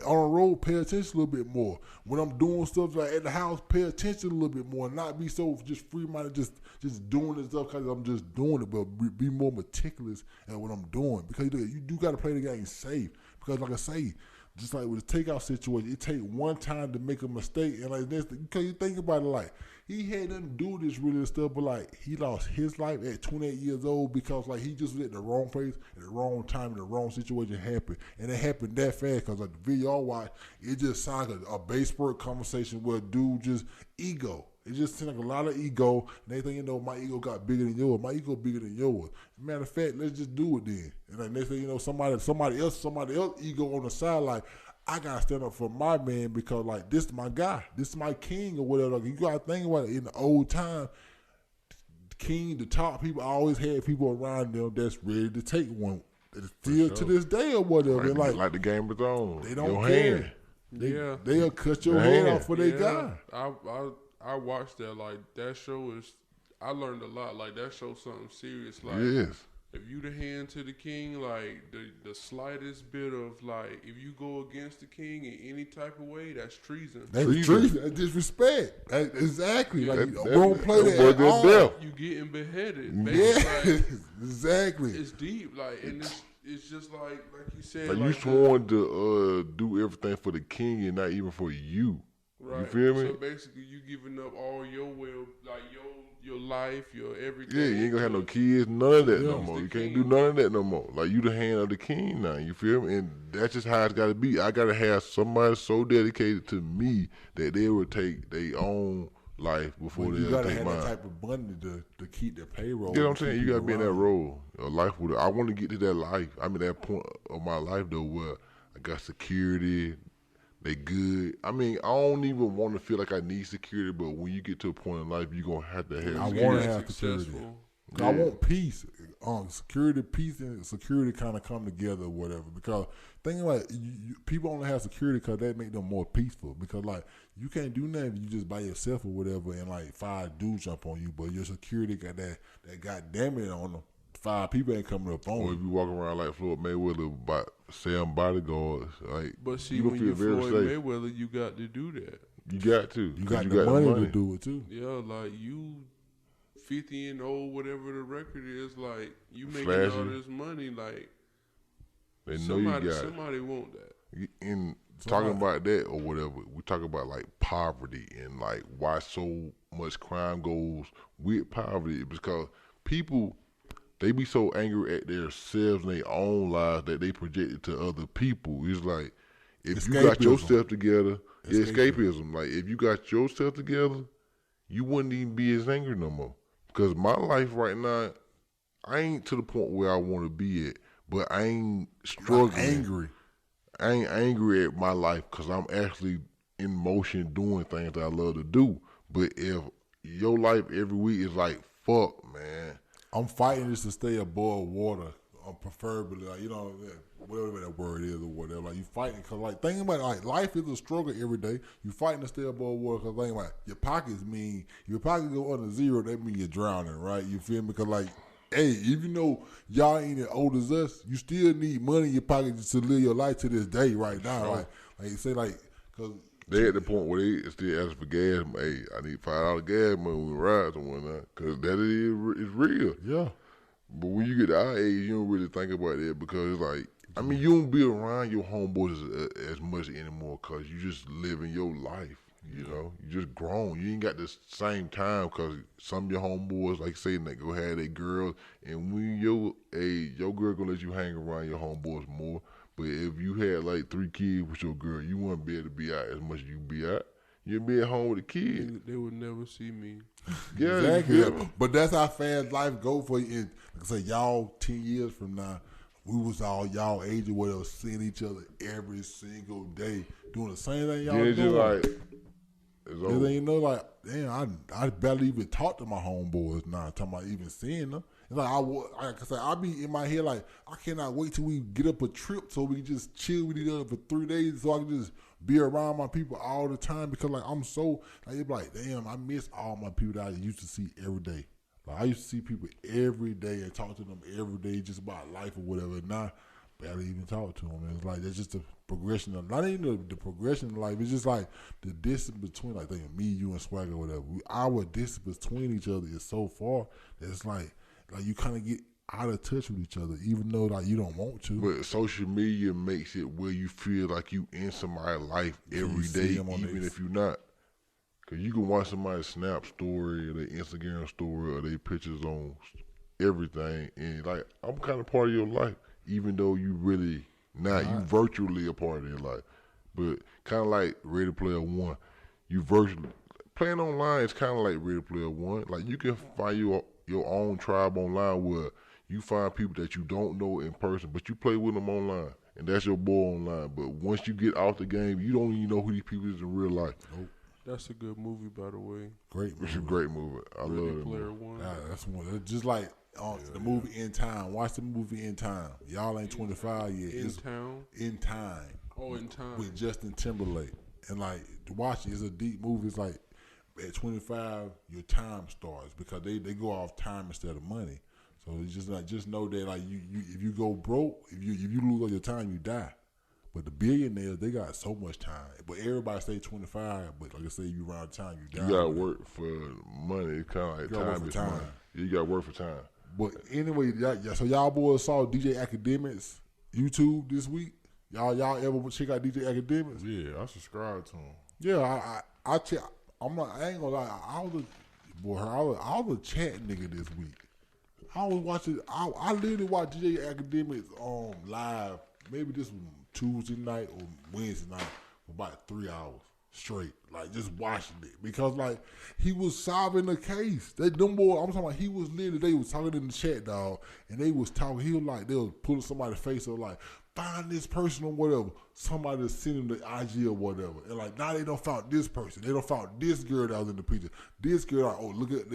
on the road pay attention a little bit more. When I'm doing stuff like at the house, pay attention a little bit more, and not be so just free minded, just doing this stuff because I'm just doing it, but be more meticulous at what I'm doing. Because you do gotta play the game safe. Because like I say, just like with the takeout situation, it take one time to make a mistake, and like this, because you think about it, like he had nothing to do with this really stuff, but like he lost his life at 28 years old because like he just was at the wrong place at the wrong time, and the wrong situation happened, and it happened that fast. Because like the video I watched, it just sounded like a baseball conversation where a dude just ego. It just seemed like a lot of ego, and they think, you know, my ego got bigger than yours. My ego bigger than yours. Matter of fact, let's just do it then. And like next thing you know, somebody else ego on the side, like, I gotta stand up for my man because like this is my guy, this is my king or whatever. Like, you gotta think about it. In the old time, king, the top people always had people around them that's ready to take one. Still to this day or whatever. Like the Game of Thrones. They don't your care. hand. They'll cut your head off for their guy. I watched that. Like that show is. I learned a lot. Like that show something serious. Like Yes. if you the hand to the king, like the slightest bit of like if you go against the king in any type of way, that's treason. That's treason. That's disrespect. Exactly. Like you don't play that at all. You getting beheaded. Yeah, like, exactly. It's deep. Like and it's just like you said. Like you sworn to do everything for the king and not even for you. Right. You feel me? So basically, you giving up all your like your life, your everything. Yeah, you ain't gonna have no kids, none of that no more. You can't do none of that no more. Like you the hand of the king now. You feel me? And that's just how it's gotta be. I gotta have somebody so dedicated to me that they will take their own life before they take mine. You gotta have that type of money to keep their payroll. You know what I'm saying? You gotta be in that role. A life with. I want to get to that life. I'm in that point of my life though where I got security. They good. I mean, I don't even want to feel like I need security, but when you get to a point in life, you're going to have security. I want to have security. Yeah. I want peace. Security, peace, and security kind of come together or whatever. Because think about it, people only have security because that make them more peaceful. Because, like, you can't do nothing if you just by yourself or whatever and, like, 5 dudes jump on you. But your security got that goddamn it on them. 5 people ain't coming up on you. Or if you walk around like Floyd Mayweather, about 7 bodyguards, like, but see, you when you feel Floyd very safe. Mayweather, you got to do that. You got to. You got the money to do it too. Yeah, like you 50 and old, whatever the record is, like you making Flashy. all this money, like they know you got it. Somebody want that. In talking about that or whatever, we talk about like poverty and like why so much crime goes with poverty because people. They be so angry at themselves and their own lives that they project it to other people. It's like, if you got yourself together, escapism. Like, if you got yourself together, you wouldn't even be as angry no more. Because my life right now, I ain't to the point where I want to be at, but I ain't struggling. Angry. I ain't angry at my life because I'm actually in motion doing things that I love to do. But if your life every week is like, fuck, man. I'm fighting just to stay above water, preferably, like, you know, whatever that word is or whatever. Like, you fighting, because, like, think about it, like, life is a struggle every day. You fighting to stay above water, because, think about it, your pockets mean, if your pockets go under zero, that means you're drowning, right? You feel me? Because, like, hey, even though y'all ain't as old as us, you still need money in your pocket just to live your life to this day right now. Sure. Like, say, like, because they at the point where they still ask for gas. Hey, I need $5 gas money when we ride and whatnot, because that is real. Yeah. But when you get to our age, you don't really think about that because it's like, I mean, you don't be around your homeboys as much anymore because you just living your life. You know, you just grown. You ain't got the same time because some of your homeboys, like say, they go have their girls, and when your girl gonna let you hang around your homeboys more. But if you had like 3 kids with your girl, you wouldn't be able to be out as much as you be out. You'd be at home with the kids. They would never see me. Yeah, exactly. Yeah. But that's how fast life go for you. And like I say, y'all 10 years from now, we was all y'all age or whatever, seeing each other every single day, doing the same thing y'all doing. Just like, then you know, like, damn, I barely even talk to my homeboys now, talking about even seeing them. It's like I be in my head like, I cannot wait till we get up a trip so we can just chill with each other for 3 days so I can just be around my people all the time because like I'm so like it's like damn, I miss all my people that I used to see every day. Like I used to see people every day and talk to them every day just about life or whatever. Now barely even talk to them. And it's like that's just the progression of not even the progression of life. It's just like the distance between like me, you, and Swagger or whatever. Our distance between each other is so far that it's like you kind of get out of touch with each other, even though like you don't want to. But social media makes it where you feel like you in somebody's life every day, even if you're not. Cause you can watch somebody's Snap story, or their Instagram story, or their pictures on everything, and like I'm kind of part of your life, even though you really not. You virtually a part of their life, but kind of like Ready Player One. You virtually playing online is kind of like Ready Player One. Like you can find your own tribe online where you find people that you don't know in person, but you play with them online, and that's your boy online. But once you get off the game, you don't even know who these people is in real life. Nope. That's a good movie, by the way. Great movie. It's a great movie. I love Ready it. Player One. That's one. Just like the movie In Time. Watch the movie In Time. Y'all ain't 25 yet. In It's Town? In Time. Oh, In Time. With Justin Timberlake. And like, to watch it, it's a deep movie. It's like, at 25, your time starts because they go off time instead of money. So it's just like, just know that like you if you go broke, if you lose all your time, you die. But the billionaires, they got so much time. But everybody say 25, but like I say, you run out of time, you die. You gotta work for money. It's kind of like time is money. You gotta work for time. But anyway, so y'all boys saw DJ Academics YouTube this week. Y'all ever check out DJ Academics? Yeah, I subscribe to him. Yeah, I check. I ain't gonna lie. I was a chat nigga this week. I was watching. I literally watched DJ Academics live. Maybe this was Tuesday night or Wednesday night for about 3 hours straight. Like just watching it because like he was solving the case. Them boy, I'm talking about. He was literally. They was talking in the chat, dog, and they was talking. He was like they was pulling somebody's face up like, find this person or whatever. Somebody send him the IG or whatever. And like now they don't found this person. They don't found this girl that was in the picture. This girl, like, oh look at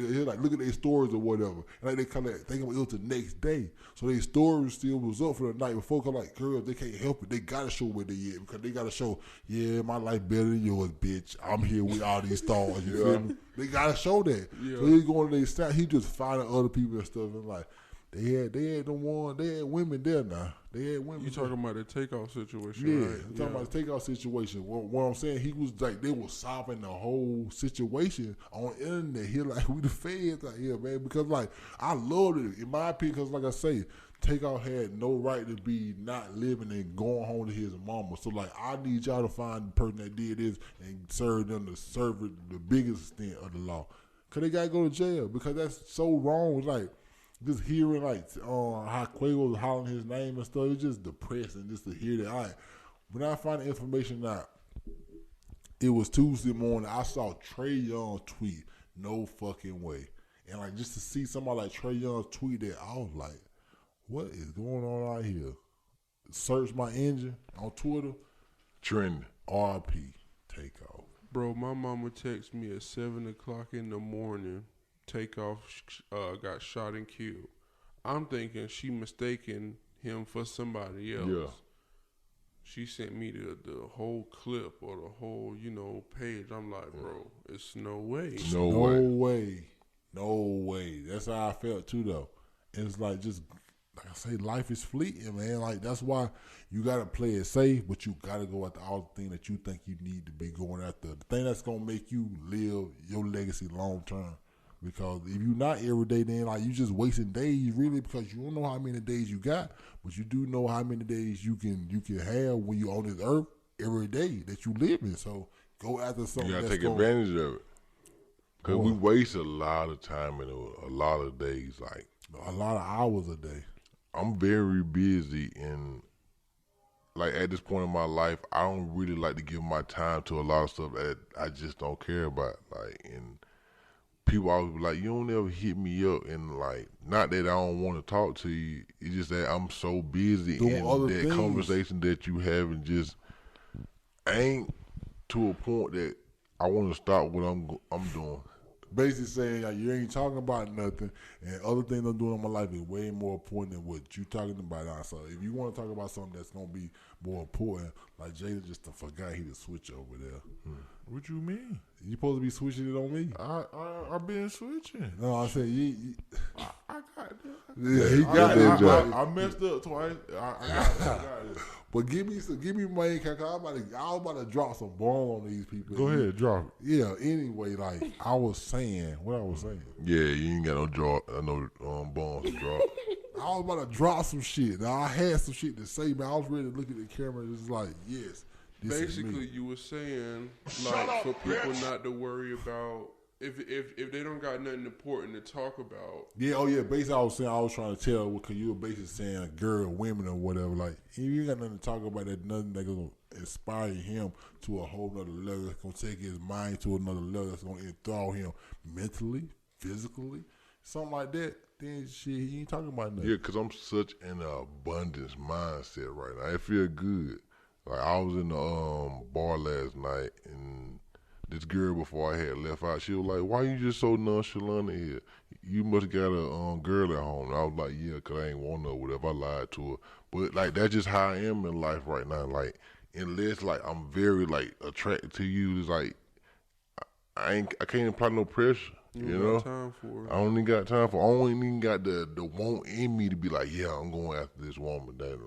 their stories or whatever. And like they kind of think about it was the next day. So their stories still was up for the night before. Cause like girls, they can't help it. They gotta show where they at because they gotta show. Yeah, my life better than yours, bitch. I'm here with all these stars. You feel me? They gotta show that. Yeah. So he's going to their stat. He just finding other people and stuff and like. They had women there now. They had women. You talking about the takeoff situation, yeah, right? I'm talking about the takeoff situation. What I'm saying, he was like, they were solving the whole situation on the internet. He like, we the feds out here, man. Because like, I loved it, in my opinion, because like I say, Takeoff had no right to be not living and going home to his mama. So like, I need y'all to find the person that did this and serve them to serve it the biggest extent of the law. Because they got to go to jail because that's so wrong. Like, just hearing like how Quavo was hollering his name and stuff, it's just depressing just to hear that. When I find the information out, it was Tuesday morning. I saw Trey Young tweet, "No fucking way," and like just to see somebody like Trey Young tweet that, I was like, "What is going on out here?" Search my engine on Twitter, trend RP Takeoff. Bro, my mama texted me at 7:00 in the morning. Takeoff got shot and killed. I'm thinking she mistaken him for somebody else. Yeah. She sent me the whole clip or the whole, page. I'm like, bro, it's no way. No way. That's how I felt too, though. It's like just like I say, life is fleeting, man. Like that's why you gotta play it safe, but you gotta go after all the things that you think you need to be going after. The thing that's gonna make you live your legacy long term. Because if you're not every day, then like you just wasting days really because you don't know how many days you got, but you do know how many days you can have when you're on this earth every day that you live in. So go after something. You gotta take advantage of it. Because we waste a lot of time in a lot of days, like a lot of hours a day. I'm very busy and like at this point in my life, I don't really like to give my time to a lot of stuff that I just don't care about. Like and people always be like, you don't ever hit me up, and like, not that I don't want to talk to you, it's just that I'm so busy in that conversation that you have and just ain't to a point that I want to stop what I'm doing. Basically saying like, you ain't talking about nothing, and other things I'm doing in my life is way more important than what you talking about now. So if you want to talk about something that's gonna be more important, like Jada just forgot he to switch over there. What you mean? You supposed to be switching it on me? I've been switching. No, I said I got it. Yeah, he got it. I messed up twice. I got it. But give me my cause I was about to drop some ball on these people. Go ahead, drop it. Yeah. Anyway, like I was saying, what I was saying. Yeah, you ain't got no bombs to drop. I was about to drop some shit. Now I had some shit to say, man. I was ready to look at the camera and just like, yes. Basically, you were saying like for people not to worry about if they don't got nothing important to talk about. Yeah, basically I was trying to tell because you were basically saying girl, women or whatever. Like if you got nothing to talk about, that nothing that's gonna inspire him to a whole nother level. That's gonna take his mind to another level. That's gonna enthrall him mentally, physically, something like that. Then shit, he ain't talking about nothing. Yeah, because I'm such in an abundance mindset right now. It feel good. Like I was in the bar last night and this girl before I had left out. She was like, "Why you just so nonchalant in here? You must got a girl at home." And I was like, "Yeah, 'cause I ain't want her, whatever." I lied to her, but like that's just how I am in life right now. Like unless like I'm very like attracted to you, it's like I can't apply no pressure. You know, got time for it. I don't even got time for. I don't even got the want in me to be like, yeah, I'm going after this woman. That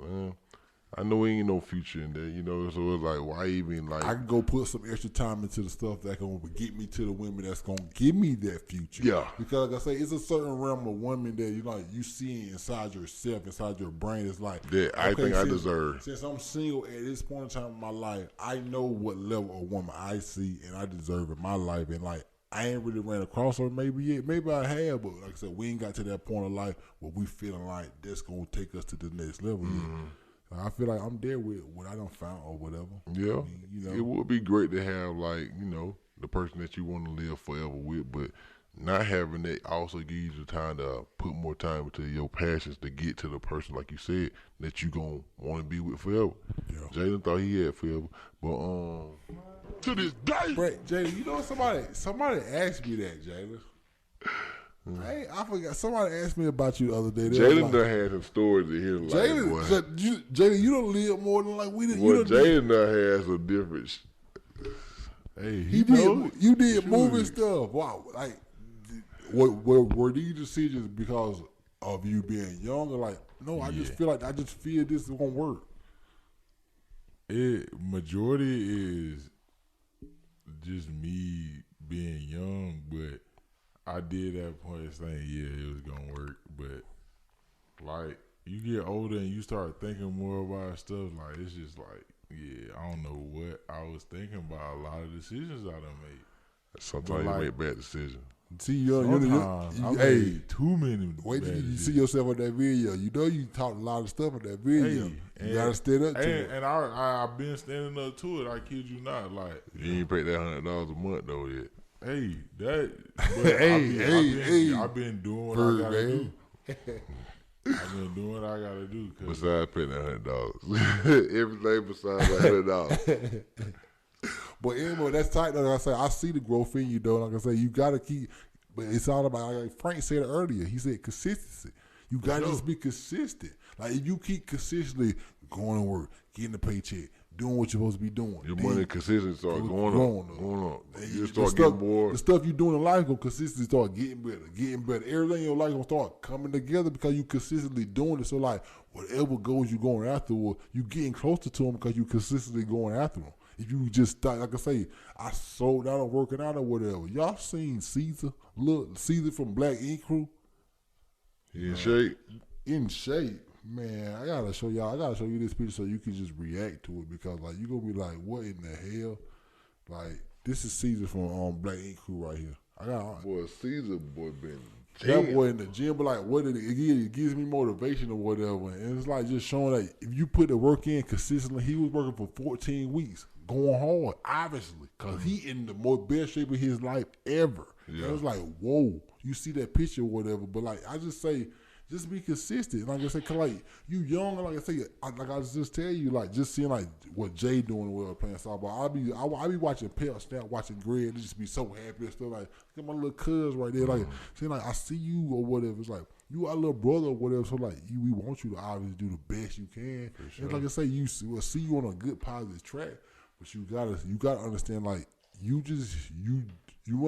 I know ain't no future in there. You know, so it's like, why even like? I can go put some extra time into the stuff that gonna get me to the women that's gonna give me that future. Yeah, because like I say, it's a certain realm of women that you see inside yourself, inside your brain. It's like that I think I deserve. Since I'm single at this point in time in my life, I know what level of woman I see and I deserve in my life, and like. I ain't really ran across her maybe yet. Maybe I have, but like I said, we ain't got to that point of life where we feeling like that's going to take us to the next level yet. I feel like I'm there with what I done found or whatever. Yeah. I mean, you know. It would be great to have like, the person that you want to live forever with, but not having that also gives you the time to put more time into your passions to get to the person, like you said, that you going to want to be with forever. Yeah. Jalen thought he had forever, but to this day. Right, Jalen, you know somebody asked me that, Jalen. I forgot. Somebody asked me about you the other day. Jalen done had some stories in his life, boy. Jalen, you don't live more than like we did. Well, Jalen done had some different. Hey, you did movie stuff. Wow, like were these decisions because of you being young, or like no? I just feel this is gonna work. Majority is just me being young, but I did that point saying, yeah, it was gonna work. But like you get older and you start thinking more about stuff, like it's just like, yeah, I don't know what I was thinking about a lot of decisions I done made. Sometimes you make bad decisions. See, you made too many. Wait till you see yourself in that video. You know you talked a lot of stuff in that video. You gotta stand up to it. And I've been standing up to it. I kid you not. Like you ain't paid that $100 a month though yet. Hey, I've been doing what I gotta do. I've been doing what I gotta do. Besides paying that $100, everything besides $100. But anyway, that's tight though. Like I say, I see the growth in you though. Like I say, you gotta keep. But it's all about, like Frank said earlier. He said consistency. You gotta just be consistent. Like if you keep consistently going to work, getting a paycheck, doing what you're supposed to be doing, your money consistently start going on. You start getting more. The stuff you doing in life gonna consistently start getting better. Everything in your life gonna start coming together because you consistently doing it. So like whatever goals you going after, you getting closer to them because you consistently going after them. If you just start, like I say, I sold out on working out or whatever. Y'all seen Caesar? Look, Caesar from Black Ink Crew. In shape. In shape. Man, I gotta show you this picture so you can just react to it because like you gonna be like, what in the hell? Like this is Caesar from Black Ink Crew right here. Boy, Caesar boy been that boy in the gym, but like what it gives me motivation or whatever. And it's like just showing that if you put the work in consistently, he was working for 14 weeks, going hard, obviously, because he in the most best shape of his life ever. Yeah. And it's like, whoa, you see that picture or whatever. But like I just say, just be consistent. Like I say, cause like you young, like I say, like I just tell you, like just seeing like what Jay doing well playing softball. I be watching Pep Snap, watching Greg, and just be so happy and stuff. Like look at my little cuz right there, like saying like I see you or whatever. It's like you our little brother or whatever. So like we want you to obviously do the best you can. Sure. And like I say, we'll see you on a good positive track, but you gotta understand like you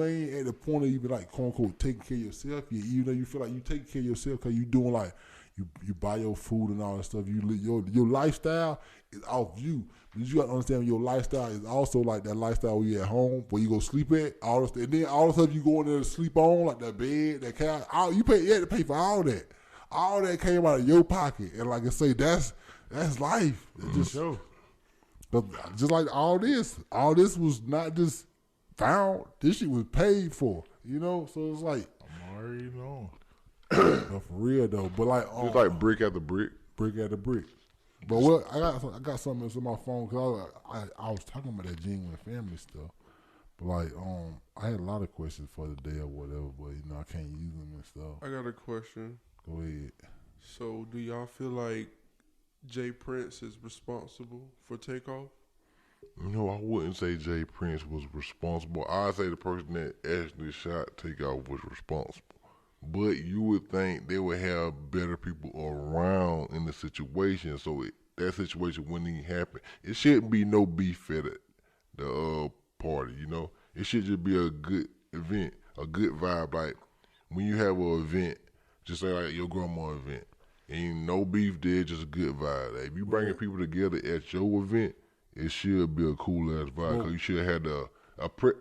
ain't at the point of even like quote unquote taking care of yourself yet. Even though you feel like you taking care of yourself because you doing like you buy your food and all that stuff. Your lifestyle is off you. But you gotta understand your lifestyle is also like that lifestyle where you at home, where you go sleep at, all this, and then all the stuff you go in there to sleep on, like that bed, that couch. You had to pay for all that. All that came out of your pocket, and like I say, that's life. Just like all this was not just found. This shit was paid for, you know. So it's like I'm already knowing. But for real though, but like it's like brick after brick. But what I got something else on my phone because I was talking about that genuine family stuff. But like I had a lot of questions for the day or whatever, but you know I can't use them and stuff. I got a question. Go ahead. So do y'all feel like Jay Prince is responsible for Takeoff? No, I wouldn't say Jay Prince was responsible. I'd say the person that actually shot Takeoff was responsible. But you would think they would have better people around in the situation, so that situation wouldn't even happen. It shouldn't be no beef at the party, you know. It should just be a good event, a good vibe. Like when you have an event, just say like your grandma event, ain't no beef there, just a good vibe. Like, if you bringing people together at your event, it should be a cool ass vibe. Cause you should have had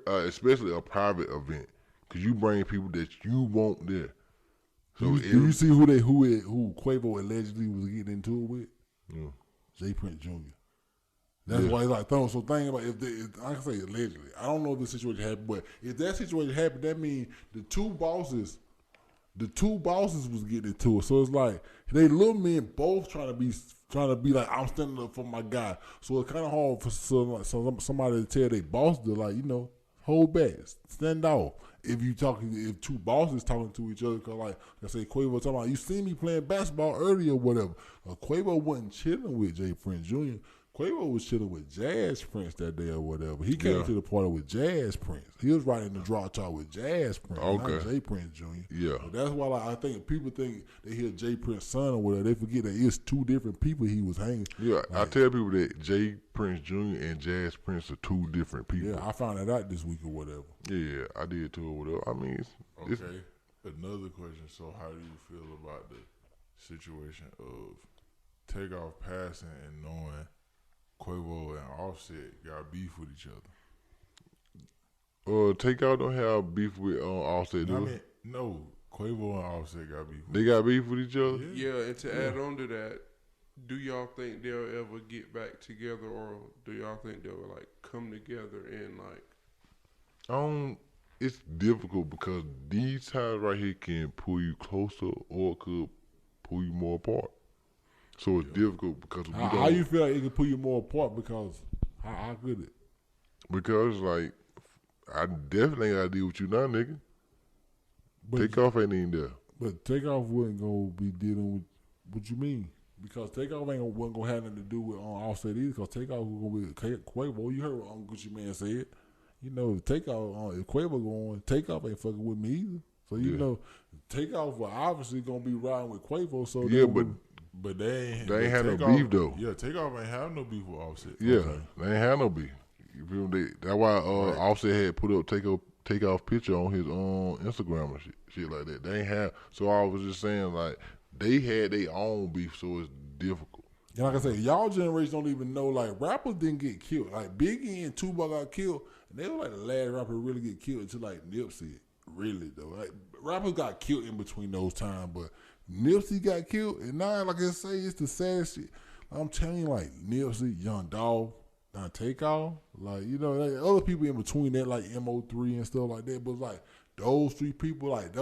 especially a private event, cause you bring people that you want there. So do you see who Quavo allegedly was getting into it with? Yeah. Jay Prince Jr. That's why he's like throwing. So think about if I can say allegedly. I don't know if the situation happened, but if that situation happened, that means the two bosses was getting into it. So it's like they little men both trying to be like, I'm standing up for my guy. So it's kind of hard for somebody to tell their boss to, like, you know, hold back, stand off. If two bosses talking to each other, cause like I say, Quavo talking about, you see me playing basketball earlier, or whatever. Quavo wasn't chilling with Jay Prince Jr. Quavo was chilling with Jazz Prince that day or whatever. He came to the party with Jazz Prince. He was riding the draw talk with Jazz Prince, not Jay Prince Jr. Yeah. So that's why I think people think they hear Jay Prince's son or whatever. They forget that it's two different people he was hanging. Yeah, I tell people that Jay Prince Jr. and Jazz Prince are two different people. Yeah, I found that out this week or whatever. Yeah, I did too or whatever. I mean, it's okay. Another question. So how do you feel about the situation of Takeoff passing and knowing Quavo and Offset got beef with each other? Takeoff don't have beef with Offset, do they? No, Quavo and Offset got beef. They got beef with each other? Yeah, and to add on to that, do y'all think they'll ever get back together, or do y'all think they'll like come together and like? It's difficult because these ties right here can pull you closer or could pull you more apart. So it's difficult because how you feel like it can pull you more apart because how good it? Because like I definitely gotta deal with you now, nigga. Takeoff ain't even there. But Takeoff wasn't gonna be dealing with what you mean. Because Takeoff wasn't gonna have nothing to do with Offset either. Because Takeoff was gonna be Quavo. You heard what Gucci Man said. You know, Takeoff if Quavo going, Takeoff ain't fucking with me either. So you know, Takeoff was obviously gonna be riding with Quavo. So but they ain't had no beef though. Yeah, Takeoff ain't have no beef with Offset. Yeah, they ain't have no beef. You feel me? That's why Offset had put up Takeoff picture on his Instagram and shit like that. They ain't have. So I was just saying like they had their own beef, so it's difficult. And like I say, y'all generation don't even know like rappers didn't get killed. Like Biggie and Tupac got killed, and they were like the last rapper to really get killed until like Nipsey. Really though, like rappers got killed in between those times, but Nipsey got killed, and now like I say, it's the saddest shit. I'm telling you, like Nipsey, Young Dolph, now Takeoff, like you know, like, other people in between that, like MO3 and stuff like that. But like those people like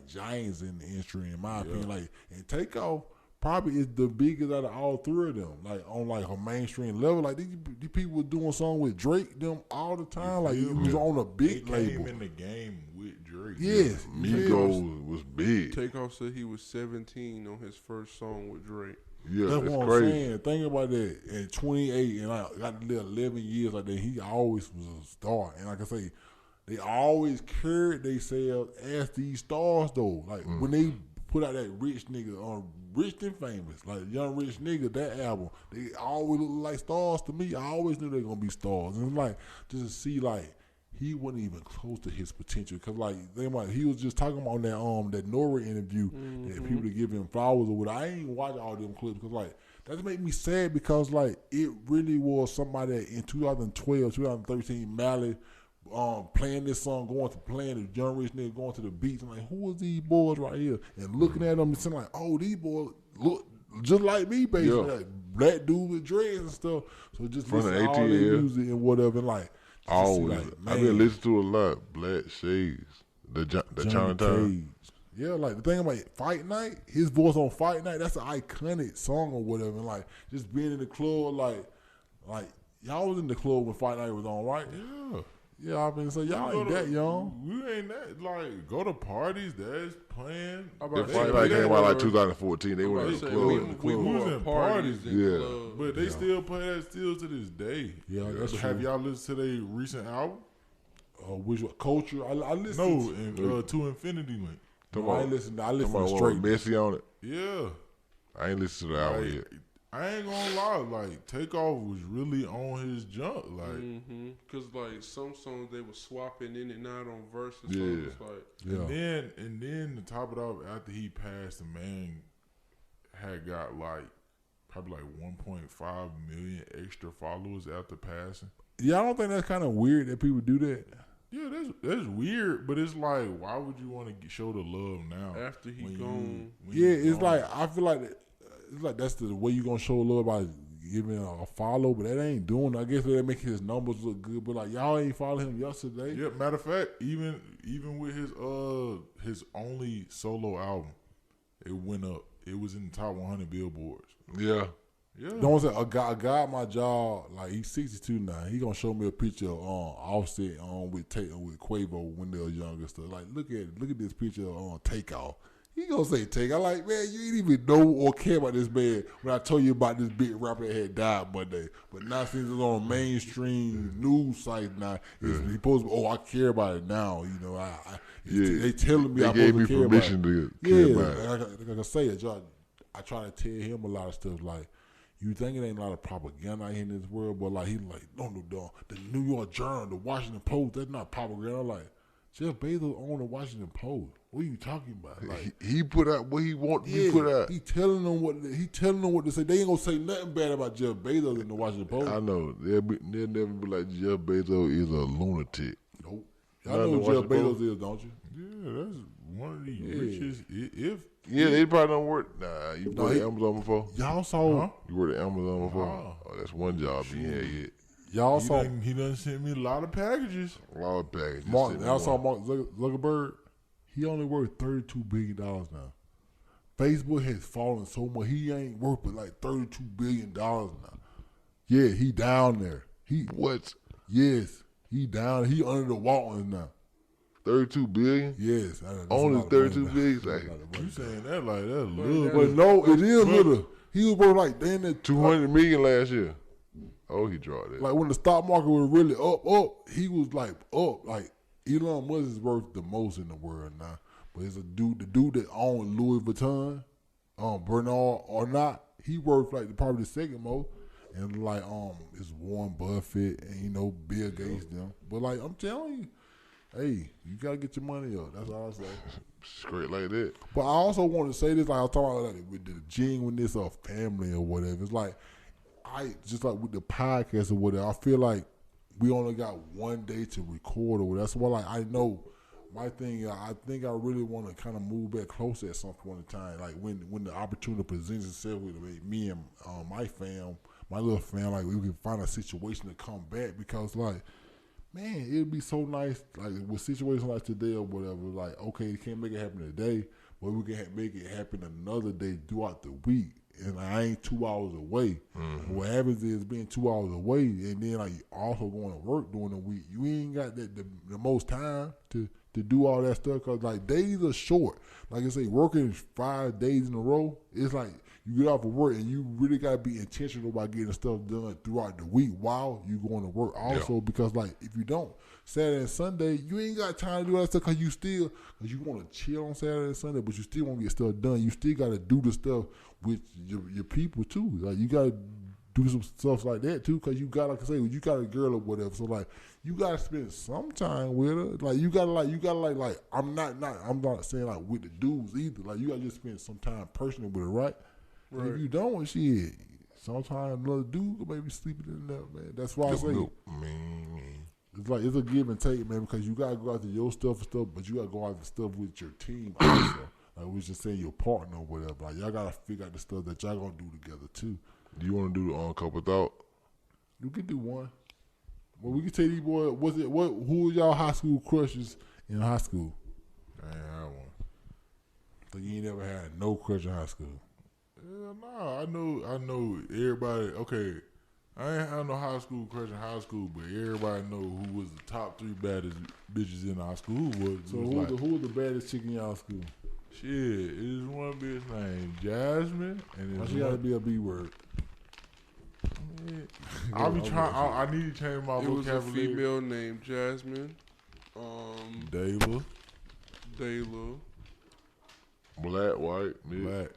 giants in the industry, in my opinion. Like and Takeoff probably is the biggest out of all three of them. Like on like a mainstream level, like these people were doing songs with Drake them all the time. Like it was on a big label. Came in the game with Drake. Yes, Migos was big. Takeoff said he was 17 on his first song with Drake. Yeah, that's what I'm crazy. saying. Think about that. At 28, and I got to live 11 years like that. He always was a star, and like I say, they always carried themselves as these stars though. Like when they put out that Rich Nigga on Rich and Famous, like Young Rich Nigga, that album, they always look like stars to me. I always knew they were gonna be stars, and it's like just to see like he wasn't even close to his potential. Cause like he was just talking about that Nora interview that people to give him flowers or whatever. I ain't watch all them clips because like that make me sad because like it really was somebody that in 2012, 2013, Mally playing this song, playing the Young Rich Nigga, going to the beach. I'm like, who is these boys right here? And looking at them and saying like, oh, these boys look just like me, basically. Like black dude with dreads and stuff. So just listen to all their music and whatever. And like, always. Like, I've been listening to a lot. Black Shades, the Chinatown. Yeah, like the thing about Fight Night, his voice on Fight Night, that's an iconic song or whatever. And like just being in the club, like y'all was in the club when Fight Night was on, right? Yeah. Yeah, I mean, so y'all ain't that young. We ain't that, like, go to parties, that's playing. The fight like came out like 2014. They were in the club. We was in parties. Yeah. But they still play that still to this day. Yeah, that's true. Have y'all listened to their recent album? Which one? Culture? I listened. No, To Infinity Link. No, I ain't listened. I listened straight. Messy on it. Yeah. I ain't listened to the album yet. I ain't gonna lie, like Takeoff was really on his junk, like, cause like some songs they were swapping in and out on verses. Yeah. So it's like, and then to top it off, after he passed, the man had got like probably like 1.5 million extra followers after passing. Yeah, I don't think that's kind of weird that people do that. Yeah, that's weird, but it's like, why would you want to show the love now after he gone? It's like I feel like it's like that's the way you gonna show love by giving a follow, but that ain't doing it. I guess that make his numbers look good, but like y'all ain't follow him yesterday. Yeah, matter of fact, even with his only solo album, it went up. It was in the top 100 billboards. Yeah. Yeah. Don't say a guy at my job, like he's 62 now. He gonna show me a picture of Offset with Quavo when they were younger stuff. Like look at this picture of Takeoff. He gonna say Takeoff. Like man, you ain't even know or care about this man when I told you about this big rapper that had died Monday. But now since it's on a mainstream news site now, it's supposed to be, I care about it now. You know, they telling me they I'm gave supposed me to care permission about it. to care about it. Like I say it, I try to tell him a lot of stuff like. You think it ain't a lot of propaganda out here in this world, but like he's like, no, the New York Journal, the Washington Post, that's not propaganda. Like Jeff Bezos owned the Washington Post. What are you talking about? Like he put out what he want to be put out. He telling them what to say. They ain't gonna say nothing bad about Jeff Bezos in the Washington Post. I know they'll never be like Jeff Bezos is a lunatic. Nope. Y'all know who Jeff Bezos is, don't you? Yeah, that's one of the richest. They probably don't work. Nah, you worked at Amazon before? Y'all saw. You worked at Amazon before? Oh, that's one job he had yet. Y'all saw. He done sent me a lot of packages. A lot of packages. Y'all saw Mark Zuckerberg. He only worth $32 billion now. Facebook has fallen so much. He ain't worth but like $32 billion now. Yeah, he down there. What? Yes, he down. He under the Waltons now. 32 billion? Yes. Only 32 billion? You saying that like that's little. But no, it is little. He was worth like damn near 200 million last year. Oh, he dropped it. Like when the stock market was really up, he was like up. Like Elon Musk is worth the most in the world now. But it's the dude that owns Louis Vuitton, Bernard or not, he worth like probably the second most. And like it's Warren Buffett and Bill Gates them. But like I'm telling you, hey, you gotta get your money up. That's all I say. Straight like that. But I also want to say this, like I was talking about like, with the genuineness of family or whatever. It's like just like with the podcast or whatever, I feel like we only got one day to record or whatever. That's why like I know my thing, I think I really want to kind of move back closer at some point in time. Like when the opportunity presents itself with me and my little fam, like we can find a situation to come back because like, man, it'd be so nice, like with situations like today or whatever, like, okay, you can't make it happen today, but we can make it happen another day throughout the week. And I ain't 2 hours away. Mm-hmm. What happens is being 2 hours away and then like also going to work during the week, you ain't got the most time to do all that stuff because like days are short. Like I say, working 5 days in a row, it's like you get off of work and you really got to be intentional about getting stuff done throughout the week while you going to work also because like if you don't, Saturday and Sunday, you ain't got time to do that stuff because you want to chill on Saturday and Sunday, but you still want to get stuff done. You still got to do the stuff with your people too. Like you got to do some stuff like that too because you got, like I say, you got a girl or whatever. So like you got to spend some time with her. Like you got to I'm not saying like with the dudes either. Like you got to just spend some time personally with her, right? And if you don't, shit, sometimes another dude could maybe sleeping in there, man. That's why I say it's like it's a give and take, man, because you gotta go after your stuff and stuff, but you gotta go after stuff with your team also. Like we just saying your partner or whatever. Like y'all gotta figure out the stuff that y'all gonna do together too. Do you want to do the couple thought? You can do one. Well, we can tell these boys. Who was y'all high school crushes in high school? I ain't had one. So you ain't never had no crush in high school? No, I know everybody. Okay, I ain't had no high school crush in high school, but everybody know who was the top 3 baddest bitches in our school. So who was the baddest chick in y'all school? Shit, it was one bitch named Jasmine, and why she gotta be a B word? I'll be trying. I need to change my vocabulary. It was a female named Jasmine. Dayla. Black, white, black.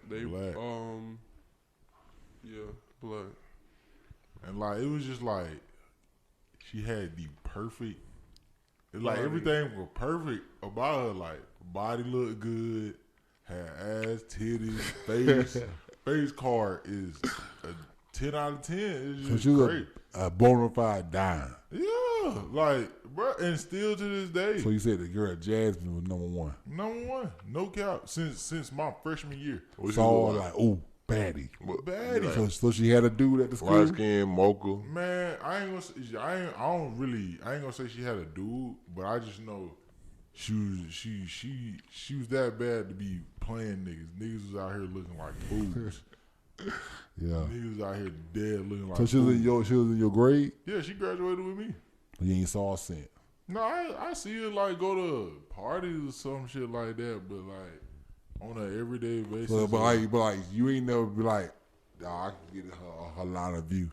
Yeah, black. And like it was just like she had the perfect. Like Body. everything was perfect about her. Like body looked good, had ass, titties, face card is a 10 out of 10. It's So just she was great. a bona fide dime. Yeah, like bro, and still to this day. So you said the girl Jasmine was number 1. Number 1, no cap. Since my freshman year. So all like, ooh, baddie. Baddie. So she had a dude at the school. Light skin, mocha. Man, I ain't gonna say she had a dude, but I just know she was that bad to be playing niggas. Niggas was out here looking like fools. Yeah. Niggas was out here dead looking like So she was in your grade? Yeah, she graduated with me. You ain't saw her since. No, I see her like go to parties or some shit like that, but like on an everyday basis. But like you ain't never be like, nah, I can get her line of view.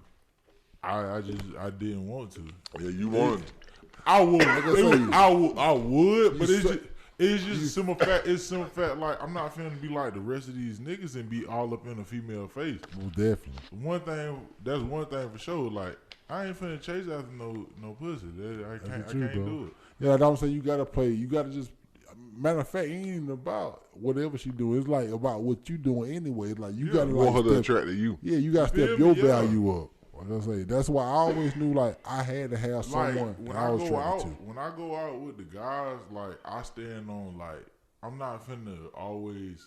I didn't want to. Yeah, you wanted. I would. Like I would, but it's just simple fact. It's simple fact. Like I'm not finna be like the rest of these niggas and be all up in a female face. Well, definitely. That's one thing for sure. Like I ain't finna chase after no pussy. I can't do it. Yeah, I'm saying you gotta play. You gotta just. Matter of fact, it ain't even about whatever she doing. It's like about what you doing anyway. Like you gotta want like her to attract to you. Yeah, you gotta step your value up. Like I say, that's why I always knew like I had to have someone when that I was go attracted out, to. when I go out with the guys, like I stand on like I'm not finna always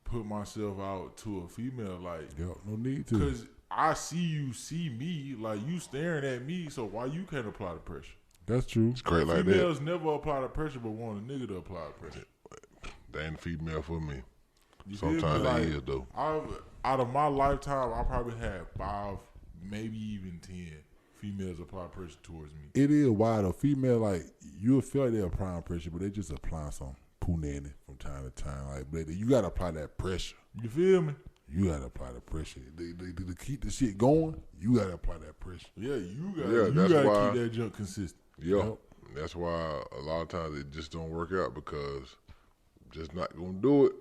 put myself out to a female like no need to. Cause I see you see me, like you staring at me, so why you can't apply the pressure? That's true. It's great like that. Females never apply the pressure, but want a nigga to apply the pressure. They ain't female for me. You Sometimes like, they is though. Out of my lifetime, I probably had 5, maybe even 10 females apply pressure towards me. It is wild. A female like you'll feel like they're applying pressure, but they just applying some punani from time to time. Like, but you gotta apply that pressure. You feel me? You gotta apply the pressure. To keep the shit going, you gotta apply that pressure. Yeah, you gotta keep that junk consistent. Yeah, that's why a lot of times it just don't work out because just not gonna do it.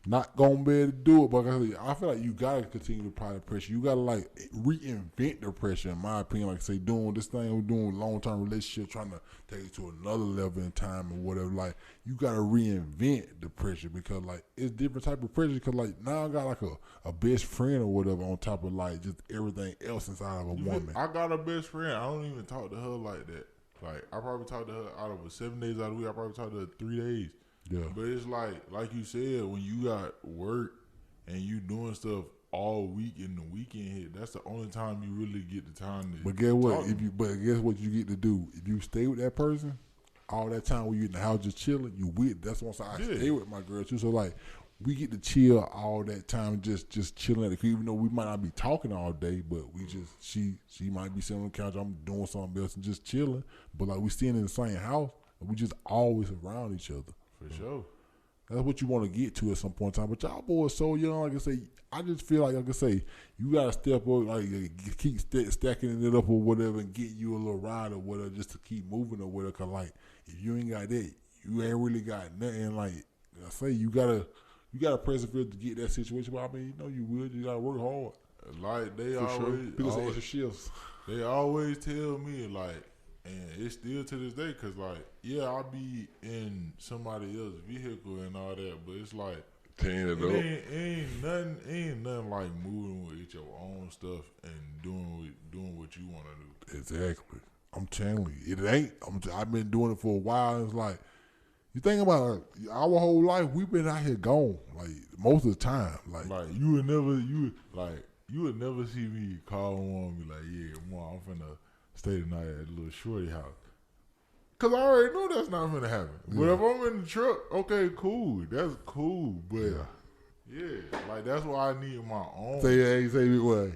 Not gonna be able to do it, but I feel like you gotta continue to apply the pressure. You gotta like reinvent the pressure, in my opinion. Like say doing this thing, we're doing long term relationship, trying to take it to another level in time or whatever. Like you gotta reinvent the pressure because like it's different type of pressure. Because like now I got like a best friend or whatever on top of like just everything else inside of a woman. I got a best friend. I don't even talk to her like that. Like I probably talk to her out of 7 days out of the week. I probably talk to her 3 days. Yeah. But it's like you said, when you got work and you doing stuff all week and the weekend hit, that's the only time you really get the time to. But guess what? Guess what you get to do? If you stay with that person, all that time when you in the house just chilling, you with. That's why I stay with my girl too. So like, we get to chill all that time, just chilling at the crib. Even though we might not be talking all day, but we just she might be sitting on the couch, I'm doing something else and just chilling. But like we staying in the same house, and we just always around each other. For sure. That's what you want to get to at some point in time. But y'all boys so young, like I say, I just feel like I say, you gotta step up, like keep stacking it up or whatever, and get you a little ride or whatever, just to keep moving or whatever. Cause like if you ain't got that, you ain't really got nothing. Like I say, you gotta persevere to get that situation. But I mean, you know you will. You gotta work hard. Like they For sure. always, People say extra shifts. They always tell me like, and it's still to this day, cause like, yeah, I'll be in somebody else's vehicle and all that, but it's like, ain't nothing like moving with your own stuff and doing what you want to do. Exactly. I'm telling you, it ain't. I've been doing it for a while. It's like, you think about it, our whole life, we've been out here gone, like most of the time. Like you would never see me call one and be like, yeah, Mom, I'm finna stay tonight at a little shorty house. Cause I already know that's not gonna happen. Yeah. But if I'm in the truck, okay, cool. That's cool. But yeah, like that's why I need my own. Say what?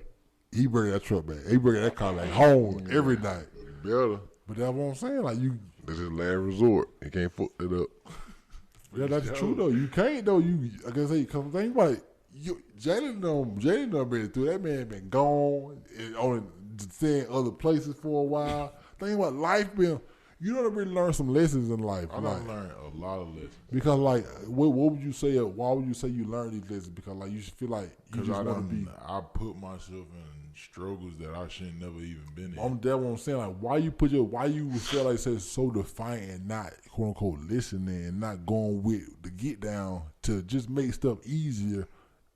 he bring that truck back. He bring that car back home every night. Better. But that's what I'm saying. Like you, this is last resort. You can't fuck it up. Yeah, that's true though. You can't though. You, I guess, because think about it. Jalen done been through. That man been gone and on staying other places for a while. Think about life been. You done really learn some lessons in life. I done learned a lot of lessons. Because like, what would you say? Why would you say you learned these lessons? Because like you feel like you just want to be. I put myself in struggles that I shouldn't never even been in. That's what I'm saying. Like, why you feel like it's so defiant and not quote unquote listening and not going with the get down to just make stuff easier.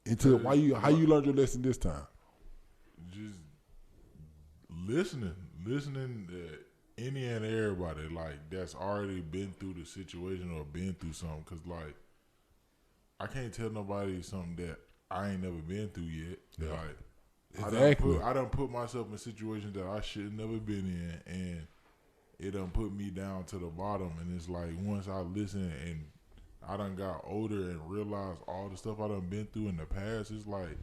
Until how you learned your lesson this time? Just listening to any and everybody like that's already been through the situation or been through something. Cause like I can't tell nobody something that I ain't never been through yet. Yeah. Like exactly. I done put myself in situations that I should never been in, and it done put me down to the bottom. And it's like once I listen and I done got older and realized all the stuff I done been through in the past, it's like,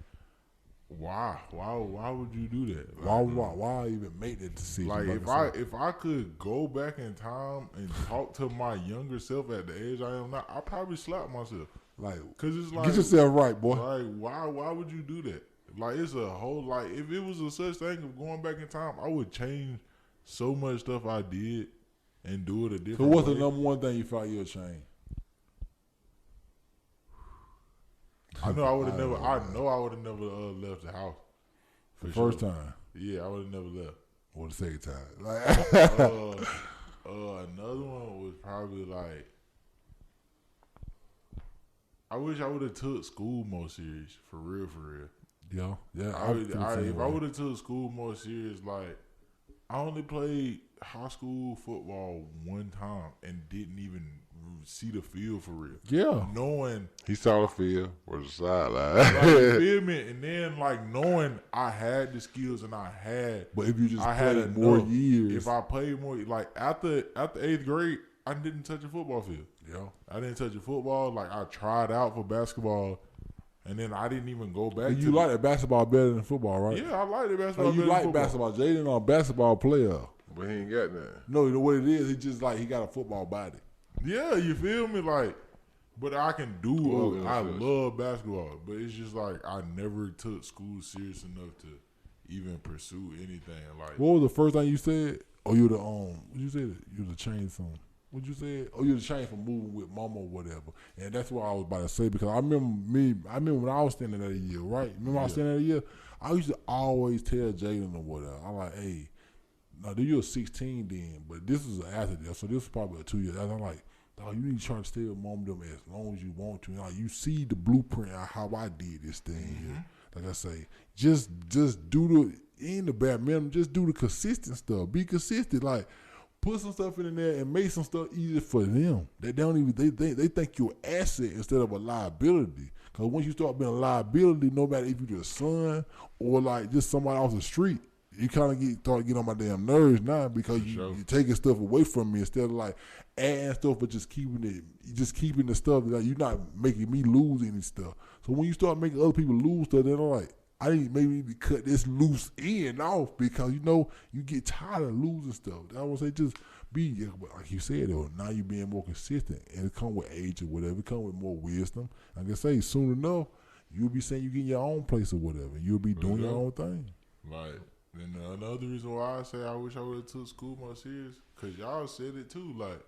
why would you do that? Why even make that decision? Like if I could go back in time and talk to my younger self at the age I am now, I'd probably slap myself. Like, cause it's like, get yourself right, boy. Like why would you do that? Like it's a whole, like if it was a such thing of going back in time, I would change so much stuff I did and do it a different way. So what's the number one thing you thought you'll change? I know I would have never. I know I would have never left the house. For first time. Yeah, I would have never left. Or the second time. Another one was probably like, I wish I would have took school more serious. For real. Yeah. If I would have took school more serious, like I only played high school football one time and didn't even see the field for real. Yeah. Knowing he saw the field or the sideline. Like, you feel me? And then like knowing I had the skills and I had, but if you just played more years, if I played more, like after 8th grade, I didn't touch a football field. Yeah. I didn't touch a football. Like I tried out for basketball. And then I didn't even go back. You like the basketball better than football, right? Yeah, I like the basketball. You like basketball. Jaden a basketball player. But he ain't got that. No, you know what it is? He just like he got a football body. Yeah, you feel me? Like, but I can do. I love basketball, but it's just like I never took school serious enough to even pursue anything. Like, what was the first thing you said? Oh, you the what you said? You the chain something. What you said? Oh, you the chain for moving with mama or whatever. And that's what I was about to say because I remember when I was standing at a year, right? Remember I was standing at a year? I used to always tell Jaden or whatever. I'm like, hey, now you were 16 then, but this was after that, so this was probably 2 years. I'm like, dog, you need to try to stay with mom them as long as you want to. Now you see the blueprint of how I did this thing here. Like I say, just do the bare minimum, just do the consistent stuff. Be consistent, like. Put some stuff in there and make some stuff easier for them. They don't even they think you're an asset instead of a liability. Because once you start being a liability, no matter if you're the son or like just somebody off the street, you kind of start getting on my damn nerves now because you're taking stuff away from me instead of like adding stuff, but just keeping the stuff that you're not making me lose any stuff. So when you start making other people lose stuff, then I'm like, I need to cut this loose end off because you get tired of losing stuff. I would say just be like you said though. Now you being more consistent and it come with age or whatever. It come with more wisdom. Like I say, soon enough you'll be saying you get your own place or whatever. You'll be doing your own thing. Right. And another reason why I say I wish I would have took school more serious because y'all said it too. Like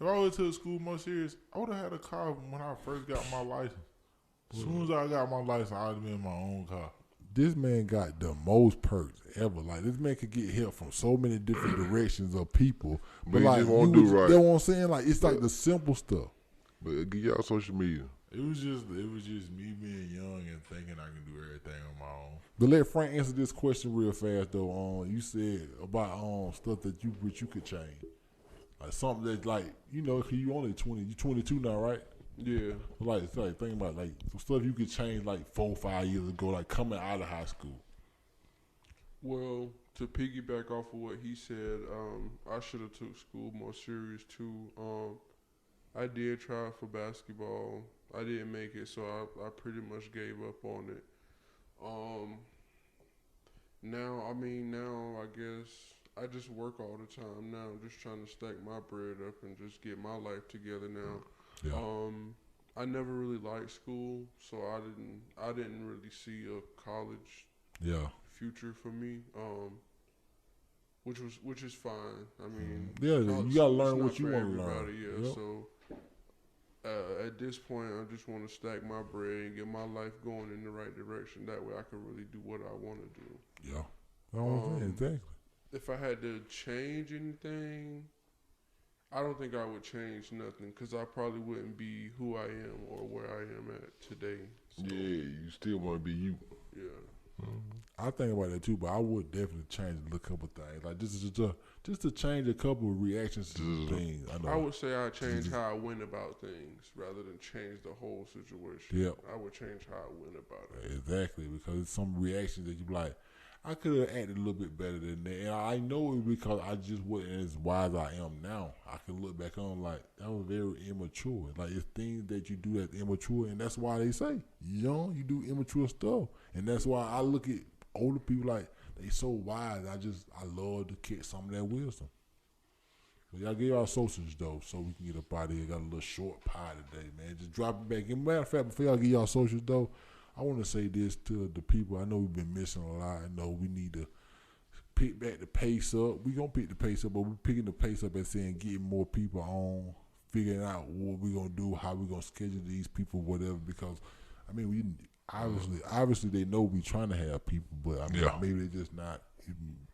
if I would have took school more serious, I would have had a car when I first got my license. As soon as I got my license, I'd have been in my own car. This man got the most perks ever. Like this man could get help from so many different directions of people. But like, just won't do right. You know what I'm saying? Like it's like the simple stuff. But give y'all social media. It was just me being young and thinking I can do everything on my own. But let Frank answer this question real fast though. You said about stuff that you could change, like something that like cause you only 20, you 22 now, right? Yeah. Like think about like some stuff you could change like 4 or 5 years ago, like coming out of high school. Well, to piggyback off of what he said, I should have took school more serious too. I did try for basketball. I didn't make it, so I pretty much gave up on it. Now, I guess I just work all the time now. I'm just trying to stack my bread up and just get my life together now. Yeah. I never really liked school, so I didn't really see a college future for me. Which is fine. I mean, you gotta learn what you want to learn. Yeah, so at this point, I just want to stack my bread and get my life going in the right direction. That way, I can really do what I want to do. Yeah, exactly. If I had to change anything, I don't think I would change nothing because I probably wouldn't be who I am or where I am at today. So, yeah, you still want to be you. Yeah. I think about that too, but I would definitely change a couple of things. Like just to change a couple of reactions to things. I would say I'd change how I went about things rather than change the whole situation. Yep. I would change how I went about it. Exactly, because it's some reactions that you be like, I could have acted a little bit better than that. And I know it because I just wasn't as wise as I am now. I can look back on like, that was very immature. Like, it's things that you do that's immature, and that's why they say, you do immature stuff. And that's why I look at older people like, they so wise. I love to catch some of that wisdom. So y'all give our socials, though, so we can get up out of here. Got a little short pie today, man. Just drop it back. And matter of fact, before y'all give y'all socials, though, I want to say this to the people. I know we've been missing a lot. I know we need to pick back the pace up. We're going to pick the pace up, but we're picking the pace up and saying getting more people on, figuring out what we're going to do, how we're going to schedule these people, whatever. Because, I mean, we obviously they know we trying to have people, but I mean, maybe they're just not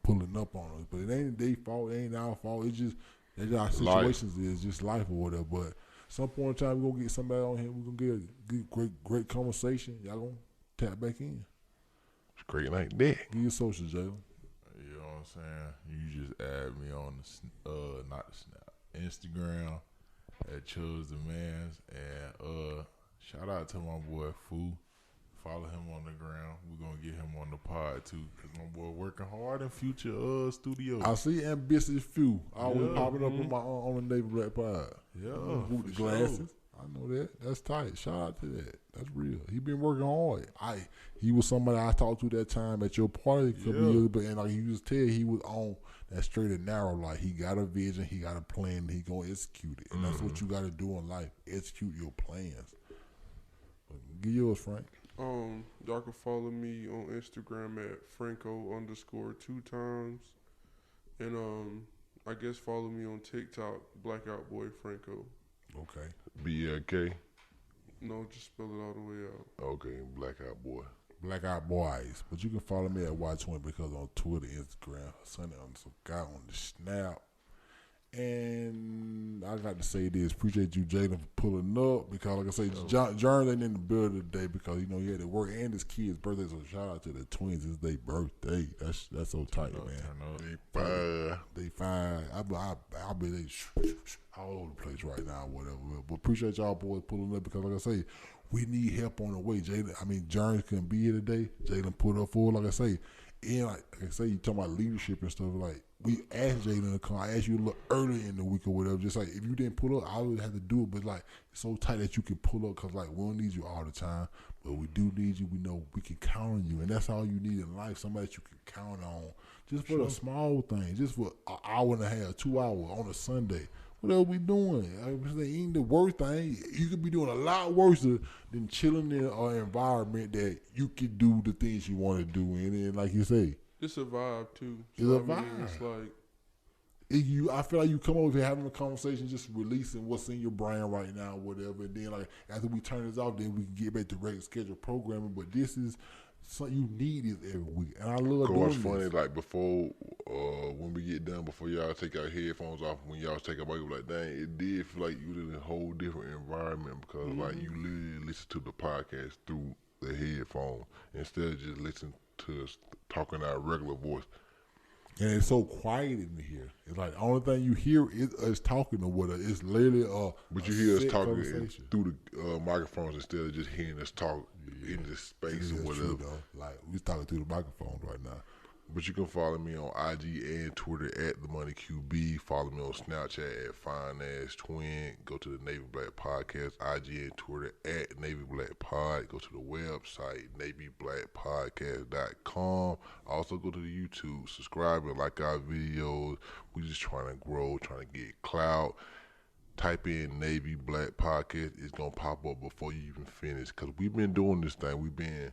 pulling up on us. But it ain't their fault. It ain't our fault. It's just our situations is just life or whatever. But some point in time, we're going to get somebody on here. We're going to get a great conversation. Y'all going to tap back in. It's great like that. Give your socials, Jalen. You know what I'm saying? You just add me on the, not the Snap, Instagram at Chubbs the Mans. And shout out to my boy, Foo. Follow him on the ground. We're going to get him on the pod, too, because my boy working hard in future studios. I see ambitious Few always popping up on the Neighbor Black pod. Yeah. With the glasses. Sure. I know that. That's tight. Shout out to that. That's real. He been working hard. He was somebody I talked to that time at your party. And like you just tell, he was on that straight and narrow. Like, he got a vision, he got a plan, and he going to execute it. And that's what you got to do in life. Execute your plans. Give yours, Frank. Y'all can follow me on Instagram at Franco_2 and I guess follow me on TikTok, Blackout Boy Franco. Okay. BLK. No, just spell it all the way out. Okay, Blackout Boy. Blackout Boys. But you can follow me at Y20 because on Twitter, Instagram, Sunday on some guy on the Snap. And I got to say this. Appreciate you, Jaden, for pulling up because, like I say, John ain't in the building today because, you know, he had to work and his kid's birthday. So shout out to the twins. It's their birthday. That's so tight, man. They fine. I be they all over the place right now, whatever. But appreciate y'all boys pulling up because, like I say, we need help on the way. John couldn't be here today. Jalen put up for, like I say. And like I say, you talking about leadership and stuff. Like, we asked Jalen to come. I asked you a little earlier in the week or whatever. Just like, if you didn't pull up, I would have to do it. But like, it's so tight that you can pull up because like, we don't need you all the time, but we do need you. We know we can count on you, and that's all you need in life. Somebody that you can count on, just for the small things, just for an hour and a half, 2 hours on a Sunday. What else we doing? It ain't the worst thing. You could be doing a lot worse than chilling in an environment that you can do the things you want to do. And then, like you say, it's a vibe too. It's a vibe. It's like I feel like you come over here having a conversation, just releasing what's in your brain right now, whatever. And then, like, after we turn this off, then we can get back to regular scheduled programming. But this is something you need this every week, and I love doing this. Funny, like before, when we get done, before y'all take our headphones off, when y'all take our break, like, dang, it did feel like you was in a whole different environment because like you literally listen to the podcast through the headphone instead of just listening to us talking our regular voice. And it's so quiet in here. It's like the only thing you hear is us talking or whatever. It's literally but you hear us talking through the microphones instead of just hearing us talk in this space or whatever. True, though. Like, we talking through the microphones right now. But you can follow me on IG and Twitter at The Money QB. Follow me on Snapchat at Fine Ass Twin. Go to the Navy Black Podcast, IG and Twitter at Navy Black Pod. Go to the website, NavyBlackPodcast.com. Also go to the YouTube, subscribe and like our videos. We just trying to grow, trying to get clout. Type in Navy Black Podcast. It's going to pop up before you even finish. Because we've been doing this thing. We've been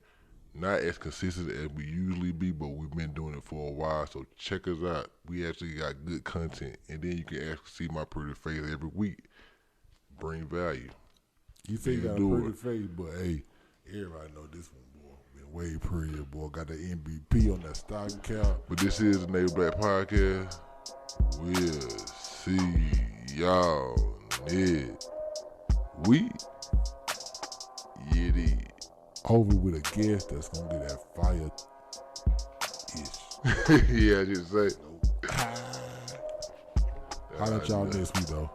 not as consistent as we usually be, but we've been doing it for a while. So check us out. We actually got good content. And then you can actually see my pretty face every week. Bring value. You say you got a pretty face, but hey, everybody know this one, boy. Been way prettier, boy. Got the MVP on that stock count. But this is the Navy Black Podcast. We'll see y'all next week. It is. Over with a guest that's gonna get that fire ish. Yeah, I just say. Holla at y'all next week though.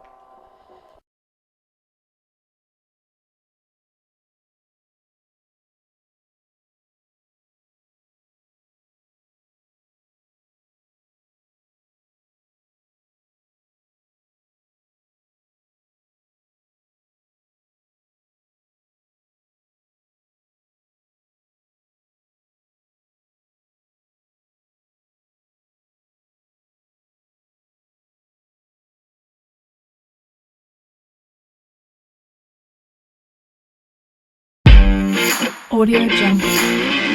Audio Jungle.